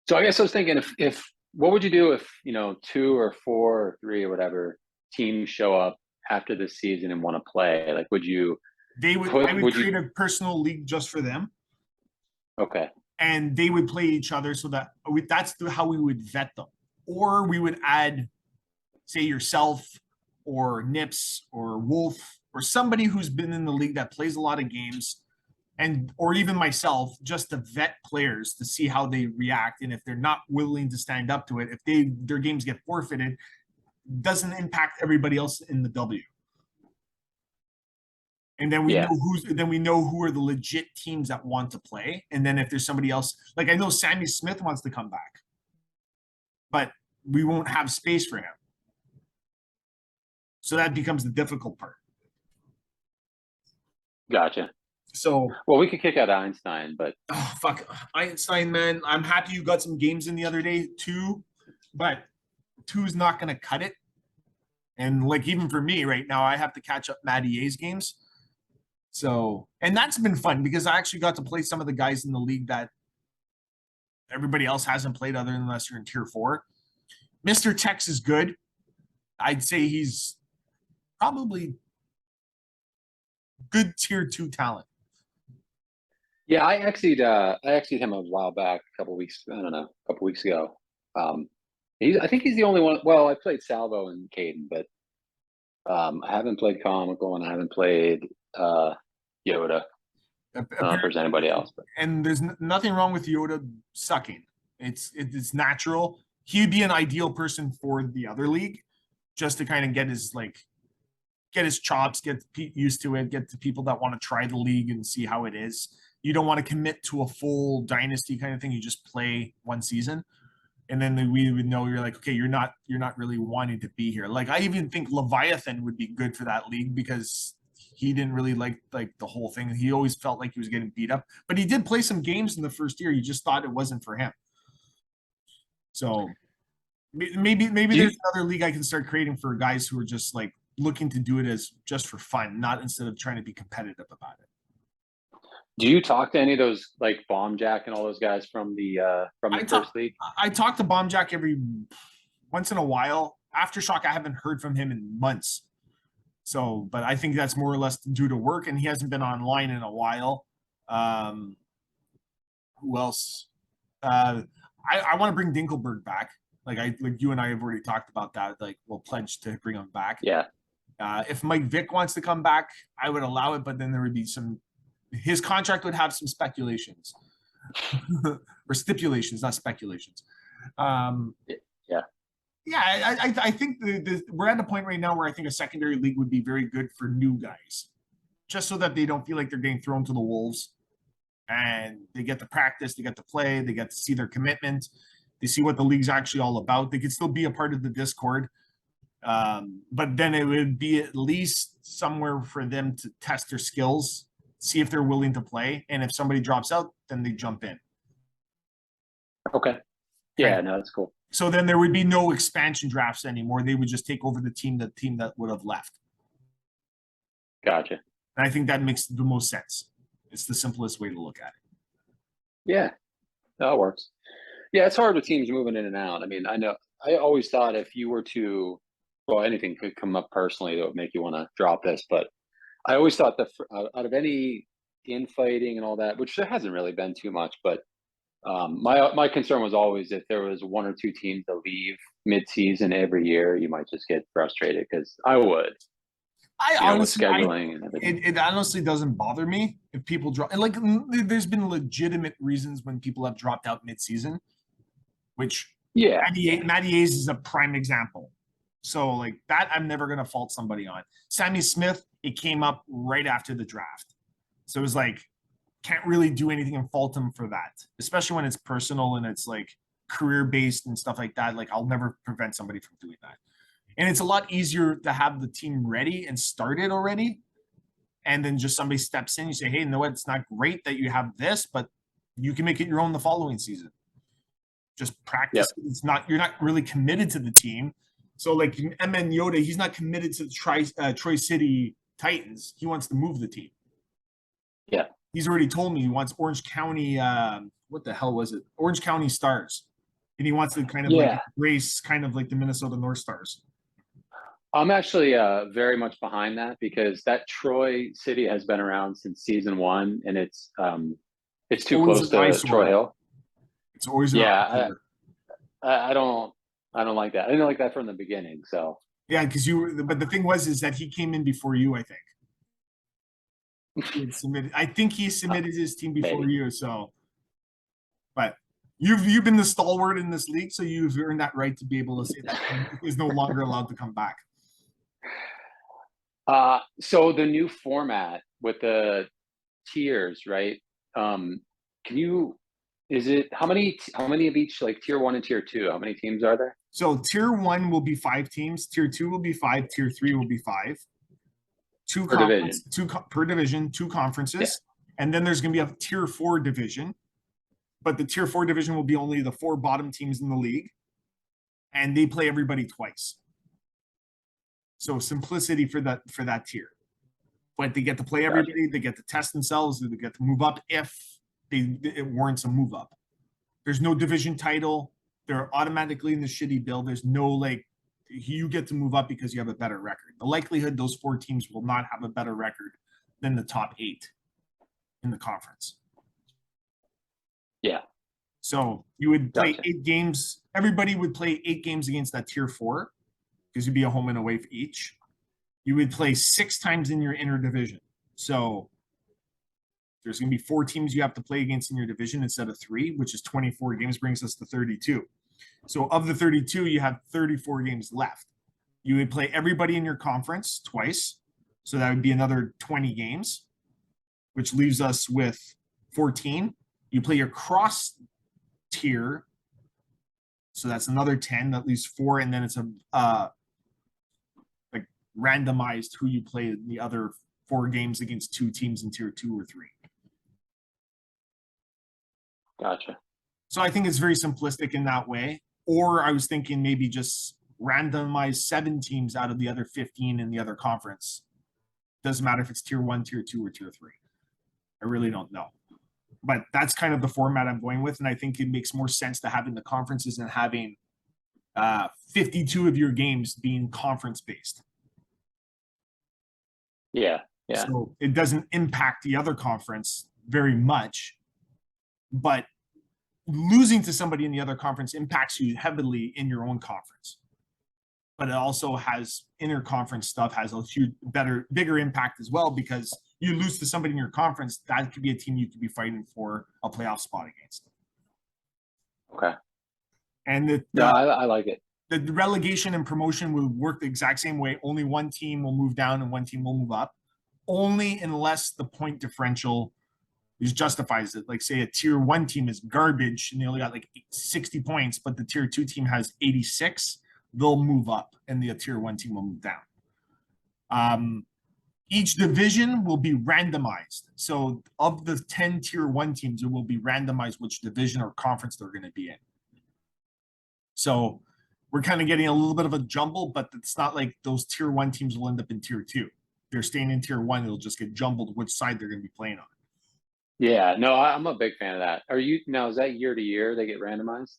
So I guess I was thinking if what would you do if, 2 or 4 or 3 or whatever teams show up after this season and want to play? Like, would you? I would create a personal league just for them. Okay. And they would play each other so that that's how we would vet them. Or we would add, say, yourself or Nips or Wolf or somebody who's been in the league that plays a lot of games, or even myself, just to vet players to see how they react. And if they're not willing to stand up to it, if their games get forfeited, doesn't impact everybody else in the W. And then we know who are the legit teams that want to play. And then if there's somebody else, like I know Sammy Smith wants to come back, but we won't have space for him. So that becomes the difficult part. Gotcha. So, well, we could kick out Einstein, but fuck Einstein, man. I'm happy you got some games in the other day too, but 2 is not going to cut it. And like even for me right now, I have to catch up Matty A's games. So, and that's been fun because I actually got to play some of the guys in the league that everybody else hasn't played other than unless you're in tier 4. Mr. Tex is good. I'd say he's probably good tier 2 talent. Yeah, I exied him a while back, a couple weeks ago. I think he's the only one. Well, I played Salvo and Caden, but I haven't played Comical and I haven't played Yoda. I don't know if there's anybody else. But. And there's nothing wrong with Yoda sucking. It's natural. He'd be an ideal person for the other league, just to kind of get his chops, get used to it, get to people that want to try the league and see how it is. You don't want to commit to a full dynasty kind of thing. You just play one season. And then we would know you're like, okay, you're not really wanting to be here. Like I even think Leviathan would be good for that league because he didn't really like the whole thing. He always felt like he was getting beat up, but he did play some games in the first year. You just thought it wasn't for him. So maybe there's another league I can start creating for guys who are just like looking to do it as just for fun, not instead of trying to be competitive about it. Do you talk to any of those like Bomb Jack and all those guys from the first league? I talk to Bomb Jack every once in a while. Aftershock, I haven't heard from him in months. So, but I think that's more or less due to work, and he hasn't been online in a while. Who else? I want to bring Dinkelberg back. Like you and I have already talked about that. Like we'll pledge to bring him back. Yeah. If Mike Vick wants to come back, I would allow it, but then there would be his contract would have some speculations or stipulations, not speculations. I think we're at a point right now where I think a secondary league would be very good for new guys, just so that they don't feel like they're getting thrown to the wolves, and they get to practice, they get to play, they get to see their commitment, they see what the league's actually all about. They could still be a part of the Discord, but then it would be at least somewhere for them to test their skills, see if they're willing to play, and if somebody drops out, then they jump in. Okay. Yeah, no, that's cool. So then there would be no expansion drafts anymore. They would just take over the team that would have left. Gotcha. And I think that makes the most sense. It's the simplest way to look at it. Yeah, that works. Yeah, it's hard with teams moving in and out. I mean, I always thought if you were to, well, anything could come up personally that would make you want to drop this, but I always thought that out of any infighting and all that, which there hasn't really been too much, but my concern was always if there was one or two teams that leave mid-season every year, you might just get frustrated because I would. I With honestly, scheduling and everything. it honestly doesn't bother me if people drop. And like, there's been legitimate reasons when people have dropped out mid-season, which Yeah, Matty Hayes is a prime example. So like that, I'm never gonna fault somebody on. Sammy Smith, it came up right after the draft, so it was like can't really do anything and fault him for that, especially when it's personal and it's like career based and stuff like that. Like I'll never prevent somebody from doing that. And it's a lot easier to have the team ready and started already. And then just somebody steps in, you say, hey, you know what? It's not great that you have this, but you can make it your own the following season. Just practice. Yep. It's not, you're not really committed to the team. So like MN Yoda, he's not committed to the Troy City Titans. He wants to move the team. Yeah. He's already told me he wants Orange County, what the hell was it? Orange County Stars. And he wants to kind of like race kind of like the Minnesota North Stars. I'm actually very much behind that because that Troy City has been around since season 1, and it's too close to Troy Hill. It's always I don't like that. I didn't like that from the beginning. So yeah, because but the thing is that he came in before you, I think. I think he submitted his team before you. So, but you've been the stalwart in this league, so you've earned that right to be able to say that he is no longer allowed to come back. So the new format with the tiers, right? Is it how many of each, like tier 1 and tier 2? How many teams are there? So tier 1 will be 5 teams, tier 2 will be 5, tier 3 will be 5. Two per division, 2 conferences, and then there's going to be a tier 4 division. But the tier 4 division will be only the 4 bottom teams in the league, and they play everybody twice. So simplicity for that tier. But they get to play everybody, they get to test themselves, they get to move up if it warrants a move up. There's no division title. They're automatically in the shitty bill. There's no like you get to move up because you have a better record. The likelihood those 4 teams will not have a better record than the top 8 in the conference. Yeah. So you would play 8 games. Everybody would play 8 games against that tier 4 because you'd be a home and away for each. You would play 6 times in your inner division. So there's going to be 4 teams you have to play against in your division instead of 3, which is 24 games, brings us to 32. So of the 32, you have 34 games left. You would play everybody in your conference twice. So that would be another 20 games, which leaves us with 14. You play your cross tier. So that's another 10, that leaves 4. And then it's like randomized who you play in the other 4 games against 2 teams in tier 2 or 3. Gotcha. So I think it's very simplistic in that way. Or I was thinking maybe just randomize 7 teams out of the other 15 in the other conference. Doesn't matter if it's tier 1, tier 2, or tier 3. I really don't know. But that's kind of the format I'm going with. And I think it makes more sense to having the conferences and having 52 of your games being conference based. Yeah. So it doesn't impact the other conference very much. But losing to somebody in the other conference impacts you heavily in your own conference. But it also has interconference stuff has a huge, bigger impact as well, because you lose to somebody in your conference, that could be a team you could be fighting for a playoff spot against. Okay. And I like it. The relegation and promotion will work the exact same way. Only one team will move down and one team will move up, only unless the point differential justifies it. Like say a tier 1 team is garbage and they only got like 60 points, but the tier 2 team has 86, they'll move up and the tier 1 team will move down. Each division will be randomized. So of the 10 tier 1 teams, it will be randomized which division or conference they're going to be in. So we're kind of getting a little bit of a jumble, but it's not like those tier 1 teams will end up in tier 2. They're staying in tier 1. It'll just get jumbled which side they're going to be playing on. Yeah, no, I'm a big fan of that. Is that year to year they get randomized?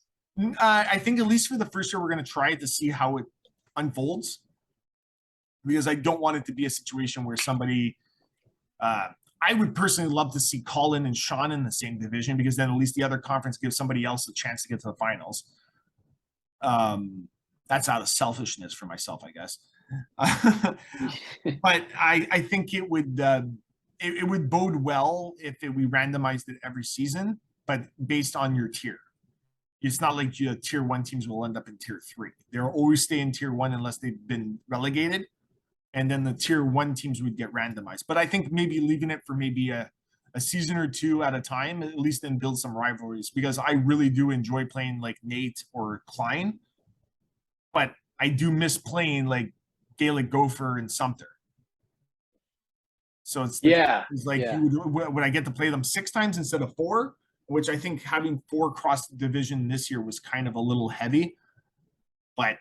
I think at least for the first year, we're going to try it to see how it unfolds, because I don't want it to be a situation where somebody, I would personally love to see Colin and Sean in the same division, because then at least the other conference gives somebody else a chance to get to the finals. That's out of selfishness for myself, I guess. But I think it would bode well if we randomized it every season, but based on your tier. It's not like tier 1 teams will end up in tier 3. They'll always stay in tier 1 unless they've been relegated. And then the tier 1 teams would get randomized. But I think maybe leaving it for maybe a season or two at a time, at least, then build some rivalries, because I really do enjoy playing like Nate or Klein. But I do miss playing like Gaelic Gopher and Sumter. So it's like, would I get to play them 6 times instead of 4? Which I think having 4 cross division this year was kind of a little heavy. But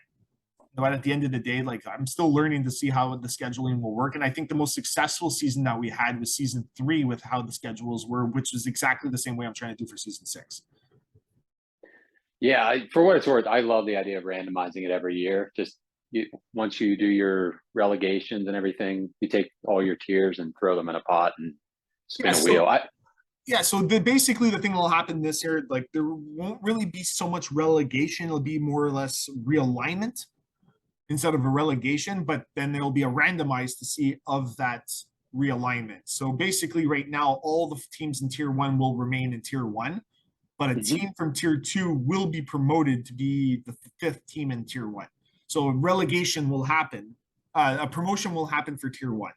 at the end of the day, like, I'm still learning to see how the scheduling will work. And I think the most successful season that we had was season 3 with how the schedules were, which was exactly the same way I'm trying to do for season 6. Yeah, for what it's worth, I love the idea of randomizing it every year. Just once you do your relegations and everything, you take all your tiers and throw them in a pot and spin a wheel. So basically the thing that will happen this year, like, there won't really be so much relegation. It'll be more or less realignment instead of a relegation, but then there'll be a randomized to see of that realignment. So basically right now, all the teams in tier 1 will remain in tier 1, but a team from tier 2 will be promoted to be the 5th team in tier 1. So a relegation will happen. A promotion will happen for tier 1.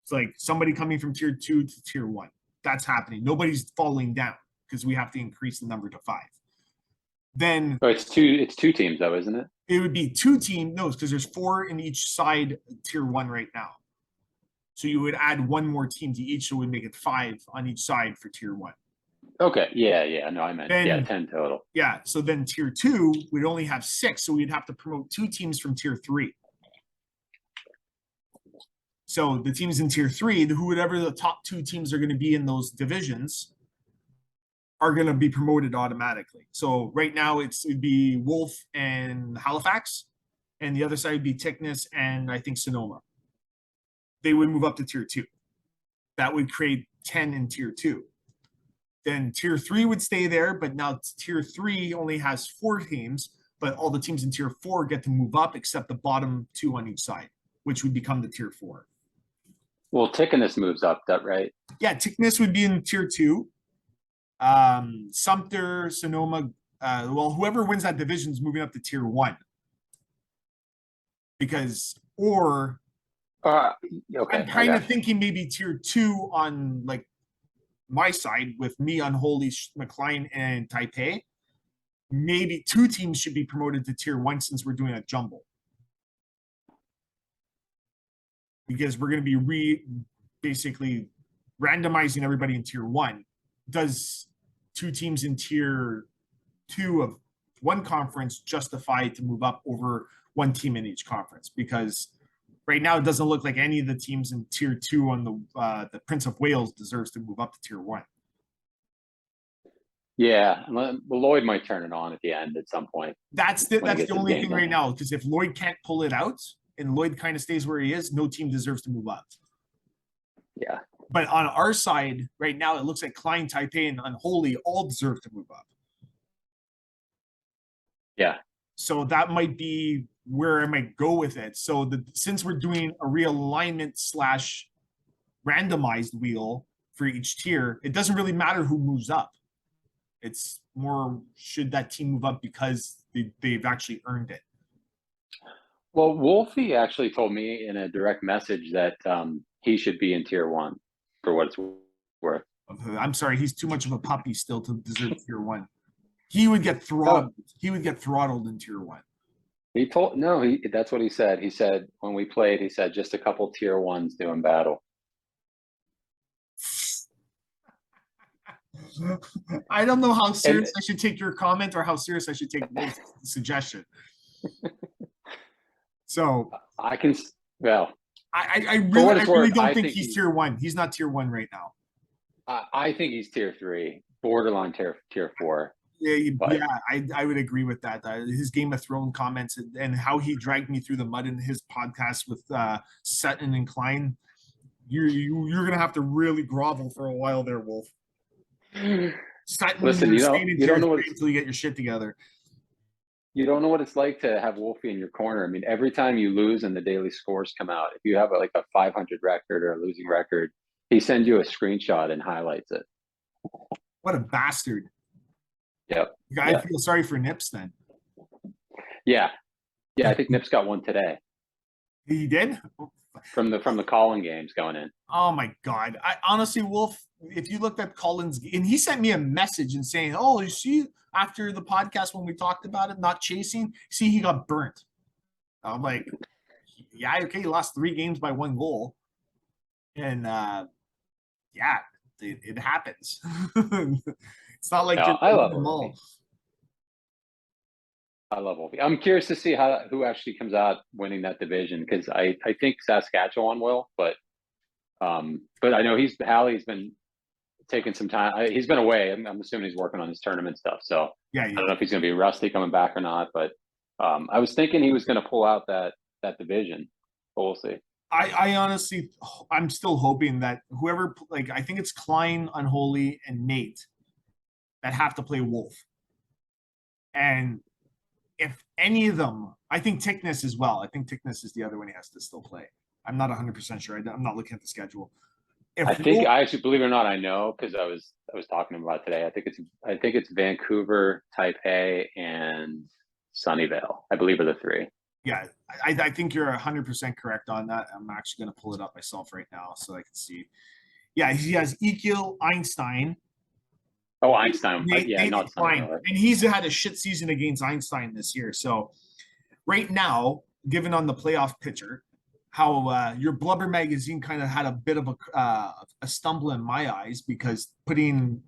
It's like somebody coming from tier 2 to tier 1. That's happening. Nobody's falling down because we have to increase the number to 5. Then it's two teams though, isn't it? It would be 2 teams. No, because there's 4 in each side tier 1 right now. So you would add 1 more team to each, so it would make it 5 on each side for tier 1. Okay. Yeah. No, I meant 10 total. Yeah. So then tier 2 would only have 6, so we'd have to promote 2 teams from tier 3. So the teams in tier 3, whoever the top 2 teams are going to be in those divisions, are going to be promoted automatically. So right now it'd be Wolf and Halifax, and the other side would be Tickness and I think Sonoma. They would move up to tier 2. That would create 10 in tier 2. Then tier 3 would stay there, but now tier 3 only has 4 teams, but all the teams in tier 4 get to move up except the bottom 2 on each side, which would become the tier 4. Well, Tickness moves up, that right? Yeah, Tickness would be in tier 2. Sumter, Sonoma, whoever wins that division is moving up to tier 1. Okay, I'm kind of thinking maybe tier 2 on like my side with me, Unholy, McLean, and Taipei. Maybe 2 teams should be promoted to tier 1 since we're doing a jumble. Because we're going to be basically randomizing everybody in tier 1. Does 2 teams in tier 2 of one conference justify to move up over 1 team in each conference? Because right now it doesn't look like any of the teams in tier 2 on the Prince of Wales deserves to move up to tier 1. Yeah, Lloyd might turn it on at the end at some point. That's the only thing right now, because if Lloyd can't pull it out and Lloyd kind of stays where he is, no team deserves to move up. Yeah. But on our side, right now, it looks like Klein, Taipei, and Unholy all deserve to move up. Yeah. So that might be where I might go with it. So since we're doing a realignment / randomized wheel for each tier, it doesn't really matter who moves up. It's more, should that team move up because they've actually earned it. Well, Wolfie actually told me in a direct message that he should be in tier 1 for what it's worth. I'm sorry, he's too much of a puppy still to deserve tier 1. He would get throttled. He would get throttled in tier 1. That's what he said. He said when we played, he said just a couple tier 1s doing battle. I don't know how serious I should take your comment or how serious I should take this suggestion. So I can, well, I really don't think he's tier 1. He's not tier 1 right now. I think he's tier 3, borderline tier 4. I would agree with that. His Game of Thrones comments and how he dragged me through the mud in his podcast with Sutton and Klein. you're gonna have to really grovel for a while there, Wolf. Listen, you don't know what until you get your shit together. you don't know what it's like to have Wolfie in your corner. I mean, every time you lose and the daily scores come out, if you have like a 500 record or a losing record, he sends you a screenshot and highlights it. What a bastard. Yep. I feel sorry for Nips then. Yeah. I think Nips got one today. He did? From the Colin games going in. Oh my God. I honestly, Wolf, if you looked at Colin's, and he sent me a message and saying, oh, you see, after the podcast when we talked about it, not chasing, see, he got burnt. I'm like, yeah, okay, he lost 3 games by 1 goal. And yeah, it happens. It's not like I love Wolfie. I love Wolfie. I'm curious to see who actually comes out winning that division, because I think Saskatchewan will, but I know Hallie's been taking some time. He's been away. I'm assuming he's working on his tournament stuff. So yeah. I don't know if he's going to be rusty coming back or not, but I was thinking he was going to pull out that division, but we'll see. I honestly, I'm still hoping that whoever, like, I think it's Klein, Unholy, and Nate that have to play Wolf. And if any of them, I think Tickness as well. I think Tickness is the other one he has to still play. I'm not 100% sure. I'm not looking at the schedule. I actually, believe it or not, I know, because I was talking about it today. I think it's Vancouver, Taipei, and Sunnyvale. I believe are the 3. Yeah, I think you're 100% correct on that. I'm actually going to pull it up myself right now so I can see. Yeah, he has Ekiel, Einstein. Oh, Einstein. Not Sunnyvale. Right? And he's had a shit season against Einstein this year. So right now, given on the playoff picture, how your Blubber magazine kind of had a bit of a stumble in my eyes, because putting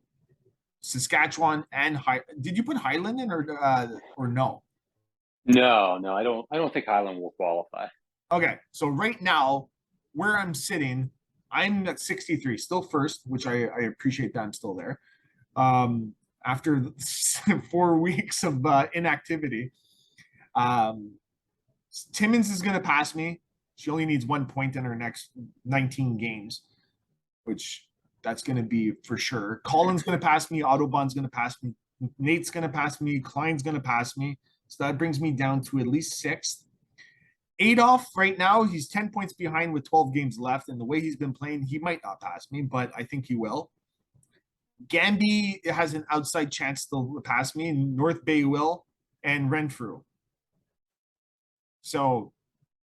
Saskatchewan and did you put Highland in or no? No, I don't think Highland will qualify. Okay, so right now, where I'm sitting, I'm at 63, still first, which I appreciate that I'm still there. After 4 weeks of inactivity, Timmins is going to pass me. She only needs 1 point in her next 19 games, which that's going to be for sure. Colin's going to pass me. Autobahn's going to pass me. Nate's going to pass me. Klein's going to pass me. So that brings me down to at least 6th. Adolf, right now, he's 10 points behind with 12 games left. And the way he's been playing, he might not pass me, but I think he will. Gamby has an outside chance to pass me. North Bay will. And Renfrew. So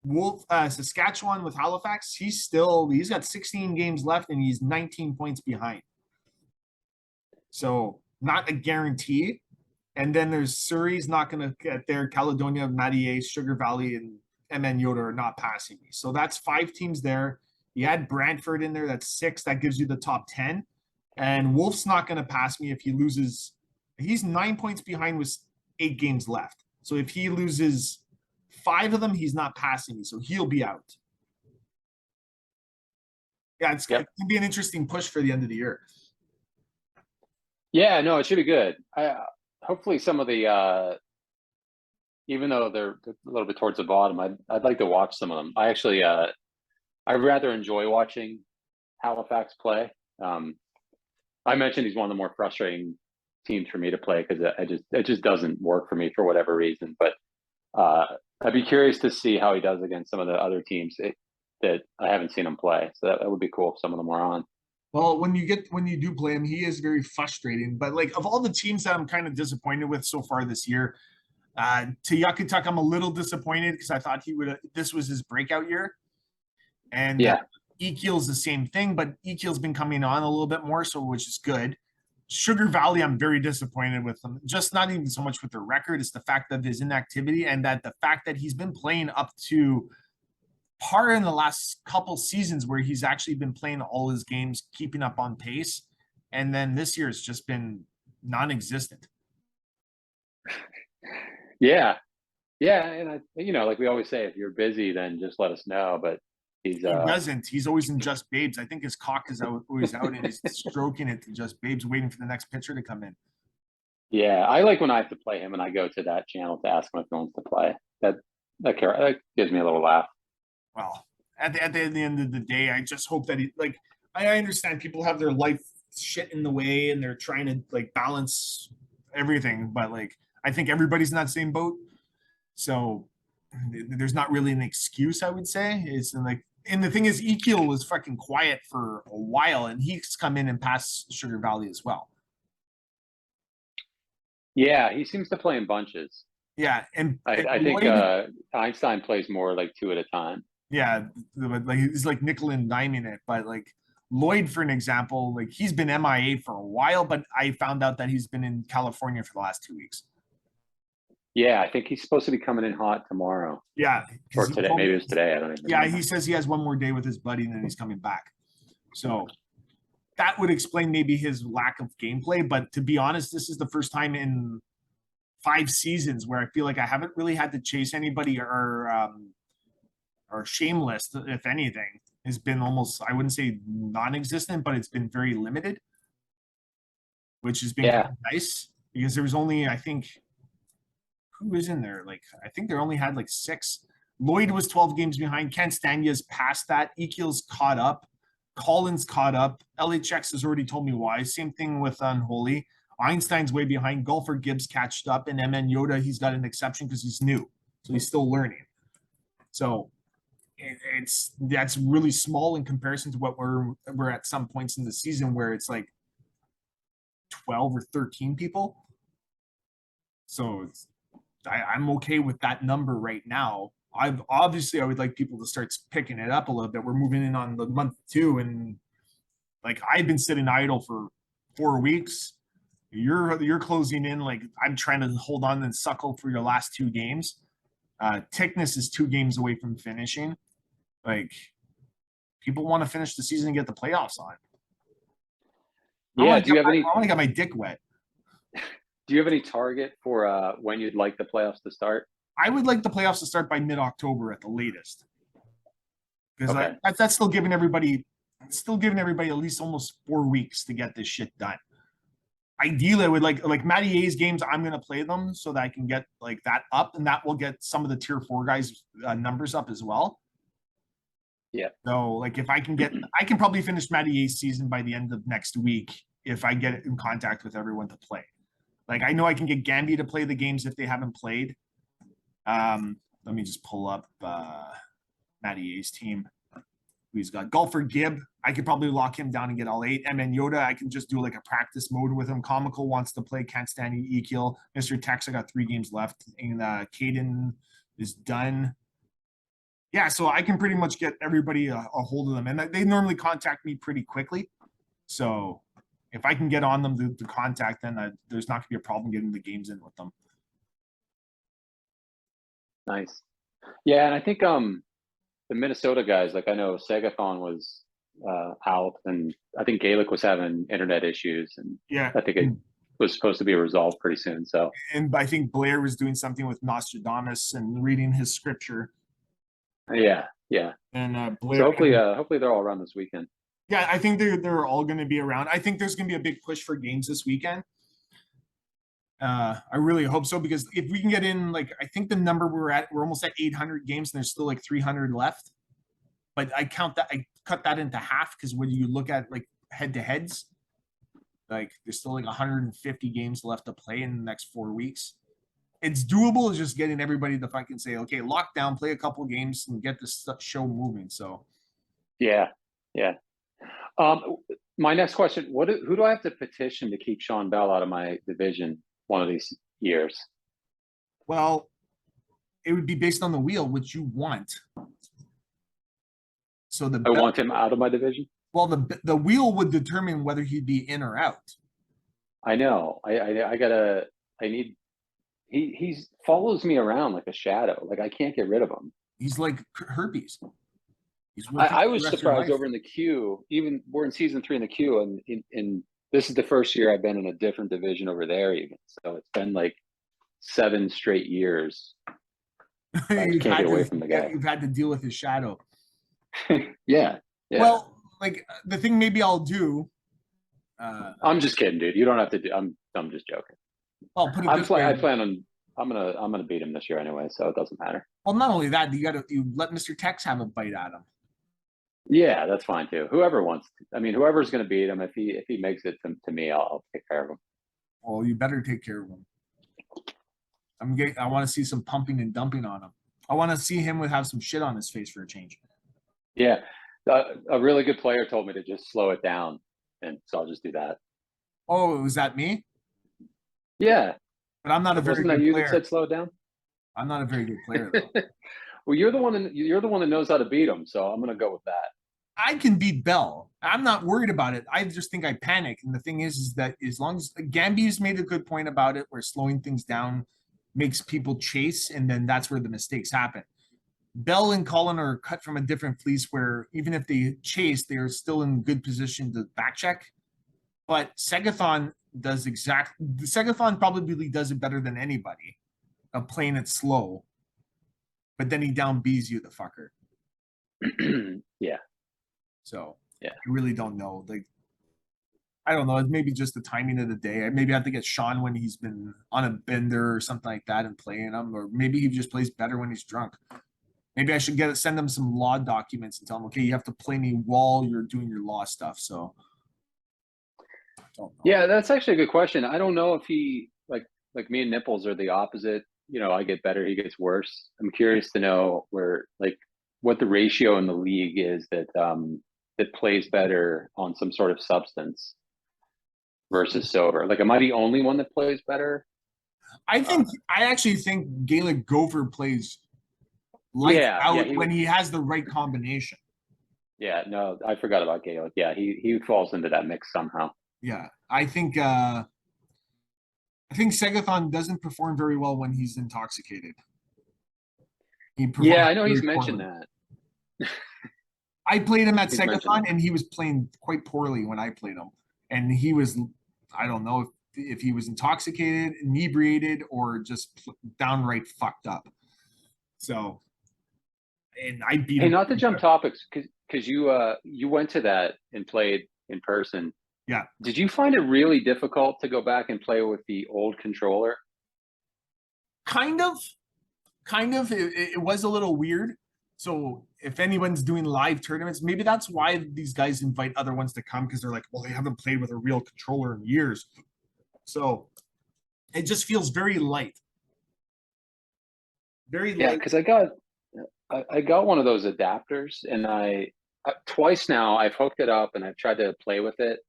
Wolf, Saskatchewan with Halifax, he's got 16 games left and he's 19 points behind. So not a guarantee. And then there's Surrey's not going to get there. Caledonia, Mattier, Sugar Valley, and MN Yoda are not passing me. So that's 5 teams there. You add Brantford in there, that's 6. That gives you the top 10. And Wolf's not going to pass me if he loses. He's 9 points behind with 8 games left. So if he loses 5 of them, he's not passing me. So he'll be out. Yeah, it's going to be an interesting push for the end of the year. Yeah, no, it should be good. Hopefully some of the even though they're a little bit towards the bottom, I'd like to watch some of them. I actually I rather enjoy watching Halifax play. I mentioned he's one of the more frustrating teams for me to play because it just doesn't work for me for whatever reason. But I'd be curious to see how he does against some of the other teams that I haven't seen him play. So that would be cool if some of them were on. Well, when you do play him, he is very frustrating. But like of all the teams that I'm kind of disappointed with so far this year, to Yakutuk, I'm a little disappointed because I thought this was his breakout year. And Ekiel's the same thing, but Ekiel's been coming on a little bit more, so which is good. Sugar Valley, I'm very disappointed with them. Just not even so much with the record, it's the fact of his inactivity and that the fact that he's been playing up to par in the last couple seasons where he's actually been playing all his games, keeping up on pace. And then this year it's just been non-existent. Yeah. And like we always say, if you're busy, then just let us know. But he doesn't. He's always in Just Babes. I think his cock is always out and he's stroking it to Just Babes, waiting for the next pitcher to come in. Yeah, I like when I have to play him and I go to that channel to ask him if he wants to play. That gives me a little laugh. Well, at the end of the day, I just hope that I understand people have their life shit in the way and they're trying to like balance everything, but like I think everybody's in that same boat. So there's not really an excuse, I would say. It's like, and the thing is, Ekiel was fucking quiet for a while, and he's come in and passed Sugar Valley as well. Yeah, he seems to play in bunches. Yeah, and I think Einstein plays more like two at a time. Yeah, like he's like nickel and diming it, but like Lloyd, for an example, like he's been MIA for a while, but I found out that he's been in California for the last 2 weeks. Yeah, I think he's supposed to be coming in hot tomorrow. Yeah, or today. Maybe it was today. I don't even. Yeah, he says he has one more day with his buddy, and then he's coming back. So that would explain maybe his lack of gameplay. But to be honest, this is the first time in 5 seasons where I feel like I haven't really had to chase anybody or shameless, if anything, has been almost, I wouldn't say non-existent, but it's been very limited, which has been kind of nice because there was only, I think, who was in there? Like, I think they only had like 6. Lloyd was 12 games behind. Ken Stanya's past that. Ekiel's caught up. Collins caught up. LHX has already told me why. Same thing with Unholy. Einstein's way behind. Golfer Gibbs catched up. And MN Yoda, he's got an exception because he's new. So he's still learning. So that's really small in comparison to what we're at some points in the season where it's like 12 or 13 people. So I'm okay with that number right now. I would like people to start picking it up a little bit. We're moving in on the month 2, and like I've been sitting idle for 4 weeks. You're closing in. Like I'm trying to hold on and suckle for your last 2 games. Tickness is 2 games away from finishing. Like people want to finish the season and get the playoffs on. Yeah. Do you have any? I want to get my dick wet. Do you have any target for when you'd like the playoffs to start? I would like the playoffs to start by mid-October at the latest, because that's still giving everybody at least almost 4 weeks to get this shit done. Ideally, I would like Matty A's games. I'm going to play them so that I can get like that up, and that will get some of the tier 4 guys numbers up as well. Yeah. So like if I can probably finish Matty A's season by the end of next week if I get in contact with everyone to play. Like I know I can get Gamby to play the games if they haven't played. Let me just pull up Matty A's team. He's got Golfer Gibb. I could probably lock him down and get all 8. MN Yoda, I can just do like a practice mode with him. Comical wants to play. Can't stand Ekiel. Mr. Tex, I got 3 games left. And Caden is done. Yeah, so I can pretty much get everybody a hold of them. And they normally contact me pretty quickly. So if I can get on them to contact, then there's not going to be a problem getting the games in with them. Nice. Yeah, and I think the Minnesota guys, like I know Segathon was out, and I think Gaelic was having internet issues, and yeah, I think it was supposed to be resolved pretty soon. So, and I think Blair was doing something with Nostradamus and reading his scripture. Yeah. And Blair. So hopefully they're all around this weekend. Yeah, I think they're all going to be around. I think there's going to be a big push for games this weekend. I really hope so, because if we can get in, like, I think the number we're almost at 800 games, and there's still like 300 left. But I cut that into half, because when you look at like head-to-heads, like there's still like 150 games left to play in the next 4 weeks. It's doable. It's just getting everybody to fucking say, okay, lock down, play a couple games, and get this show moving. So, yeah. My next question: who do I have to petition to keep Sean Bell out of my division one of these years? Well, it would be based on the wheel, which you want. So I want him out of my division. Well, the wheel would determine whether he'd be in or out. I know. He follows me around like a shadow. Like I can't get rid of him. He's like herpes. I was surprised over in the queue. Even we're in season 3 in the queue, and in this is the first year I've been in a different division over there. Even so, it's been like 7 straight years. I can't get away from the guy. You've had to deal with his shadow. Yeah. Well, like the thing maybe I'll do. I'm just kidding, dude. You don't have to do. I'm just joking. I'll put it this way. I plan on. I'm gonna beat him this year anyway, so it doesn't matter. Well, not only that, you let Mr. Tex have a bite at him. Yeah, that's fine too. Whoever wants to, I mean, whoever's going to beat him, if he makes it to me, I'll take care of him. Well, you better take care of him. I want to see some pumping and dumping on him. I want to see him have some shit on his face for a change. Yeah, a really good player told me to just slow it down, and so I'll just do that. Oh, was that me? Yeah, But I'm not a very wasn't that good you player. that said slow it down? I'm not a very good player though. Well, you're the one that knows how to beat him, so I'm gonna go with that. I can beat Bell. I'm not worried about it. I just think I panic. And the thing is that as long as Gamby's made a good point about it, where slowing things down makes people chase, and then that's where the mistakes happen. Bell and Colin are cut from a different fleece where even if they chase, they are still in good position to back check. But Segathon does Segathon probably does it better than anybody of playing it slow. But then he down B's you, the fucker. Yeah. So yeah, I really don't know. Like, I don't know. It's maybe just the timing of the day. I maybe have to get Sean when he's been on a bender or something like that and playing him, or maybe he just plays better when he's drunk. Maybe I should send him some law documents and tell him, okay, you have to play me while you're doing your law stuff. So, yeah, that's actually a good question. I don't know if he like me and Nipples are the opposite. You know, I get better, he gets worse. I'm curious to know what the ratio in the league is that plays better on some sort of substance versus sober. Like, am I the only one that plays better? I actually think Gaelic Gopher plays lights out when he has the right combination. Yeah, no, I forgot about Gaelic. Yeah, he falls into that mix somehow. Yeah, I think Segathon doesn't perform very well when he's intoxicated. Yeah, I know he's mentioned that. I played him at Segathon and he was playing quite poorly when I played him. And he was, I don't know if he was intoxicated, inebriated, or just downright fucked up. So, and I beat him. Hey, not to jump topics, because you went to that and played in person. Yeah. Did you find it really difficult to go back and play with the old controller? Kind of. It was a little weird. So if anyone's doing live tournaments, maybe that's why these guys invite other ones to come, because they're like, well, they haven't played with a real controller in years. So it just feels very light. Very light. Yeah, because I got one of those adapters, and I twice now I've hooked it up and I've tried to play with it,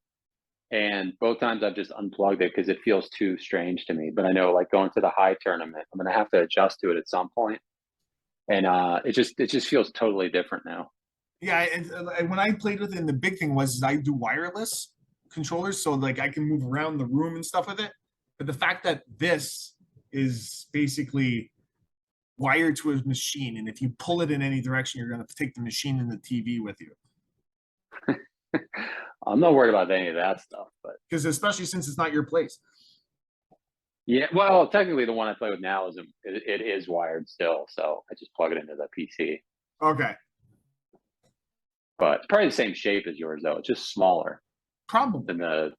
and both times I've just unplugged it because it feels too strange to me. But I know, like, going to the high tournament, I'm gonna have to adjust to it at some point, and it just feels totally different now. Yeah, and when I played with it, and the big thing was I do wireless controllers, so like I can move around the room and stuff with it. But the fact that this is basically wired to a machine, and if you pull it in any direction, you're going to take the machine and the TV with you. I'm not worried about any of that stuff, but because especially since it's not your place. Yeah, well, technically the one I play with now it is wired still, so I just plug it into the PC. Okay. But it's probably the same shape as yours, though. It's just smaller. Probably. Than the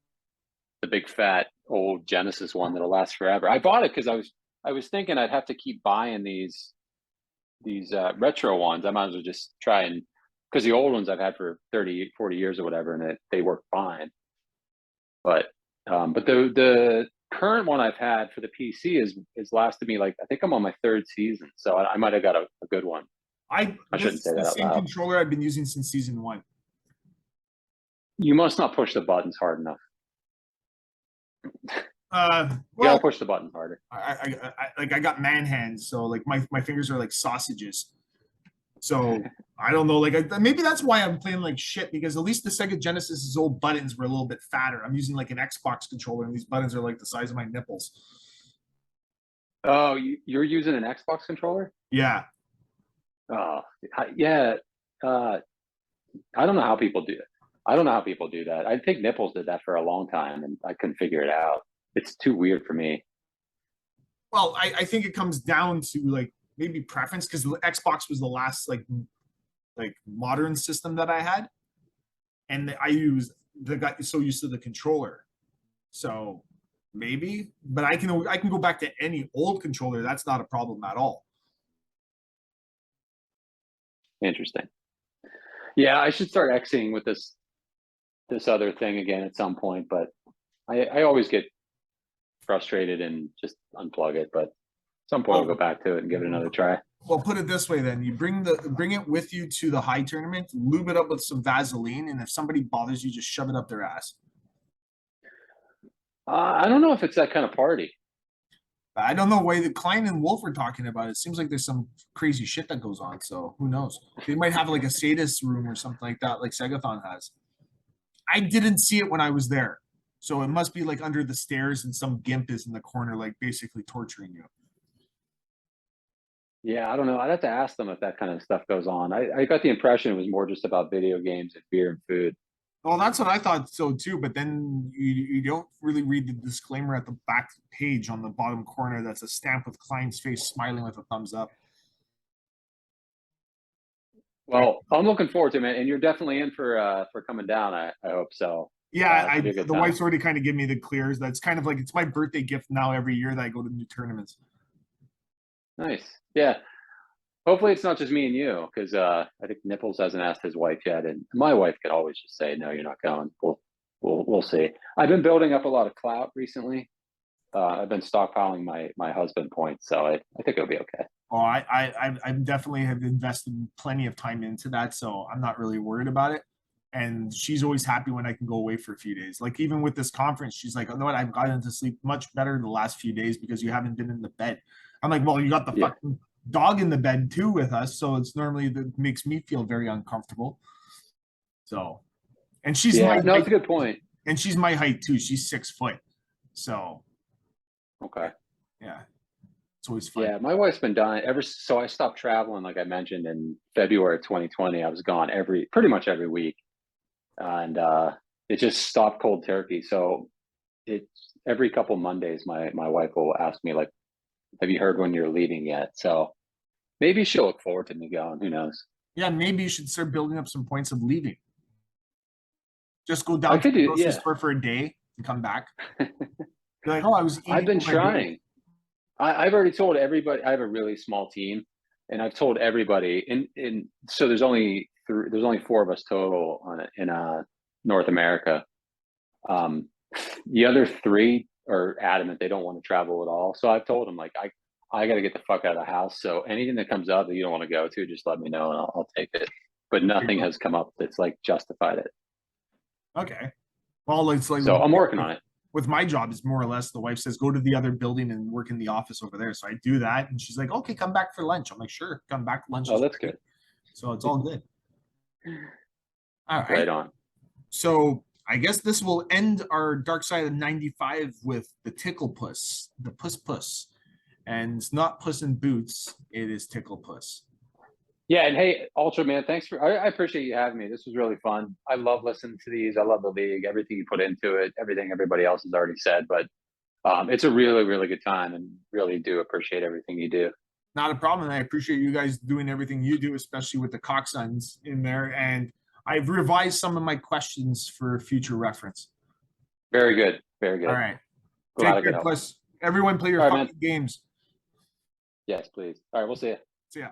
big fat old Genesis one that'll last forever. I bought it because I was thinking I'd have to keep buying these retro ones. I might as well just try, and because the old ones I've had for 30, 40 years or whatever, and they work fine. But the current one I've had for the PC is lasted me, like, I think I'm on my third season, so I might have got a good one. I shouldn't say that out loud. Same controller I've been using since season 1. You must not push the buttons hard enough. Well, you gotta push the buttons harder. I got man hands, so like my fingers are like sausages. So I don't know, like maybe that's why I'm playing like shit, because at least the Sega Genesis's old buttons were a little bit fatter. I'm using like an Xbox controller, and these buttons are like the size of my nipples. Oh, you're using an Xbox controller? Yeah. Oh, yeah. I don't know how people do it. I don't know how people do that. I think Nipples did that for a long time, and I couldn't figure it out. It's too weird for me. Well, I think it comes down to like maybe preference, because the Xbox was the last like modern system that I had, and got so used to the controller. So maybe, but I can go back to any old controller. That's not a problem at all. Interesting. Yeah, I should start Xing with this other thing again at some point, but I always get frustrated and just unplug it. But at some point I'll go back to it and give it another try. Well, put it this way then. You bring it with you to the high tournament, lube it up with some Vaseline, and if somebody bothers you, just shove it up their ass. I don't know if it's that kind of party. I don't know why the Klein and Wolf are talking about it. It seems like there's some crazy shit that goes on. So who knows? They might have like a sadist room or something like that, like Segathon has. I didn't see it when I was there. So it must be like under the stairs and some gimp is in the corner, like basically torturing you. Yeah, I don't know. I'd have to ask them if that kind of stuff goes on. I got the impression it was more just about video games and beer and food. Well, that's what I thought so too. But then you don't really read the disclaimer at the back page on the bottom corner. That's a stamp with Klein's face smiling with a thumbs up. Well, I'm looking forward to it, man. And you're definitely in for coming down. I hope so. Yeah, the wife's already kind of give me the clears. That's kind of like it's my birthday gift now every year that I go to new tournaments. Nice. Yeah. Hopefully it's not just me and you, because I think Nipples hasn't asked his wife yet, and my wife could always just say, "No, you're not going." We'll see. I've been building up a lot of clout recently. I've been stockpiling my husband points, so I think it'll be okay. Oh, I definitely have invested plenty of time into that, so I'm not really worried about it. And she's always happy when I can go away for a few days. Like even with this conference, she's like, "Oh, you know what? I've gotten to sleep much better the last few days because you haven't been in the bed." I'm like, "Well, you got the fucking dog in the bed too with us, so it's normally that makes me feel very uncomfortable." So, and she's that's a good point. And she's my height too. She's 6 foot, so okay, yeah. It's always fun. Yeah, my wife's been dying so I stopped traveling, like I mentioned, in February 2020. I was gone pretty much every week, and it just stopped cold turkey. So it's every couple Mondays, my wife will ask me like, "Have you heard when you're leaving yet?" So maybe she'll look forward to me going. Who knows? Yeah, maybe you should start building up some points of leaving. Just go down to the grocery store for a day and come back. You're like, "Oh, I was eating." I've been trying. I've already told everybody. I have a really small team, and I've told everybody. And so there's only 4 of us total in North America. The other 3 are adamant they don't want to travel at all. So I've told them like I got to get the fuck out of the house. So anything that comes up that you don't want to go to, just let me know and I'll take it. But nothing has come up that's like justified it. Okay. Well, it's like so I'm working on it. With my job, it's more or less the wife says, "Go to the other building and work in the office over there." So I do that. And she's like, "Okay, come back for lunch." I'm like, "Sure, come back for lunch." Oh, that's good. So it's all good. All right. Right on. So I guess this will end our Dark Side of 95 with the Ticklepuss, the Puss. And it's not Puss in Boots, it is Ticklepuss. Yeah, and hey, Ultra Man, thanks I appreciate you having me. This was really fun. I love listening to these. I love the league, everything you put into it, everything everybody else has already said. But it's a really, really good time, and really do appreciate everything you do. Not a problem. I appreciate you guys doing everything you do, especially with the coxsons in there. And I've revised some of my questions for future reference. Very good. Very good. All right. Take care, Puss. Everyone play your fucking games. Yes, please. All right, we'll see you. See ya.